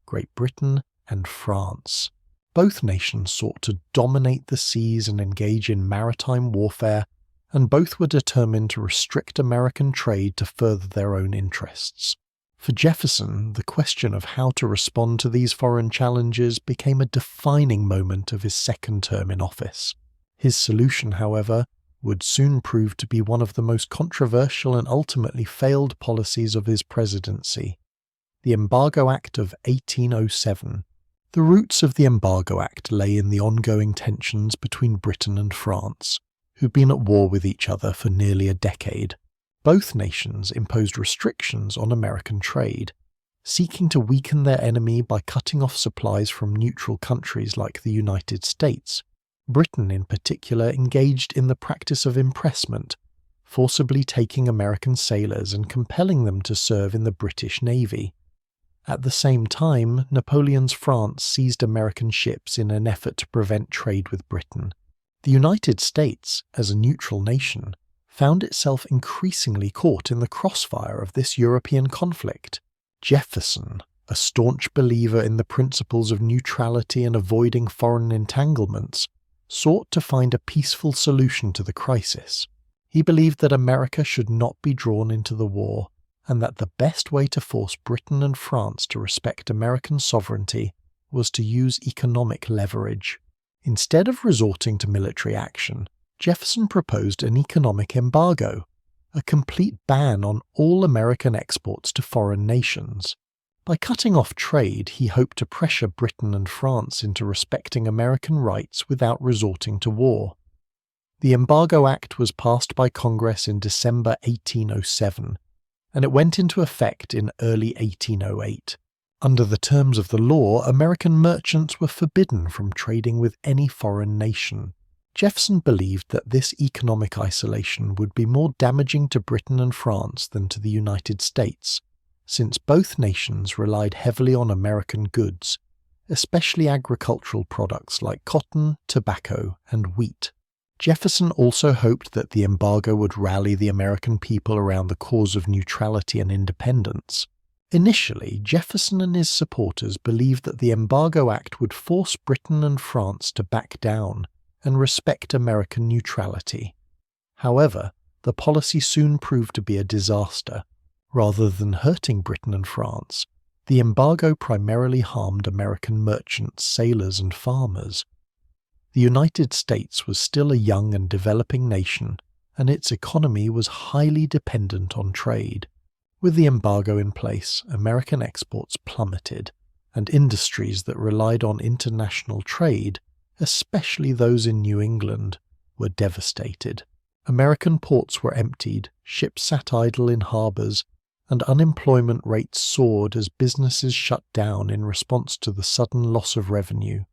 Great Britain and France. Both nations sought to dominate the seas and engage in maritime warfare, and both were determined to restrict American trade to further their own interests. For Jefferson, the question of how to respond to these foreign challenges became a defining moment of his second term in office. His solution, however, would soon prove to be one of the most controversial and ultimately failed policies of his presidency: the Embargo Act of 1807. The roots of the Embargo Act lay in the ongoing tensions between Britain and France, who'd been at war with each other for nearly a decade. Both nations imposed restrictions on American trade, seeking to weaken their enemy by cutting off supplies from neutral countries like the United States. Britain in particular engaged in the practice of impressment, forcibly taking American sailors and compelling them to serve in the British Navy. At the same time, Napoleon's France seized American ships in an effort to prevent trade with Britain. The United States, as a neutral nation, found itself increasingly caught in the crossfire of this European conflict. Jefferson, a staunch believer in the principles of neutrality and avoiding foreign entanglements, sought to find a peaceful solution to the crisis. He believed that America should not be drawn into the war, and that the best way to force Britain and France to respect American sovereignty was to use economic leverage. Instead of resorting to military action, Jefferson proposed an economic embargo, a complete ban on all American exports to foreign nations. By cutting off trade, he hoped to pressure Britain and France into respecting American rights without resorting to war. The Embargo Act was passed by Congress in December 1807, and it went into effect in early 1808. Under the terms of the law, American merchants were forbidden from trading with any foreign nation. Jefferson believed that this economic isolation would be more damaging to Britain and France than to the United States, since both nations relied heavily on American goods, especially agricultural products like cotton, tobacco, and wheat. Jefferson also hoped that the embargo would rally the American people around the cause of neutrality and independence. Initially, Jefferson and his supporters believed that the Embargo Act would force Britain and France to back down and respect American neutrality. However, the policy soon proved to be a disaster. Rather than hurting Britain and France, the embargo primarily harmed American merchants, sailors, and farmers. The United States was still a young and developing nation, and its economy was highly dependent on trade. With the embargo in place, American exports plummeted, and industries that relied on international trade, especially those in New England, were devastated. American ports were emptied, ships sat idle in harbours, and unemployment rates soared as businesses shut down in response to the sudden loss of revenue.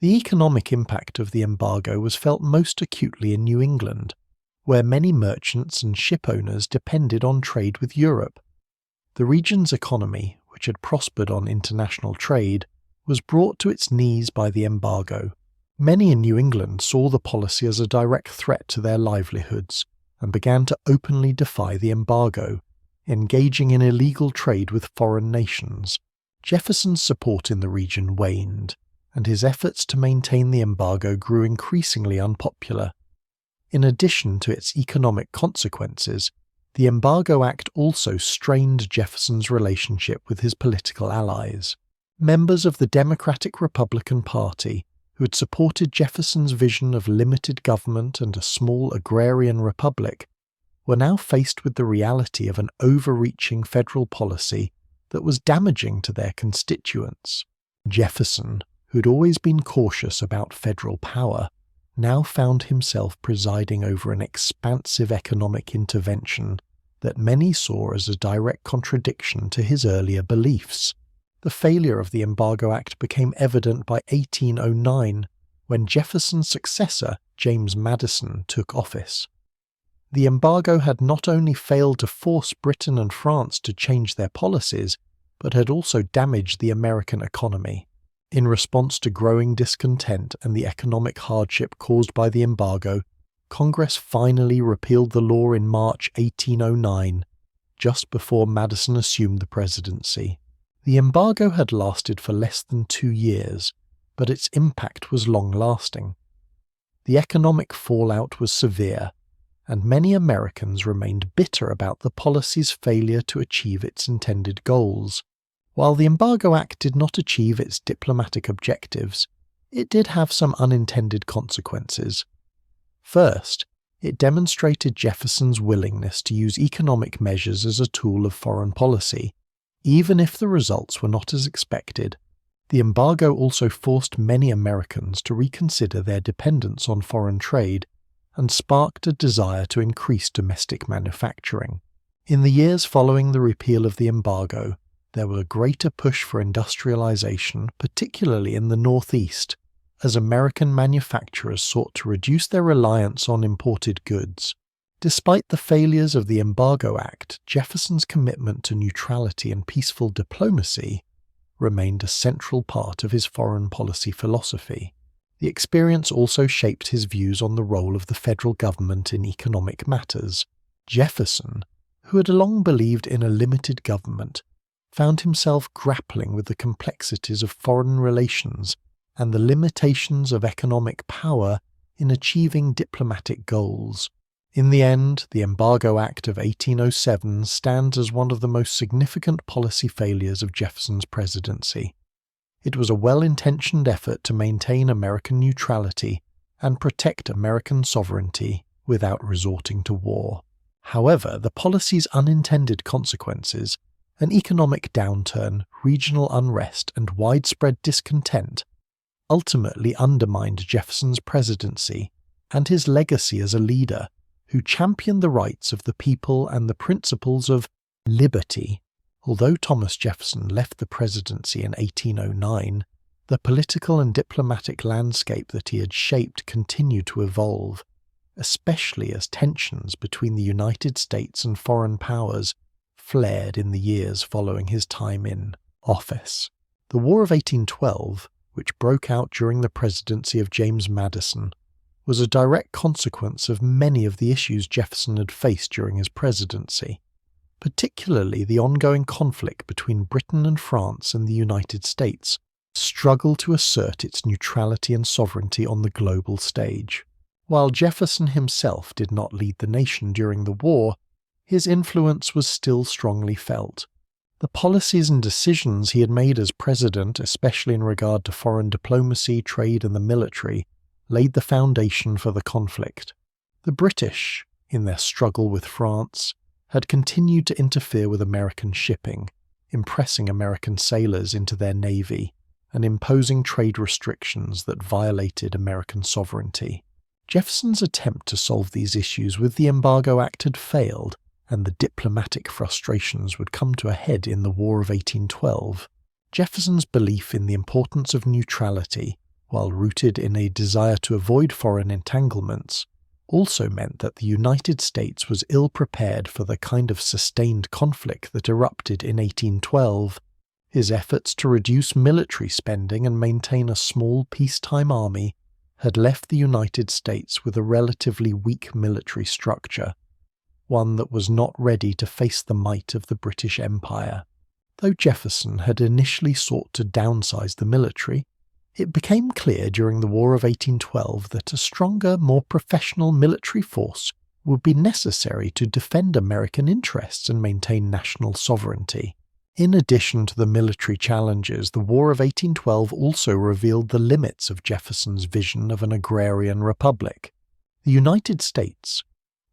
The economic impact of the embargo was felt most acutely in New England, where many merchants and ship owners depended on trade with Europe. The region's economy, which had prospered on international trade, was brought to its knees by the embargo. Many in New England saw the policy as a direct threat to their livelihoods and began to openly defy the embargo, engaging in illegal trade with foreign nations. Jefferson's support in the region waned, and his efforts to maintain the embargo grew increasingly unpopular. In addition to its economic consequences, the Embargo Act also strained Jefferson's relationship with his political allies. Members of the Democratic-Republican Party, who had supported Jefferson's vision of limited government and a small agrarian republic, were now faced with the reality of an overreaching federal policy that was damaging to their constituents. Jefferson, who had always been cautious about federal power, now found himself presiding over an expansive economic intervention that many saw as a direct contradiction to his earlier beliefs. The failure of the Embargo Act became evident by 1809, when Jefferson's successor, James Madison, took office. The embargo had not only failed to force Britain and France to change their policies, but had also damaged the American economy. In response to growing discontent and the economic hardship caused by the embargo, Congress finally repealed the law in March 1809, just before Madison assumed the presidency. The embargo had lasted for less than 2 years, but its impact was long-lasting. The economic fallout was severe, and many Americans remained bitter about the policy's failure to achieve its intended goals. While the Embargo Act did not achieve its diplomatic objectives, it did have some unintended consequences. First, it demonstrated Jefferson's willingness to use economic measures as a tool of foreign policy, even if the results were not as expected. The embargo also forced many Americans to reconsider their dependence on foreign trade and sparked a desire to increase domestic manufacturing. In the years following the repeal of the embargo, there was a greater push for industrialization, particularly in the Northeast, as American manufacturers sought to reduce their reliance on imported goods. Despite the failures of the Embargo Act, Jefferson's commitment to neutrality and peaceful diplomacy remained a central part of his foreign policy philosophy. The experience also shaped his views on the role of the federal government in economic matters. Jefferson, who had long believed in a limited government, found himself grappling with the complexities of foreign relations and the limitations of economic power in achieving diplomatic goals. In the end, the Embargo Act of 1807 stands as one of the most significant policy failures of Jefferson's presidency. It was a well-intentioned effort to maintain American neutrality and protect American sovereignty without resorting to war. However, the policy's unintended consequences, an economic downturn, regional unrest, and widespread discontent, ultimately undermined Jefferson's presidency and his legacy as a leader who championed the rights of the people and the principles of liberty. Although Thomas Jefferson left the presidency in 1809, the political and diplomatic landscape that he had shaped continued to evolve, especially as tensions between the United States and foreign powers flared in the years following his time in office. The War of 1812, which broke out during the presidency of James Madison, was a direct consequence of many of the issues Jefferson had faced during his presidency, particularly the ongoing conflict between Britain and France and the United States struggle to assert its neutrality and sovereignty on the global stage. While Jefferson himself did not lead the nation during the war, his influence was still strongly felt. The policies and decisions he had made as president, especially in regard to foreign diplomacy, trade, and the military, laid the foundation for the conflict. The British, in their struggle with France, had continued to interfere with American shipping, impressing American sailors into their navy and imposing trade restrictions that violated American sovereignty. Jefferson's attempt to solve these issues with the Embargo Act had failed, and the diplomatic frustrations would come to a head in the War of 1812. Jefferson's belief in the importance of neutrality, while rooted in a desire to avoid foreign entanglements, also meant that the United States was ill-prepared for the kind of sustained conflict that erupted in 1812. His efforts to reduce military spending and maintain a small peacetime army had left the United States with a relatively weak military structure, one that was not ready to face the might of the British Empire. Though Jefferson had initially sought to downsize the military, it became clear during the War of 1812 that a stronger, more professional military force would be necessary to defend American interests and maintain national sovereignty. In addition to the military challenges, the War of 1812 also revealed the limits of Jefferson's vision of an agrarian republic. The United States,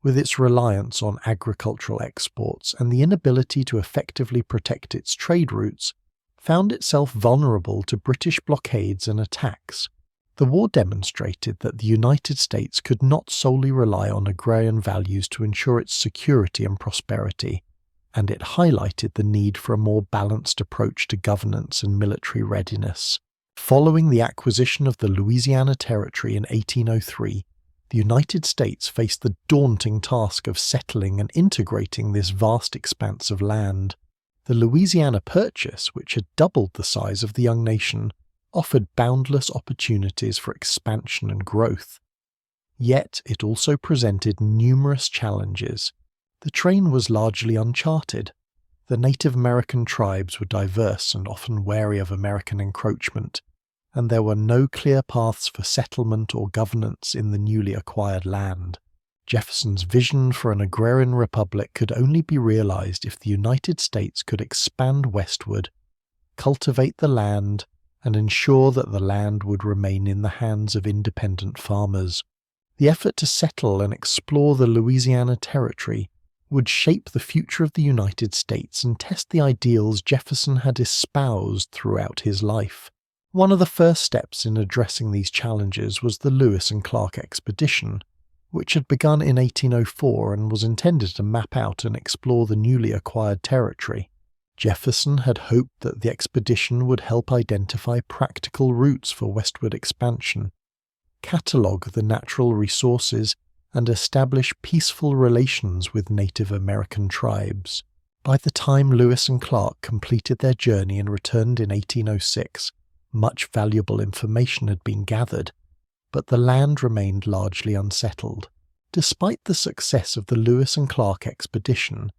with its reliance on agricultural exports and the inability to effectively protect its trade routes, found itself vulnerable to British blockades and attacks. The war demonstrated that the United States could not solely rely on agrarian values to ensure its security and prosperity, and it highlighted the need for a more balanced approach to governance and military readiness. Following the acquisition of the Louisiana Territory in 1803, the United States faced the daunting task of settling and integrating this vast expanse of land. The Louisiana Purchase, which had doubled the size of the young nation, offered boundless opportunities for expansion and growth. Yet it also presented numerous challenges. The terrain was largely uncharted. The Native American tribes were diverse and often wary of American encroachment, and there were no clear paths for settlement or governance in the newly acquired land. Jefferson's vision for an agrarian republic could only be realized if the United States could expand westward, cultivate the land, and ensure that the land would remain in the hands of independent farmers. The effort to settle and explore the Louisiana Territory would shape the future of the United States and test the ideals Jefferson had espoused throughout his life. One of the first steps in addressing these challenges was the Lewis and Clark expedition, which had begun in 1804 and was intended to map out and explore the newly acquired territory. Jefferson had hoped that the expedition would help identify practical routes for westward expansion, catalogue the natural resources, and establish peaceful relations with Native American tribes. By the time Lewis and Clark completed their journey and returned in 1806, much valuable information had been gathered, but the land remained largely unsettled. Despite the success of the Lewis and Clark expedition,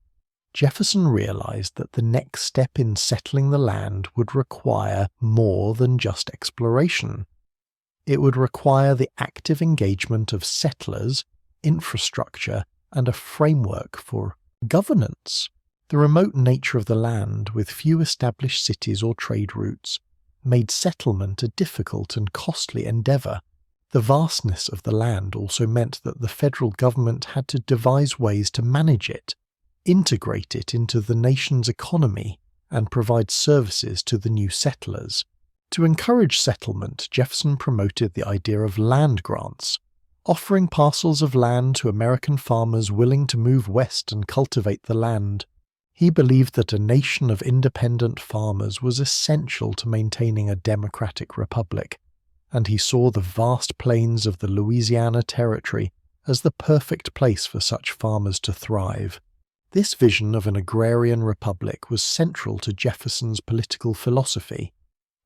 Jefferson realized that the next step in settling the land would require more than just exploration. It would require the active engagement of settlers, infrastructure, and a framework for governance. The remote nature of the land, with few established cities or trade routes, made settlement a difficult and costly endeavor. The vastness of the land also meant that the federal government had to devise ways to manage it, integrate it into the nation's economy, and provide services to the new settlers. To encourage settlement, Jefferson promoted the idea of land grants, offering parcels of land to American farmers willing to move west and cultivate the land. He believed that a nation of independent farmers was essential to maintaining a democratic republic, and he saw the vast plains of the Louisiana Territory as the perfect place for such farmers to thrive. This vision of an agrarian republic was central to Jefferson's political philosophy,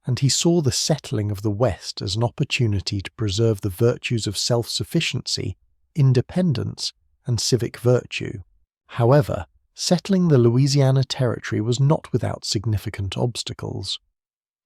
and he saw the settling of the West as an opportunity to preserve the virtues of self-sufficiency, independence, and civic virtue. However, settling the Louisiana Territory was not without significant obstacles.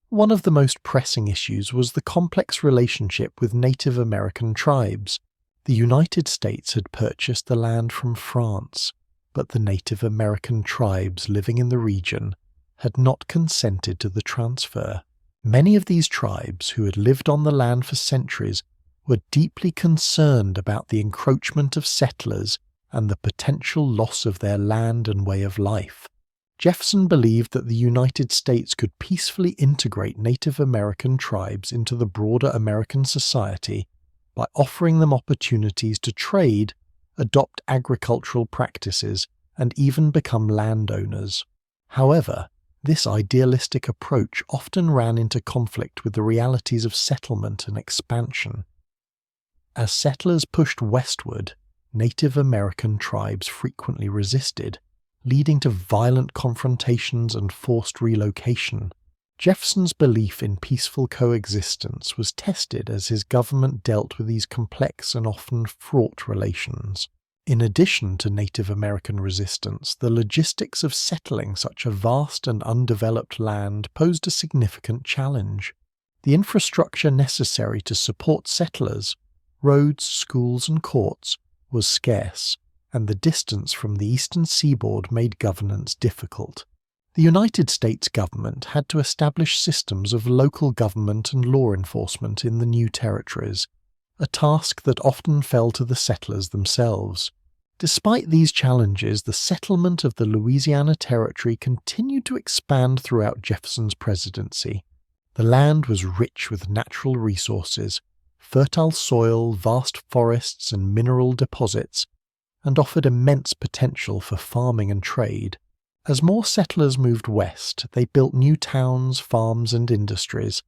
One of the most pressing issues was the complex relationship with Native American tribes. The United States had purchased the land from France, but the Native American tribes living in the region had not consented to the transfer. Many of these tribes, who had lived on the land for centuries, were deeply concerned about the encroachment of settlers and the potential loss of their land and way of life. Jefferson believed that the United States could peacefully integrate Native American tribes into the broader American society by offering them opportunities to trade, adopt agricultural practices, and even become landowners. However, this idealistic approach often ran into conflict with the realities of settlement and expansion. As settlers pushed westward, Native American tribes frequently resisted, leading to violent confrontations and forced relocation. Jefferson's belief in peaceful coexistence was tested as his government dealt with these complex and often fraught relations. In addition to Native American resistance, the logistics of settling such a vast and undeveloped land posed a significant challenge. The infrastructure necessary to support settlers, roads, schools, and courts, was scarce, and the distance from the eastern seaboard made governance difficult. The United States government had to establish systems of local government and law enforcement in the new territories, a task that often fell to the settlers themselves. Despite these challenges, the settlement of the Louisiana Territory continued to expand throughout Jefferson's presidency. The land was rich with natural resources, fertile soil, vast forests, and mineral deposits, and offered immense potential for farming and trade. As more settlers moved west, they built new towns, farms, and industries,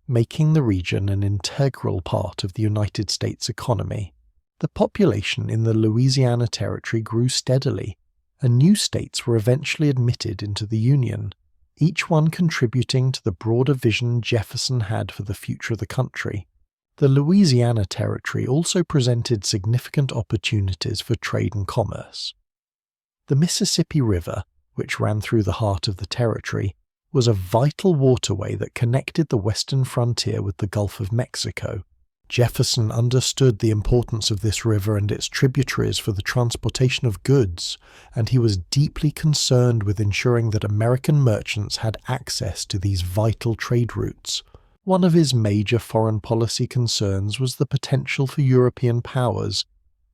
making the region an integral part of the United States economy. The population in the Louisiana Territory grew steadily, and new states were eventually admitted into the Union, each one contributing to the broader vision Jefferson had for the future of the country. The Louisiana Territory also presented significant opportunities for trade and commerce. The Mississippi River, which ran through the heart of the territory, was a vital waterway that connected the western frontier with the Gulf of Mexico. Jefferson understood the importance of this river and its tributaries for the transportation of goods, and he was deeply concerned with ensuring that American merchants had access to these vital trade routes. One of his major foreign policy concerns was the potential for European powers,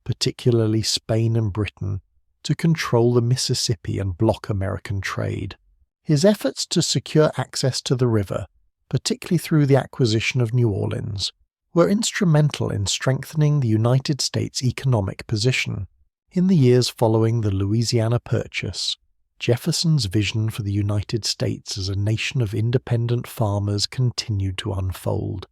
particularly Spain and Britain, to control the Mississippi and block American trade. His efforts to secure access to the river, particularly through the acquisition of New Orleans, were instrumental in strengthening the United States' economic position. In the years following the Louisiana Purchase, Jefferson's vision for the United States as a nation of independent farmers continued to unfold.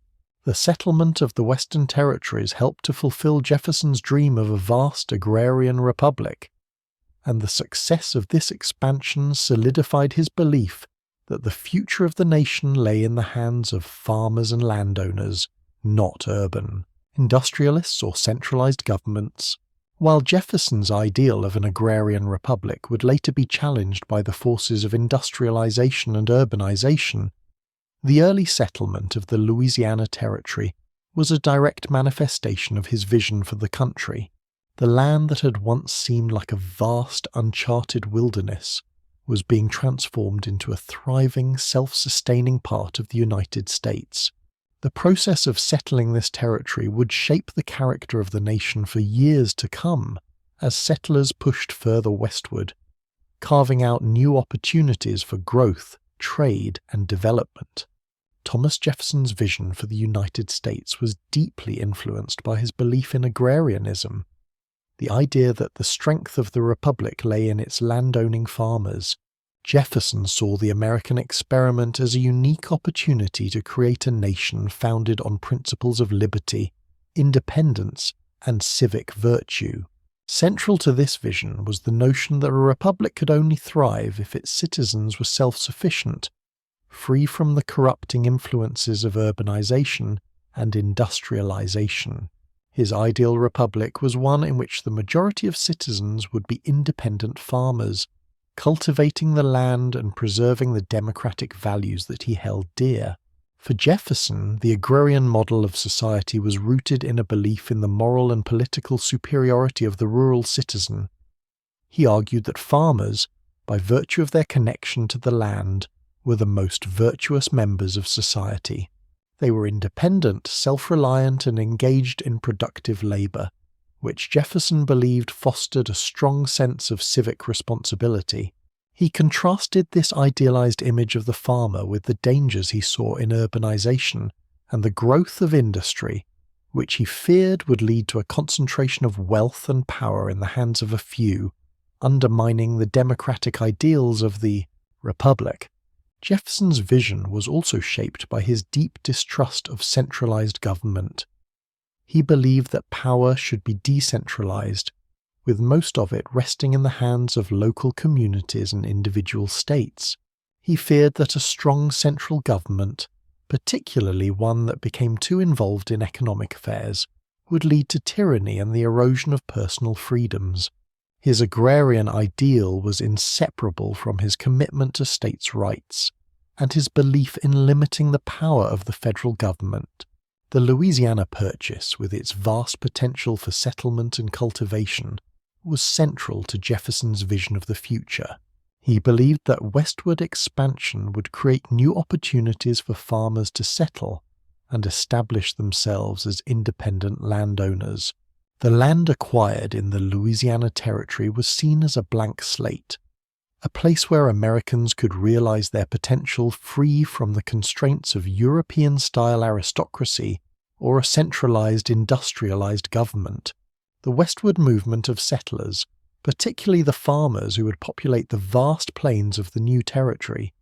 The settlement of the Western Territories helped to fulfill Jefferson's dream of a vast agrarian republic, and the success of this expansion solidified his belief that the future of the nation lay in the hands of farmers and landowners, not urban industrialists or centralized governments. While Jefferson's ideal of an agrarian republic would later be challenged by the forces of industrialization and urbanization, the early settlement of the Louisiana Territory was a direct manifestation of his vision for the country. The land that had once seemed like a vast, uncharted wilderness was being transformed into a thriving, self-sustaining part of the United States. The process of settling this territory would shape the character of the nation for years to come as settlers pushed further westward, carving out new opportunities for growth, trade, and development. Thomas Jefferson's vision for the United States was deeply influenced by his belief in agrarianism, the idea that the strength of the republic lay in its landowning farmers. Jefferson saw the American experiment as a unique opportunity to create a nation founded on principles of liberty, independence, and civic virtue. Central to this vision was the notion that a republic could only thrive if its citizens were self-sufficient, free from the corrupting influences of urbanization and industrialization. His ideal republic was one in which the majority of citizens would be independent farmers, cultivating the land and preserving the democratic values that he held dear. For Jefferson, the agrarian model of society was rooted in a belief in the moral and political superiority of the rural citizen. He argued that farmers, by virtue of their connection to the land, were the most virtuous members of society. They were independent, self-reliant, and engaged in productive labor, which Jefferson believed fostered a strong sense of civic responsibility. He contrasted this idealized image of the farmer with the dangers he saw in urbanization and the growth of industry, which he feared would lead to a concentration of wealth and power in the hands of a few, undermining the democratic ideals of the Republic. Jefferson's vision was also shaped by his deep distrust of centralized government. He believed that power should be decentralized, with most of it resting in the hands of local communities and individual states. He feared that a strong central government, particularly one that became too involved in economic affairs, would lead to tyranny and the erosion of personal freedoms. His agrarian ideal was inseparable from his commitment to states' rights, and his belief in limiting the power of the federal government. The Louisiana Purchase, with its vast potential for settlement and cultivation, was central to Jefferson's vision of the future. He believed that westward expansion would create new opportunities for farmers to settle and establish themselves as independent landowners. The land acquired in the Louisiana Territory was seen as a blank slate, a place where Americans could realize their potential free from the constraints of European-style aristocracy or a centralized, industrialized government. The westward movement of settlers, particularly the farmers who would populate the vast plains of the new territory,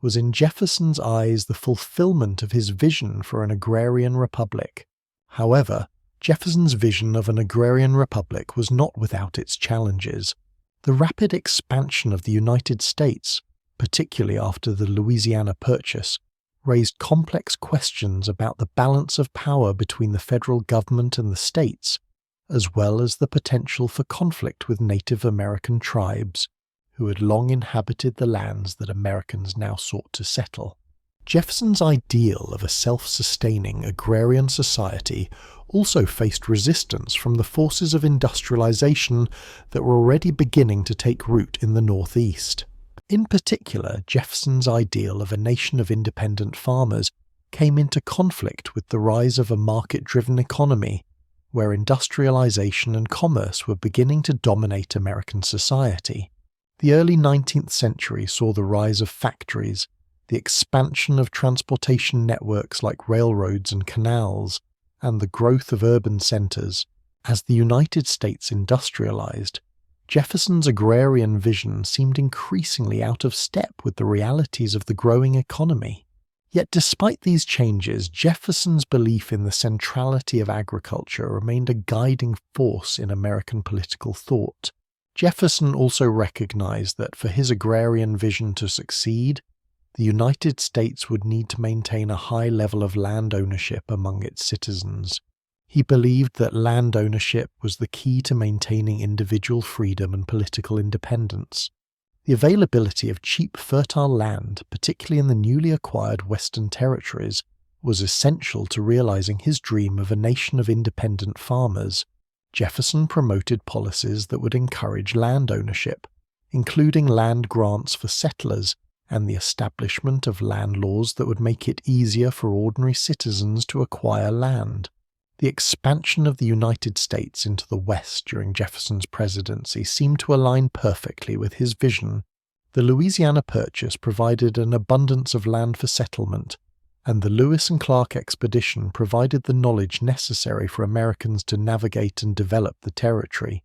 was in Jefferson's eyes the fulfillment of his vision for an agrarian republic. However, Jefferson's vision of an agrarian republic was not without its challenges. The rapid expansion of the United States, particularly after the Louisiana Purchase, raised complex questions about the balance of power between the federal government and the states, as well as the potential for conflict with Native American tribes, who had long inhabited the lands that Americans now sought to settle. Jefferson's ideal of a self-sustaining agrarian society also faced resistance from the forces of industrialization that were already beginning to take root in the Northeast. In particular, Jefferson's ideal of a nation of independent farmers came into conflict with the rise of a market-driven economy, where industrialization and commerce were beginning to dominate American society. The early 19th century saw the rise of factories, the expansion of transportation networks like railroads and canals, and the growth of urban centers. As the United States industrialized, Jefferson's agrarian vision seemed increasingly out of step with the realities of the growing economy. Yet despite these changes, Jefferson's belief in the centrality of agriculture remained a guiding force in American political thought. Jefferson also recognized that for his agrarian vision to succeed, the United States would need to maintain a high level of land ownership among its citizens. He believed that land ownership was the key to maintaining individual freedom and political independence. The availability of cheap, fertile land, particularly in the newly acquired Western territories, was essential to realizing his dream of a nation of independent farmers. Jefferson promoted policies that would encourage land ownership, including land grants for settlers and the establishment of land laws that would make it easier for ordinary citizens to acquire land. The expansion of the United States into the West during Jefferson's presidency seemed to align perfectly with his vision. The Louisiana Purchase provided an abundance of land for settlement, and the Lewis and Clark expedition provided the knowledge necessary for Americans to navigate and develop the territory.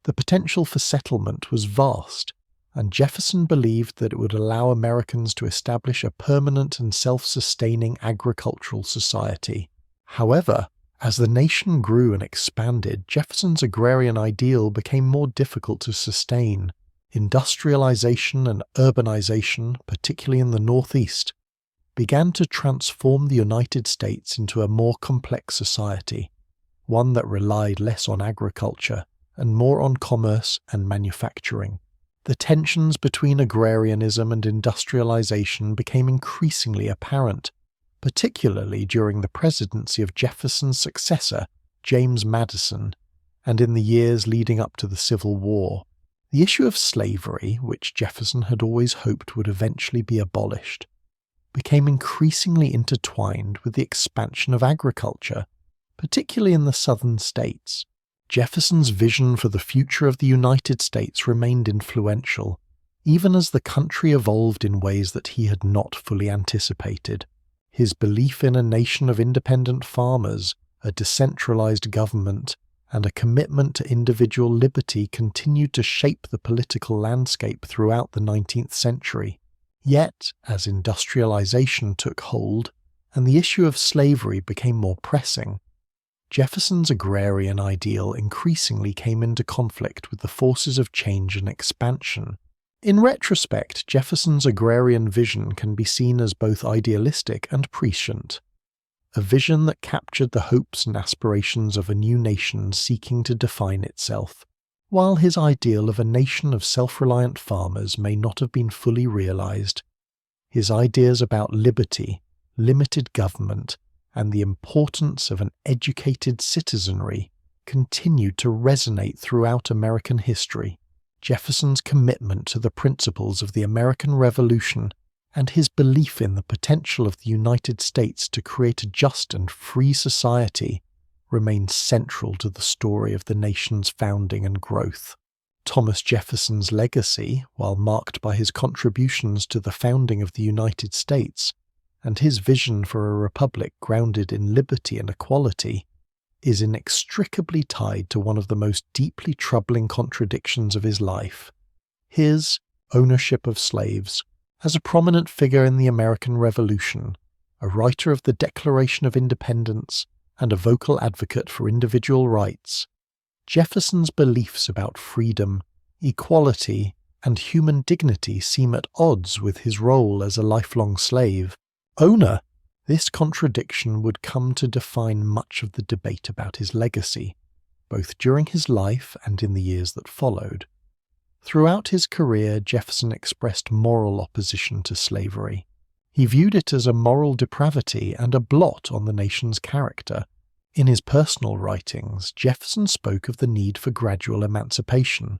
The potential for settlement was vast, and Jefferson believed that it would allow Americans to establish a permanent and self-sustaining agricultural society. However, as the nation grew and expanded, Jefferson's agrarian ideal became more difficult to sustain. Industrialization and urbanization, particularly in the Northeast, began to transform the United States into a more complex society, one that relied less on agriculture and more on commerce and manufacturing. The tensions between agrarianism and industrialization became increasingly apparent, particularly during the presidency of Jefferson's successor, James Madison, and in the years leading up to the Civil War. The issue of slavery, which Jefferson had always hoped would eventually be abolished, became increasingly intertwined with the expansion of agriculture, particularly in the southern states. Jefferson's vision for the future of the United States remained influential, even as the country evolved in ways that he had not fully anticipated. His belief in a nation of independent farmers, a decentralized government, and a commitment to individual liberty continued to shape the political landscape throughout the 19th century. Yet, as industrialization took hold, and the issue of slavery became more pressing, Jefferson's agrarian ideal increasingly came into conflict with the forces of change and expansion. In retrospect, Jefferson's agrarian vision can be seen as both idealistic and prescient, a vision that captured the hopes and aspirations of a new nation seeking to define itself. While his ideal of a nation of self-reliant farmers may not have been fully realized, his ideas about liberty, limited government, and the importance of an educated citizenry continued to resonate throughout American history. Jefferson's commitment to the principles of the American Revolution and his belief in the potential of the United States to create a just and free society remained central to the story of the nation's founding and growth. Thomas Jefferson's legacy, while marked by his contributions to the founding of the United States and his vision for a republic grounded in liberty and equality, is inextricably tied to one of the most deeply troubling contradictions of his life: his ownership of slaves. As a prominent figure in the American Revolution, a writer of the Declaration of Independence, and a vocal advocate for individual rights, Jefferson's beliefs about freedom, equality, and human dignity seem at odds with his role as a lifelong slave owner. This contradiction would come to define much of the debate about his legacy, both during his life and in the years that followed. Throughout his career, Jefferson expressed moral opposition to slavery. He viewed it as a moral depravity and a blot on the nation's character. In his personal writings, Jefferson spoke of the need for gradual emancipation,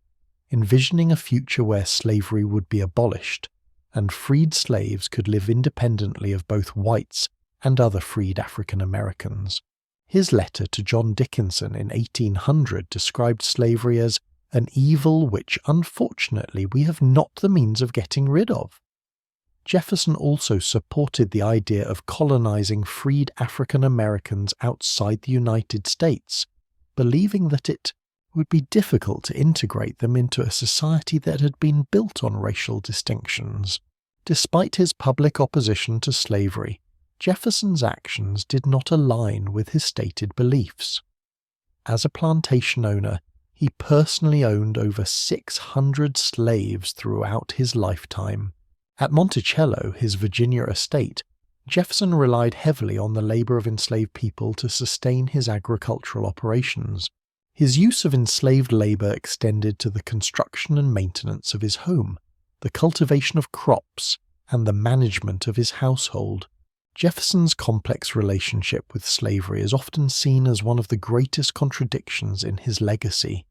envisioning a future where slavery would be abolished, and freed slaves could live independently of both whites and other freed African Americans. His letter to John Dickinson in 1800 described slavery as an evil which, unfortunately, we have not the means of getting rid of. Jefferson also supported the idea of colonizing freed African Americans outside the United States, believing that it would be difficult to integrate them into a society that had been built on racial distinctions. Despite his public opposition to slavery, Jefferson's actions did not align with his stated beliefs. As a plantation owner, he personally owned over 600 slaves throughout his lifetime. At Monticello, his Virginia estate, Jefferson relied heavily on the labor of enslaved people to sustain his agricultural operations. His use of enslaved labor extended to the construction and maintenance of his home, the cultivation of crops, and the management of his household. Jefferson's complex relationship with slavery is often seen as one of the greatest contradictions in his legacy.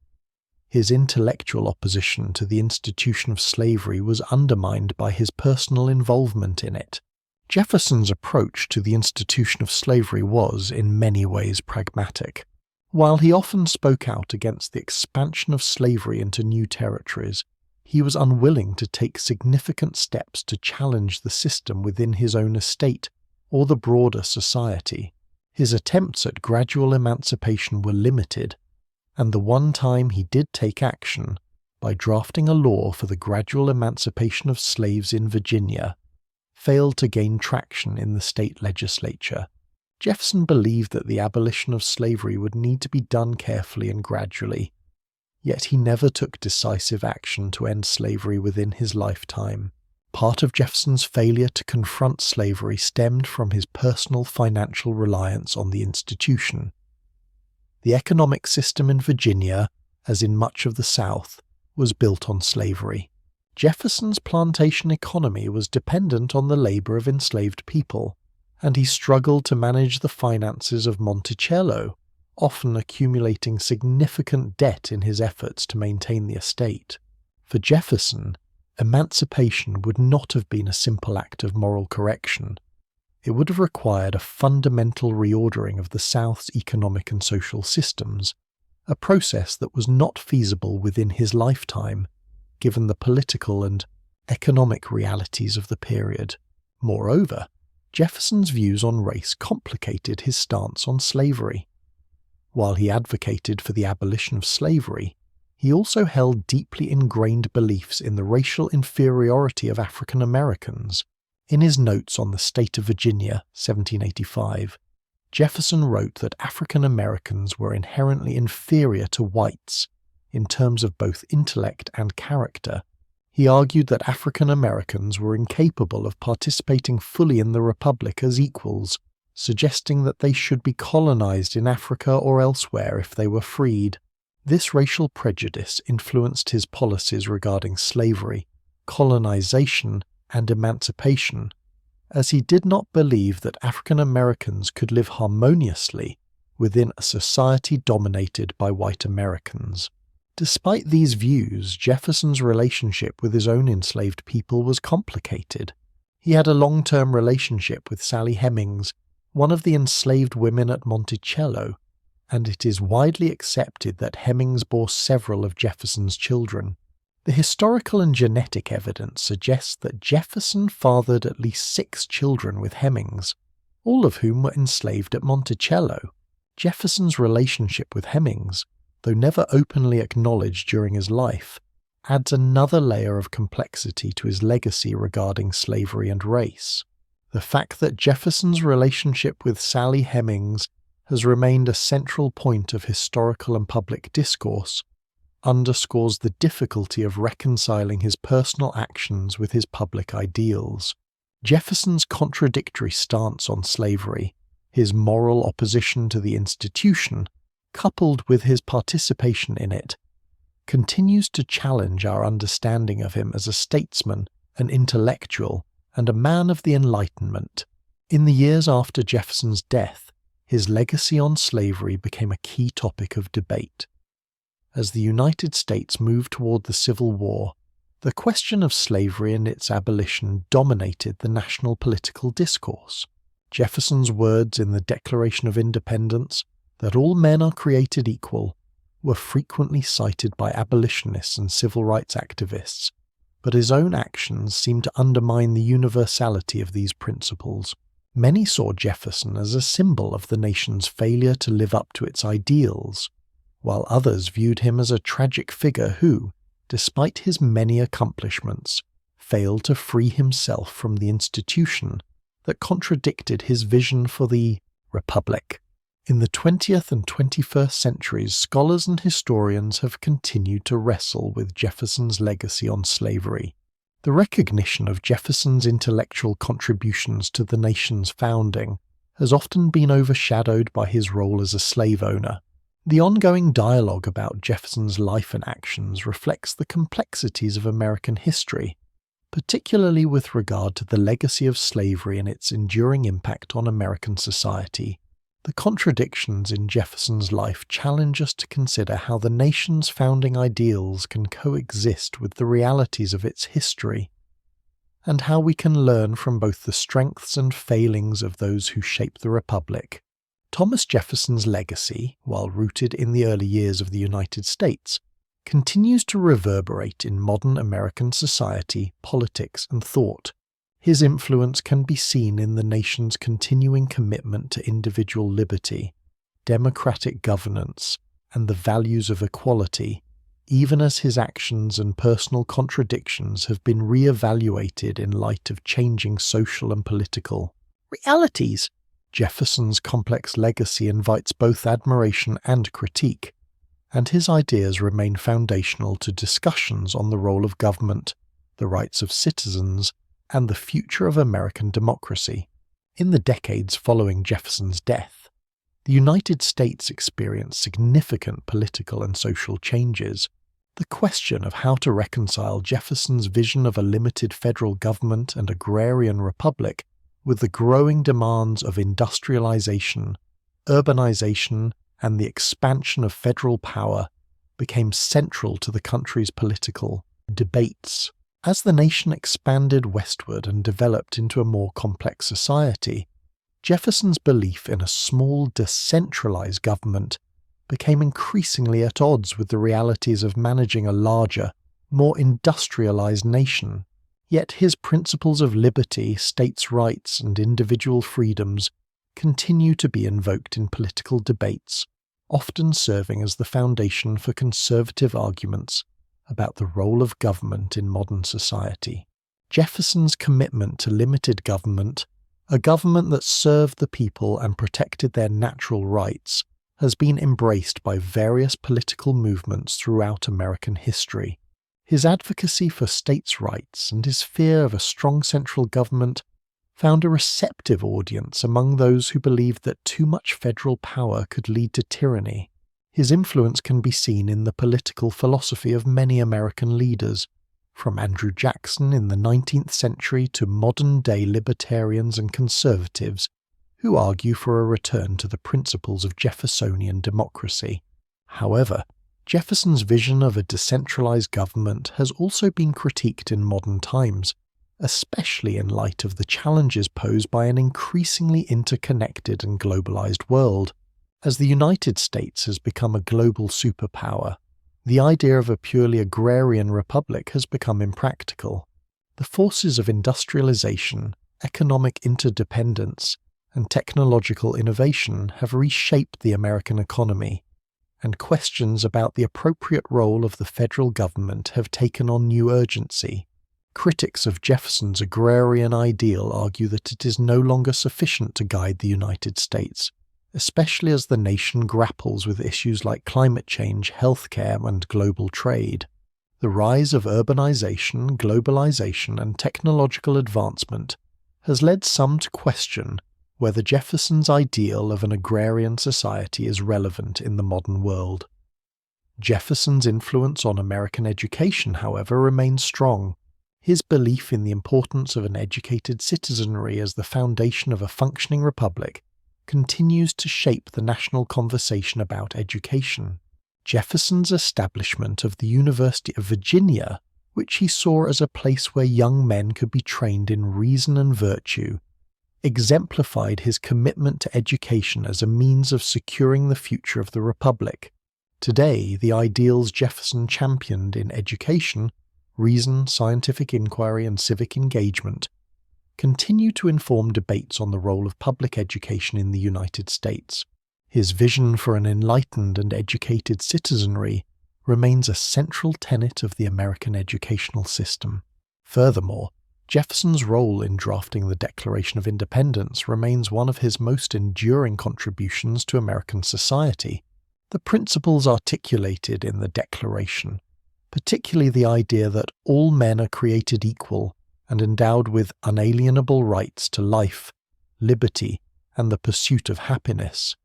His intellectual opposition to the institution of slavery was undermined by his personal involvement in it. Jefferson's approach to the institution of slavery was, in many ways, pragmatic. While he often spoke out against the expansion of slavery into new territories, he was unwilling to take significant steps to challenge the system within his own estate or the broader society. His attempts at gradual emancipation were limited, and the one time he did take action, by drafting a law for the gradual emancipation of slaves in Virginia, failed to gain traction in the state legislature. Jefferson believed that the abolition of slavery would need to be done carefully and gradually, yet he never took decisive action to end slavery within his lifetime. Part of Jefferson's failure to confront slavery stemmed from his personal financial reliance on the institution. The economic system in Virginia, as in much of the South, was built on slavery. Jefferson's plantation economy was dependent on the labor of enslaved people, and he struggled to manage the finances of Monticello, often accumulating significant debt in his efforts to maintain the estate. For Jefferson, emancipation would not have been a simple act of moral correction. It would have required a fundamental reordering of the South's economic and social systems, a process that was not feasible within his lifetime, given the political and economic realities of the period. Moreover, Jefferson's views on race complicated his stance on slavery. While he advocated for the abolition of slavery, he also held deeply ingrained beliefs in the racial inferiority of African Americans. In his notes on the state of Virginia, 1785, Jefferson wrote that African Americans were inherently inferior to whites in terms of both intellect and character. He argued that African Americans were incapable of participating fully in the Republic as equals, suggesting that they should be colonized in Africa or elsewhere if they were freed. This racial prejudice influenced his policies regarding slavery, colonization, and emancipation, as he did not believe that African Americans could live harmoniously within a society dominated by white Americans. Despite these views, Jefferson's relationship with his own enslaved people was complicated. He had a long-term relationship with Sally Hemings, one of the enslaved women at Monticello, and it is widely accepted that Hemings bore several of Jefferson's children. The historical and genetic evidence suggests that Jefferson fathered at least 6 children with Hemings, all of whom were enslaved at Monticello. Jefferson's relationship with Hemings, though never openly acknowledged during his life, adds another layer of complexity to his legacy regarding slavery and race. The fact that Jefferson's relationship with Sally Hemings has remained a central point of historical and public discourse underscores the difficulty of reconciling his personal actions with his public ideals. Jefferson's contradictory stance on slavery, his moral opposition to the institution, coupled with his participation in it, continues to challenge our understanding of him as a statesman, an intellectual, and a man of the Enlightenment. In the years after Jefferson's death, his legacy on slavery became a key topic of debate. As the United States moved toward the Civil War, the question of slavery and its abolition dominated the national political discourse. Jefferson's words in the Declaration of Independence, that all men are created equal, were frequently cited by abolitionists and civil rights activists, but his own actions seemed to undermine the universality of these principles. Many saw Jefferson as a symbol of the nation's failure to live up to its ideals, while others viewed him as a tragic figure who, despite his many accomplishments, failed to free himself from the institution that contradicted his vision for the Republic. In the 20th and 21st centuries, scholars and historians have continued to wrestle with Jefferson's legacy on slavery. The recognition of Jefferson's intellectual contributions to the nation's founding has often been overshadowed by his role as a slave owner. The ongoing dialogue about Jefferson's life and actions reflects the complexities of American history, particularly with regard to the legacy of slavery and its enduring impact on American society. The contradictions in Jefferson's life challenge us to consider how the nation's founding ideals can coexist with the realities of its history, and how we can learn from both the strengths and failings of those who shaped the Republic. Thomas Jefferson's legacy, while rooted in the early years of the United States, continues to reverberate in modern American society, politics, and thought. His influence can be seen in the nation's continuing commitment to individual liberty, democratic governance, and the values of equality, even as his actions and personal contradictions have been re-evaluated in light of changing social and political realities. Jefferson's complex legacy invites both admiration and critique, and his ideas remain foundational to discussions on the role of government, the rights of citizens, and the future of American democracy. In the decades following Jefferson's death, the United States experienced significant political and social changes. The question of how to reconcile Jefferson's vision of a limited federal government and agrarian republic with the growing demands of industrialization, urbanization, and the expansion of federal power became central to the country's political debates. As the nation expanded westward and developed into a more complex society, Jefferson's belief in a small, decentralized government became increasingly at odds with the realities of managing a larger, more industrialized nation. Yet his principles of liberty, states' rights, and individual freedoms continue to be invoked in political debates, often serving as the foundation for conservative arguments about the role of government in modern society. Jefferson's commitment to limited government, a government that served the people and protected their natural rights, has been embraced by various political movements throughout American history. His advocacy for states' rights and his fear of a strong central government found a receptive audience among those who believed that too much federal power could lead to tyranny. His influence can be seen in the political philosophy of many American leaders, from Andrew Jackson in the 19th century to modern-day libertarians and conservatives who argue for a return to the principles of Jeffersonian democracy. However, Jefferson's vision of a decentralized government has also been critiqued in modern times, especially in light of the challenges posed by an increasingly interconnected and globalized world. As the United States has become a global superpower, the idea of a purely agrarian republic has become impractical. The forces of industrialization, economic interdependence, and technological innovation have reshaped the American economy, and questions about the appropriate role of the federal government have taken on new urgency. Critics of Jefferson's agrarian ideal argue that it is no longer sufficient to guide the United States, especially as the nation grapples with issues like climate change, healthcare, and global trade. The rise of urbanization, globalization, and technological advancement has led some to question whether Jefferson's ideal of an agrarian society is relevant in the modern world. Jefferson's influence on American education, however, remains strong. His belief in the importance of an educated citizenry as the foundation of a functioning republic continues to shape the national conversation about education. Jefferson's establishment of the University of Virginia, which he saw as a place where young men could be trained in reason and virtue, exemplified his commitment to education as a means of securing the future of the Republic. Today, the ideals Jefferson championed in education, reason, scientific inquiry, and civic engagement continue to inform debates on the role of public education in the United States. His vision for an enlightened and educated citizenry remains a central tenet of the American educational system. Furthermore, Jefferson's role in drafting the Declaration of Independence remains one of his most enduring contributions to American society. The principles articulated in the Declaration, particularly the idea that all men are created equal and endowed with unalienable rights to life, liberty, and the pursuit of happiness,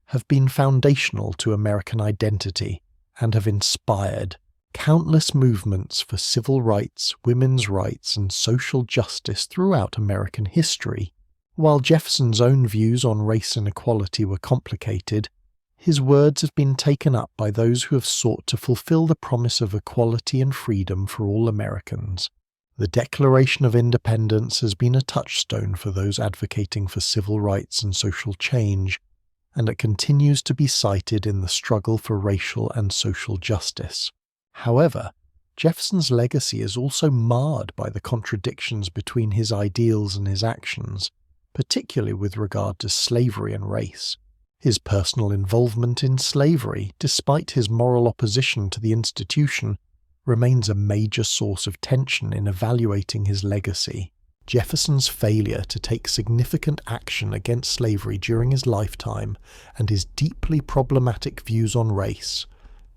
have been foundational to American identity and have inspired countless movements for civil rights, women's rights, and social justice throughout American history. While Jefferson's own views on race and equality were complicated, his words have been taken up by those who have sought to fulfill the promise of equality and freedom for all Americans. The Declaration of Independence has been a touchstone for those advocating for civil rights and social change, and it continues to be cited in the struggle for racial and social justice. However, Jefferson's legacy is also marred by the contradictions between his ideals and his actions, particularly with regard to slavery and race. His personal involvement in slavery, despite his moral opposition to the institution, remains a major source of tension in evaluating his legacy. Jefferson's failure to take significant action against slavery during his lifetime and his deeply problematic views on race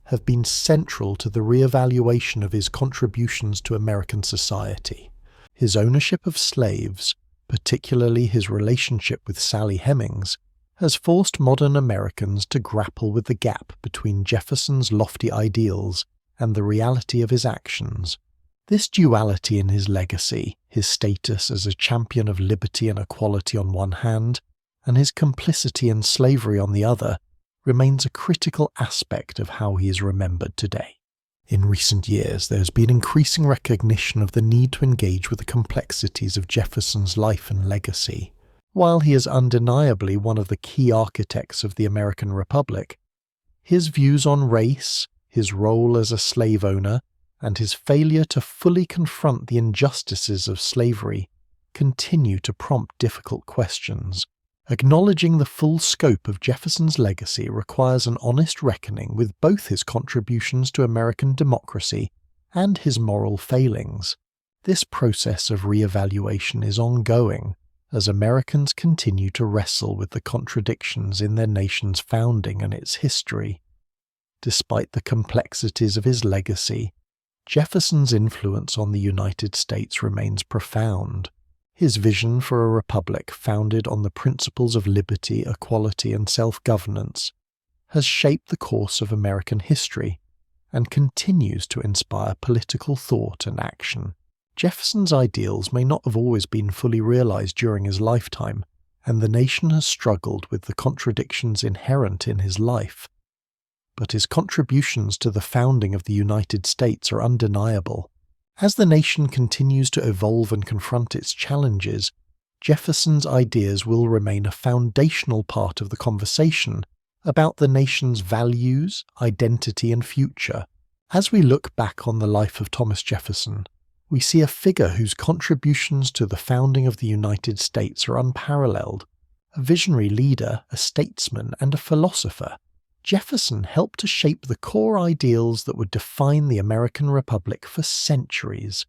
have been central to the re-evaluation of his contributions to American society. His ownership of slaves, particularly his relationship with Sally Hemings, has forced modern Americans to grapple with the gap between Jefferson's lofty ideals and the reality of his actions. This duality in his legacy, his status as a champion of liberty and equality on one hand, and his complicity in slavery on the other, remains a critical aspect of how he is remembered today. In recent years, there has been increasing recognition of the need to engage with the complexities of Jefferson's life and legacy. While he is undeniably one of the key architects of the American Republic, His views on race, his role as a slave owner, and his failure to fully confront the injustices of slavery continue to prompt difficult questions. Acknowledging the full scope of Jefferson's legacy requires an honest reckoning with both his contributions to American democracy and his moral failings. This process of re-evaluation is ongoing as Americans continue to wrestle with the contradictions in their nation's founding and its history. Despite the complexities of his legacy, Jefferson's influence on the United States remains profound. His vision for a republic founded on the principles of liberty, equality, and self-governance has shaped the course of American history and continues to inspire political thought and action. Jefferson's ideals may not have always been fully realized during his lifetime, and the nation has struggled with the contradictions inherent in his life. But his contributions to the founding of the United States are undeniable. As the nation continues to evolve and confront its challenges, Jefferson's ideas will remain a foundational part of the conversation about the nation's values, identity, and future. As we look back on the life of Thomas Jefferson, we see a figure whose contributions to the founding of the United States are unparalleled. A visionary leader, a statesman, and a philosopher, Jefferson helped to shape the core ideals that would define the American Republic for centuries.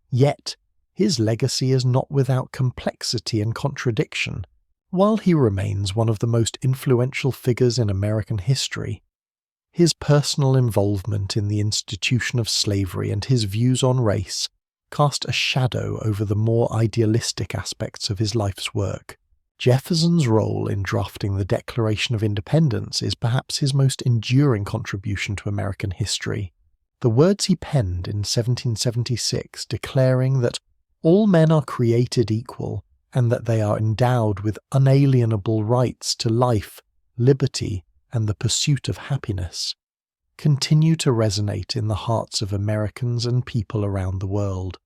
Yet, his legacy is not without complexity and contradiction. While he remains one of the most influential figures in American history, his personal involvement in the institution of slavery and his views on race cast a shadow over the more idealistic aspects of his life's work. Jefferson's role in drafting the Declaration of Independence is perhaps his most enduring contribution to American history. The words he penned in 1776 declaring that all men are created equal and that they are endowed with unalienable rights to life, liberty, and the pursuit of happiness, continue to resonate in the hearts of Americans and people around the world.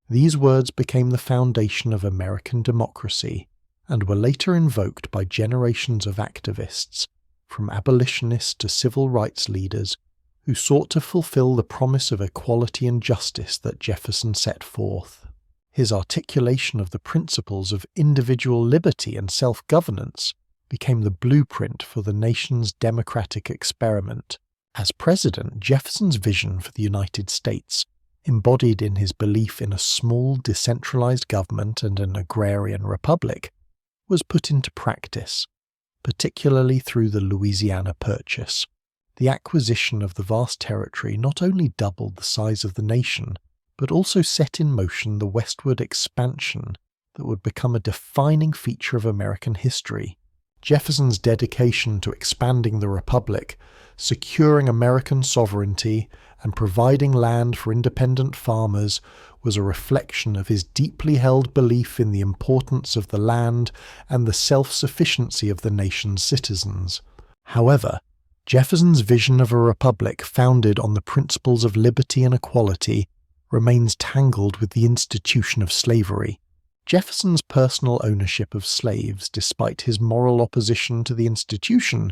These words became the foundation of American democracy and were later invoked by generations of activists, from abolitionists to civil rights leaders, who sought to fulfill the promise of equality and justice that Jefferson set forth. His articulation of the principles of individual liberty and self-governance became the blueprint for the nation's democratic experiment. As president, Jefferson's vision for the United States, embodied in his belief in a small, decentralized government and an agrarian republic, was put into practice, particularly through the Louisiana Purchase. The acquisition of the vast territory not only doubled the size of the nation, but also set in motion the westward expansion that would become a defining feature of American history. Jefferson's dedication to expanding the Republic, securing American sovereignty, and providing land for independent farmers was a reflection of his deeply held belief in the importance of the land and the self-sufficiency of the nation's citizens. However, Jefferson's vision of a republic founded on the principles of liberty and equality remains tangled with the institution of slavery. Jefferson's personal ownership of slaves, despite his moral opposition to the institution,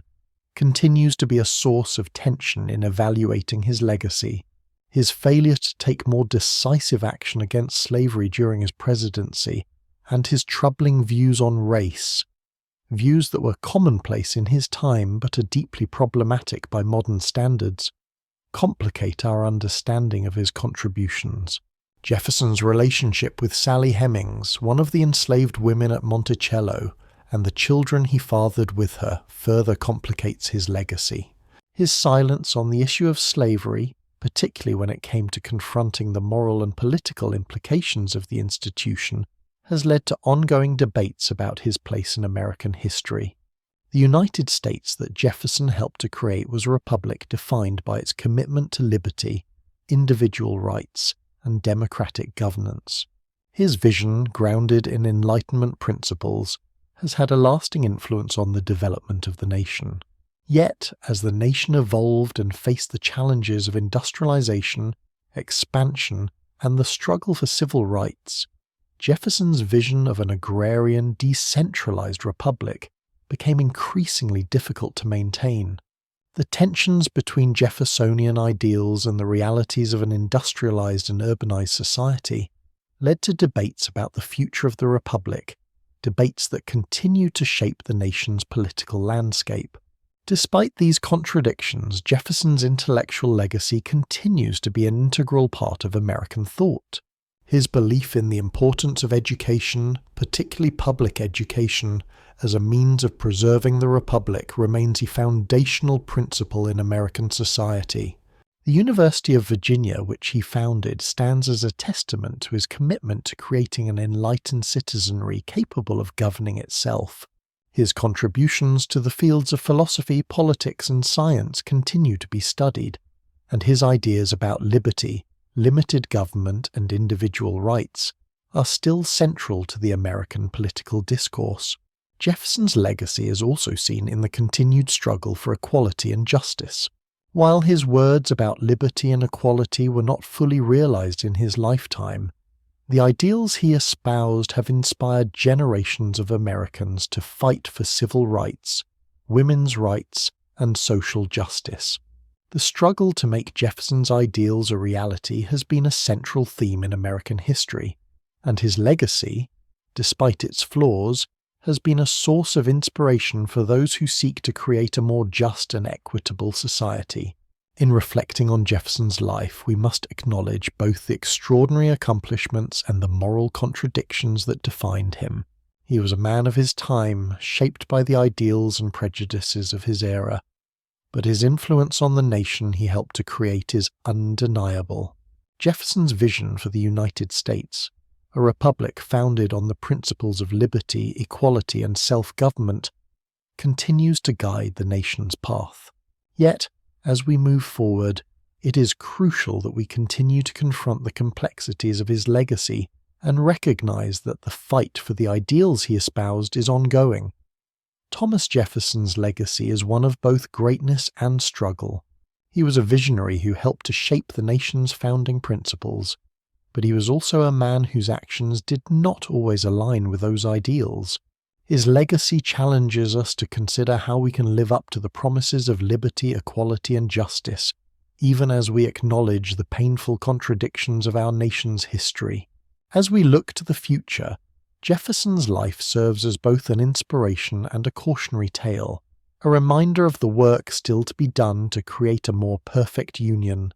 continues to be a source of tension in evaluating his legacy. His failure to take more decisive action against slavery during his presidency, and his troubling views on race, views that were commonplace in his time but are deeply problematic by modern standards, complicate our understanding of his contributions. Jefferson's relationship with Sally Hemings, one of the enslaved women at Monticello, and the children he fathered with her further complicates his legacy. His silence on the issue of slavery, particularly when it came to confronting the moral and political implications of the institution, has led to ongoing debates about his place in American history. The United States that Jefferson helped to create was a republic defined by its commitment to liberty, individual rights, and democratic governance. His vision, grounded in Enlightenment principles, has had a lasting influence on the development of the nation. Yet, as the nation evolved and faced the challenges of industrialization, expansion, and the struggle for civil rights, Jefferson's vision of an agrarian, decentralized republic became increasingly difficult to maintain. The tensions between Jeffersonian ideals and the realities of an industrialized and urbanized society led to debates about the future of the Republic, debates that continue to shape the nation's political landscape. Despite these contradictions, Jefferson's intellectual legacy continues to be an integral part of American thought. His belief in the importance of education, particularly public education, as a means of preserving the Republic remains a foundational principle in American society. The University of Virginia, which he founded, stands as a testament to his commitment to creating an enlightened citizenry capable of governing itself. His contributions to the fields of philosophy, politics, and science continue to be studied, and his ideas about liberty, limited government, and individual rights are still central to the American political discourse. Jefferson's legacy is also seen in the continued struggle for equality and justice. While his words about liberty and equality were not fully realized in his lifetime, the ideals he espoused have inspired generations of Americans to fight for civil rights, women's rights, and social justice. The struggle to make Jefferson's ideals a reality has been a central theme in American history, and his legacy, despite its flaws, has been a source of inspiration for those who seek to create a more just and equitable society. In reflecting on Jefferson's life, we must acknowledge both the extraordinary accomplishments and the moral contradictions that defined him. He was a man of his time, shaped by the ideals and prejudices of his era, but his influence on the nation he helped to create is undeniable. Jefferson's vision for the United States, a republic founded on the principles of liberty, equality, and self-government, continues to guide the nation's path. Yet, as we move forward, it is crucial that we continue to confront the complexities of his legacy and recognize that the fight for the ideals he espoused is ongoing. Thomas Jefferson's legacy is one of both greatness and struggle. He was a visionary who helped to shape the nation's founding principles, but he was also a man whose actions did not always align with those ideals. His legacy challenges us to consider how we can live up to the promises of liberty, equality, and justice, even as we acknowledge the painful contradictions of our nation's history. As we look to the future, Jefferson's life serves as both an inspiration and a cautionary tale, a reminder of the work still to be done to create a more perfect union.